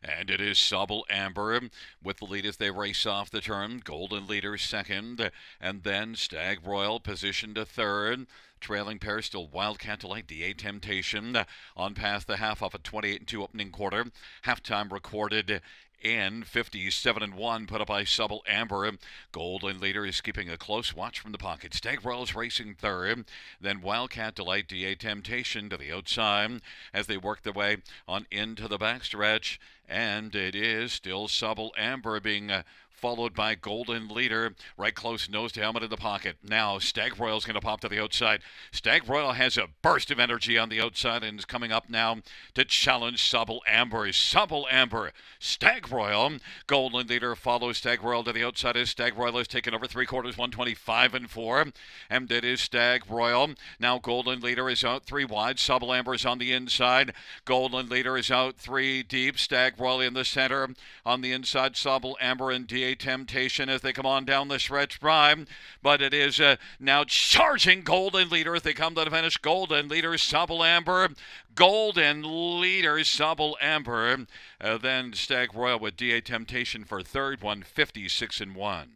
And it is Subtle Amber with the lead as they race off the turn. Golden Leader second, and then Stag Royal positioned to third. Trailing pair still Wildcat Delight, DA Temptation on past the half off a 28-2 opening quarter. Halftime recorded in 57-1 put up by Subtle Amber. Golden Leader is keeping a close watch from the pocket. Stag Royal is racing third. Then Wildcat Delight, DA Temptation to the outside as they work their way on into the backstretch. And it is still Subtle Amber being followed by Golden Leader, right close, nose to helmet in the pocket. Now Stag Royal's going to pop to the outside. Stag Royal has a burst of energy on the outside and is coming up now to challenge Subble Amber. Subble Amber, Stag Royal, Golden Leader follows Stag Royal to the outside as Stag Royal has taken over three quarters, 125 and 4. And it is Stag Royal. Now Golden Leader is out three wide. Subble Amber is on the inside. Golden Leader is out three deep. Stag Royal in the center. On the inside, Subble Amber and DA Temptation as they come on down the stretch prime. But it is now charging Golden Leader as they come to the finish. Golden Leader, Subble Amber. Golden Leader, Subble Amber. Then Stag Royal with DA Temptation for third, 156 and 1.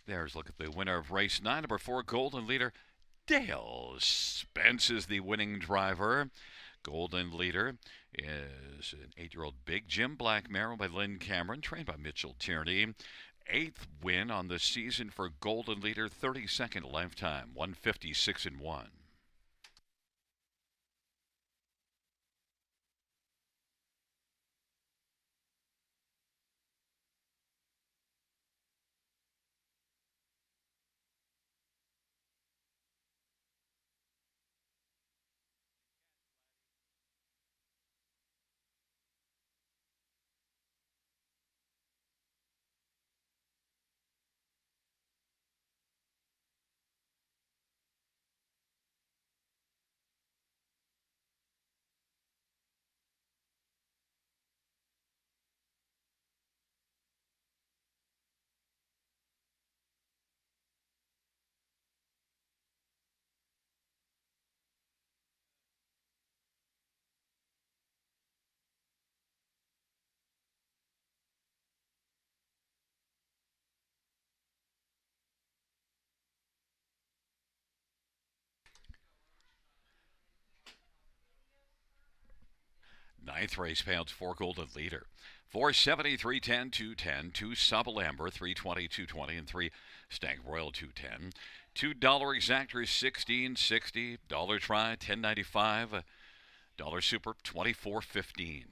There's a look at the winner of race 9, number 4, Golden Leader. Dale Spence is the winning driver. Golden Leader is an 8-year-old Big Jim Black mare by Lynn Cameron, trained by Mitchell Tierney. 8th win on the season for Golden Leader, 32nd lifetime, 156 and 1. Ninth race payouts for Golden Leader. 470, 310, 210, 2 Subble Amber, 320, 220, and 3 Stag Royal, 210. $2 exactors, 16.60. Dollar try, 10.95. Dollar super, 24.15.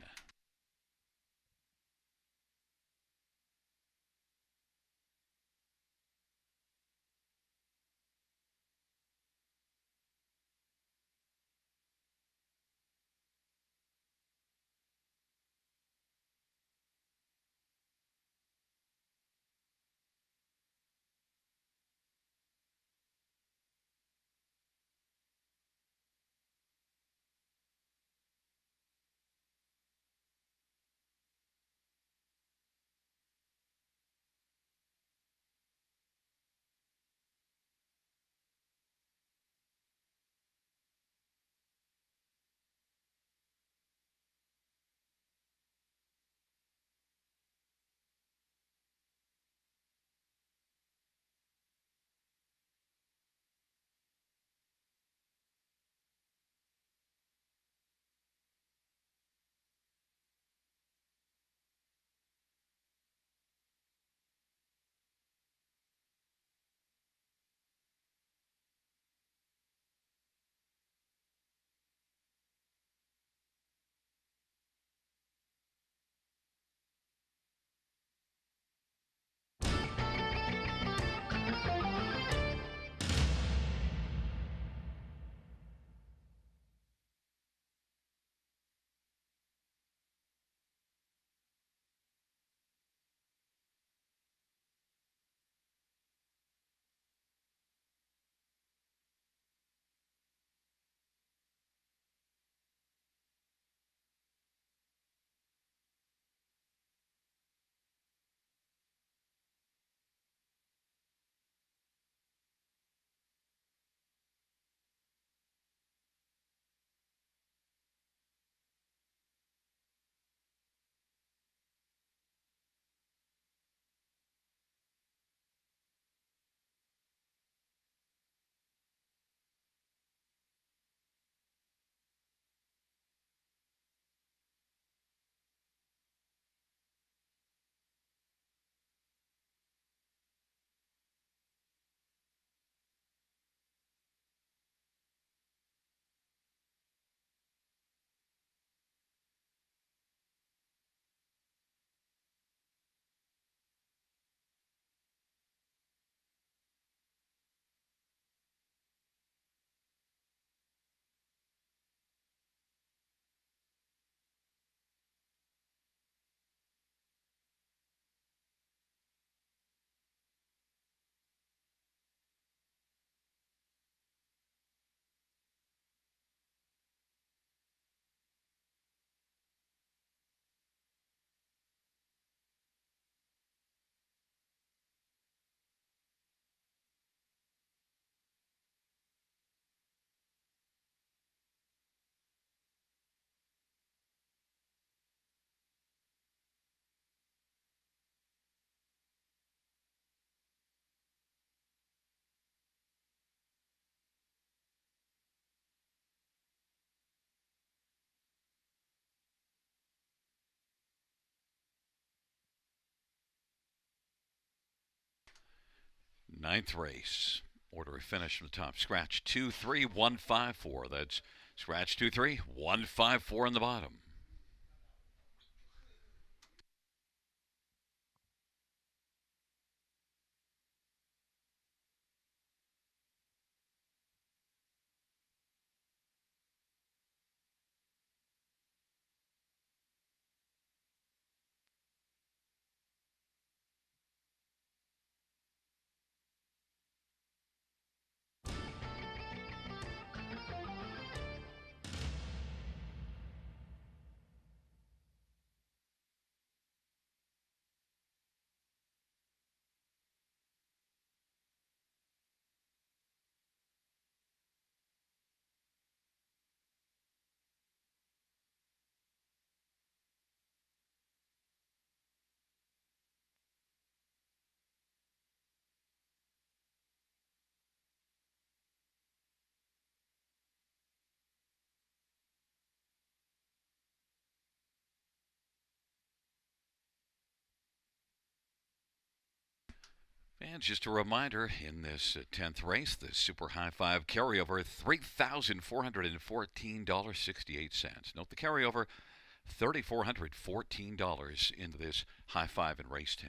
Ninth race. Order of finish from the top. Scratch 23154. That's scratch 23154 on the bottom. And just a reminder, in this 10th race, the Super High Five carryover, $3,414.68. Note the carryover, $3,414 into this High Five in race 10.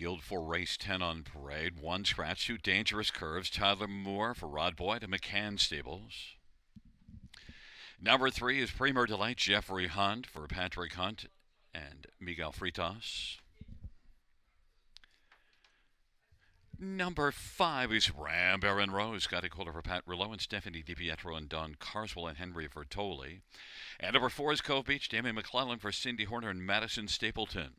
field for race 10 on parade. One scratch, two dangerous curves. Tyler Moore for Rod Boyd and McCann Stables. Number 3 is Premier Delight, Jeffrey Hunt for Patrick Hunt and Miguel Fritas. Number 5 is Flamboro and Rose, Scotty Calder for Pat Rillo and Stephanie DiPietro and Don Carswell and Henry Vertoli. And number 4 is Cove Beach, Damien McClellan for Cindy Horner and Madison Stapleton.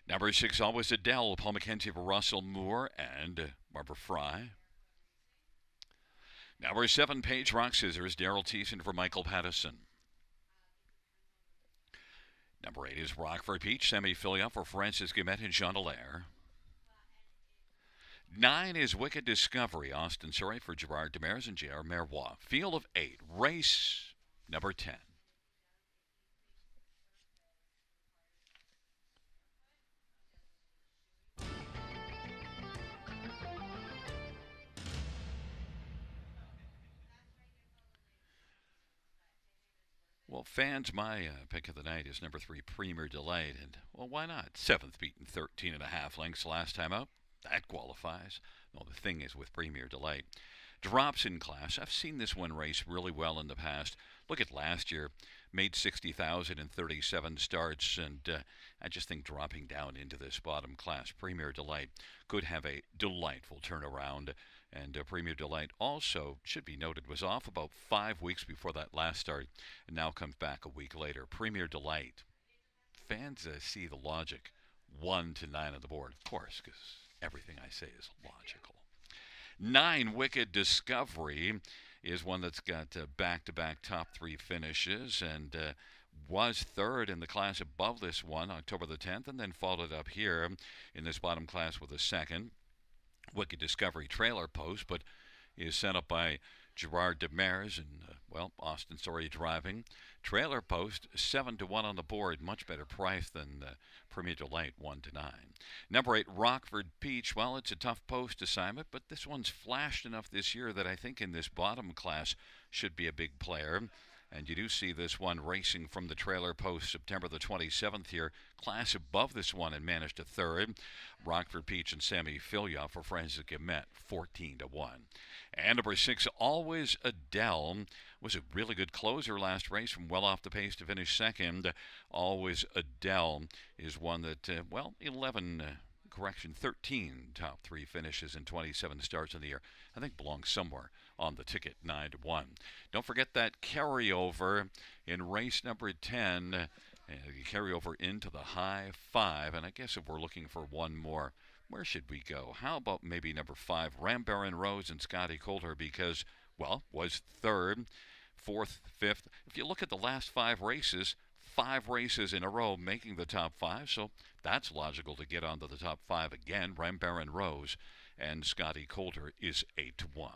Number 6, always Adele, Paul McKenzie for Russell Moore and Barbara Fry. Number 7, Page Rock Scissors, Daryl Thiessen for Michael Pattison. Number 8 is Rockford Peach, Sammy Filia for Francis Guimet and Jean Dallaire. 9 is Wicked Discovery, Austin Surrey for Gerard Demers and J.R. Mervois. Field of 8, race number 10. Well, fans, my pick of the night is number 3, Premier Delight. And, well, why not? 7th beaten 13.5 lengths last time out. That qualifies. Well, the thing is with Premier Delight, drops in class. I've seen this one race really well in the past. Look at last year, made 60,000 in 37 starts, and I just think dropping down into this bottom class, Premier Delight could have a delightful turnaround. And Premier Delight also, should be noted, was off about 5 weeks before that last start, and now comes back a week later. Premier Delight, fans see the logic. 1 to 9 on the board, of course, because everything I say is logical. 9, Wicked Discovery, is one that's got back-to-back top 3 finishes and was third in the class above this one, October the 10th, and then followed up here in this bottom class with a second. Wicked Discovery trailer post, but is sent up by Gerard Demers and, Austin Story driving. Trailer post, 7 to 1 on the board, much better price than Premier Delight, 1 to 9. Number 8, Rockford Peach. Well, it's a tough post assignment, but this one's flashed enough this year that I think in this bottom class should be a big player. And you do see this one racing from the trailer post September the 27th here. Class above this one and managed a third. Rockford Peach and Sammy Filia for Francis Guimet, 14 to 1. And number 6, Always Adele, was a really good closer last race from well off the pace to finish second. Always Adele is one that, 13 top 3 finishes in 27 starts in the year. I think belongs somewhere on the ticket, 9 to 1. Don't forget that carryover in race number 10. Carry over into the high 5. And I guess if we're looking for one more, where should we go? How about maybe number 5, Flamboro and Rose and Scotty Calder, because, was third, 4th, 5th. If you look at the last 5 races, 5 races in a row making the top 5, so that's logical to get onto the top 5 again. Flamboro and Rose and Scotty Calder is 8 to 1.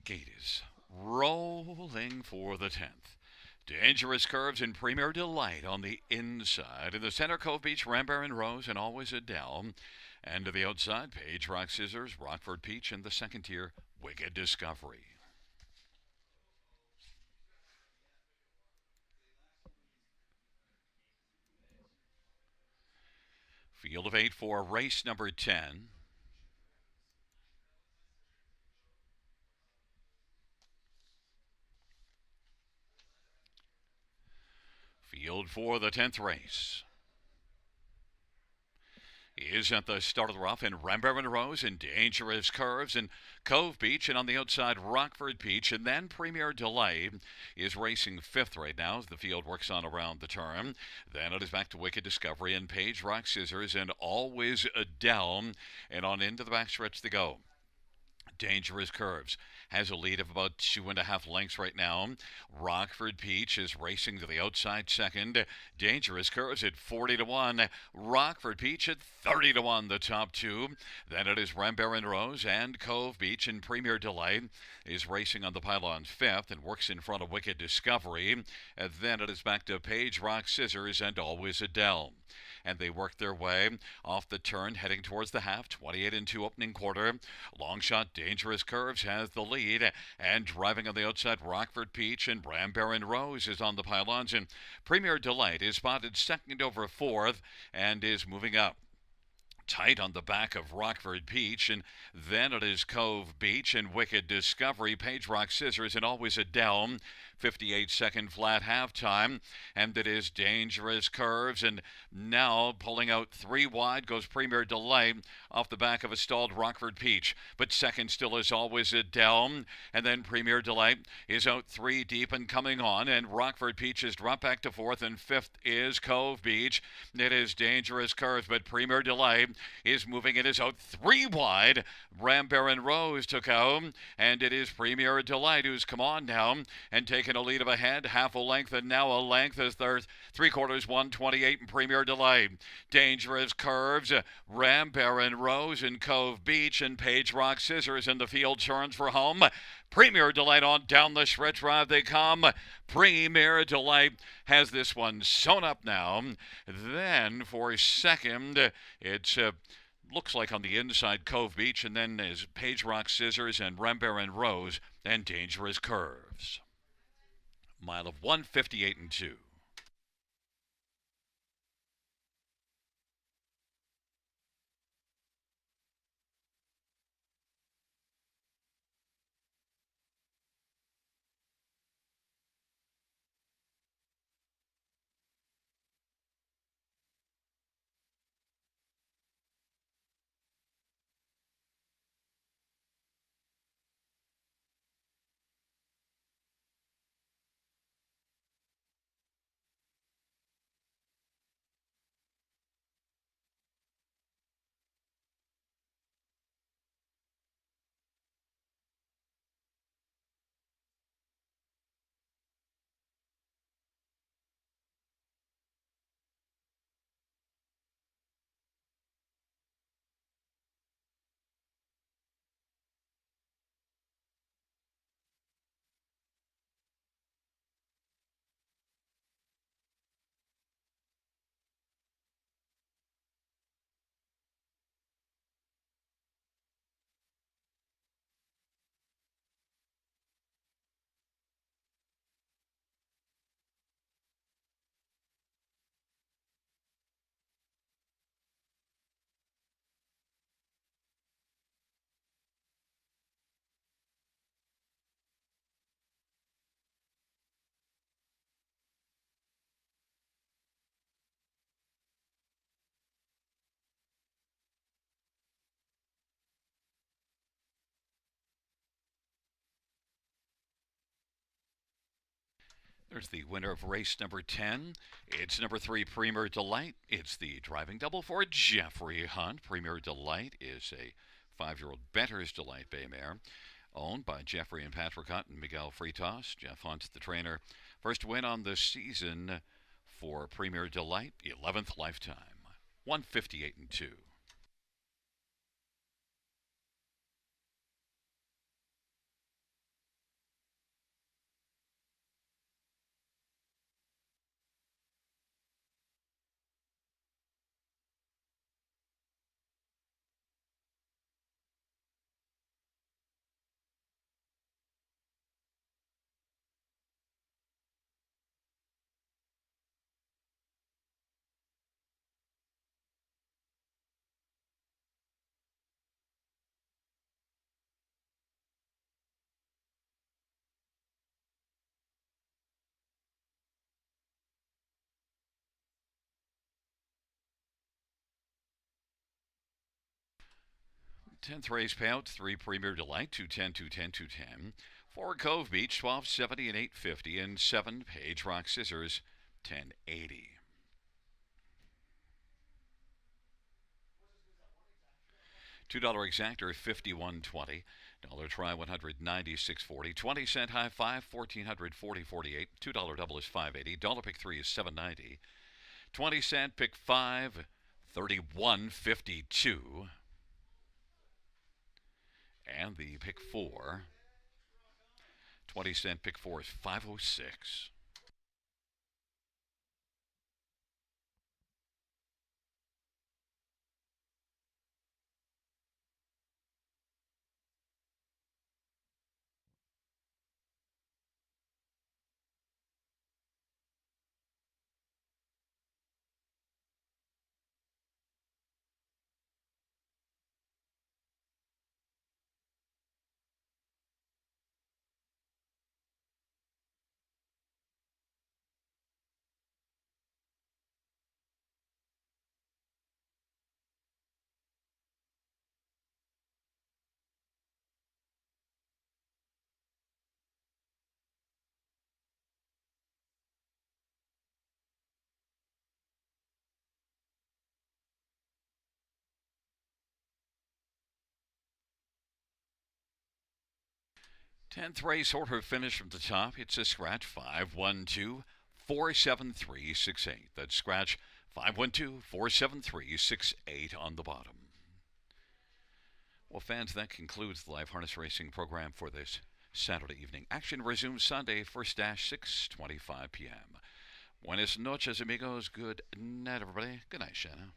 Gate is rolling for the 10th. Dangerous Curves and Premier Delight on the inside. In the center, Cove Beach, Rambar Rose, and Always Adele. And to the outside, Page Rock Scissors, Rockford Peach, and the second tier, Wicked Discovery. Field of 8 for race number 10. Field for the 10th race is at the start of the rough in Rambar Rose and Dangerous Curves and Cove Beach, and on the outside Rockford Peach, and then Premier Delay is racing 5th right now as the field works on around the turn. Then it is back to Wicked Discovery and Page Rock Scissors and Always Adele, and on into the backstretch to go. Dangerous Curves has a lead of about 2.5 lengths right now. Rockford Peach is racing to the outside second. Dangerous Curves at 40 to 1. Rockford Peach at 30 to 1, the top two. Then it is Rambar Rose and Cove Beach, and Premier Delight is racing on the pylon 5th and works in front of Wicked Discovery. And then it is back to Page Rock Scissors and Always Adele. And they work their way off the turn, heading towards the half. 28 and 2 opening quarter. Long shot Dangerous Curves has the lead, and driving on the outside, Rockford Peach and Rambar Rose is on the pylons, and Premier Delight is spotted second over 4th and is moving up. Tight on the back of Rockford Peach, and then it is Cove Beach and Wicked Discovery, Page Rock Scissors, and Always Adele. 58-second flat halftime, and it is Dangerous Curves, and now pulling out 3 wide goes Premier Delay off the back of a stalled Rockford Peach, but second still is Always Adele, and then Premier Delay is out 3 deep and coming on, and Rockford Peach is dropped back to 4th, and 5th is Cove Beach. It is Dangerous Curves, but Premier Delay is moving. It is out 3 wide. Rambar Rose took out, and it is Premier Delight who's come on now and taken a lead of ahead, half a length, and now a length as they're 3/4, 128 in Premier Delight. Dangerous Curves, Rambar Rose and Cove Beach, and Page Rock Scissors, and the field turns for home. Premier Delight on down the stretch drive they come. Premier Delight has this one sewn up now. Then for second, it's looks like on the inside Cove Beach, and then is Page Rock Scissors and Rambar Rose and Dangerous Curves. Mile of 158 and 2. There's the winner of race number 10. It's number 3, Premier Delight. It's the driving double for Jeffrey Hunt. Premier Delight is a 5-year-old Better's Delight Bay mare, owned by Jeffrey and Patrick Hunt and Miguel Freitas. Jeff Hunt's the trainer. First win on the season for Premier Delight, 11th lifetime. 158 and 2. 10th race payout, 3 Premier Delight, 210, 210, 210. 4 Cove Beach, 1270 and 850. And 7 Page Rock Scissors, 1080. $2 exactor, 51.20. Dollar try, 196.40. 20-cent high five, 1440.48. $2 double is 5.80. Dollar pick 3 is 7.90. 20-cent pick 5, 31.52. And the pick 4, 20-cent pick 4 is 5.06. Tenth race order finish from the top. It's a scratch 512 473 68. That's scratch 512 473 68 on the bottom. Well, fans, that concludes the live harness racing program for this Saturday evening. Action resumes Sunday, first dash 6:25 p.m. Buenas noches, amigos. Good night, everybody. Good night, Shanna.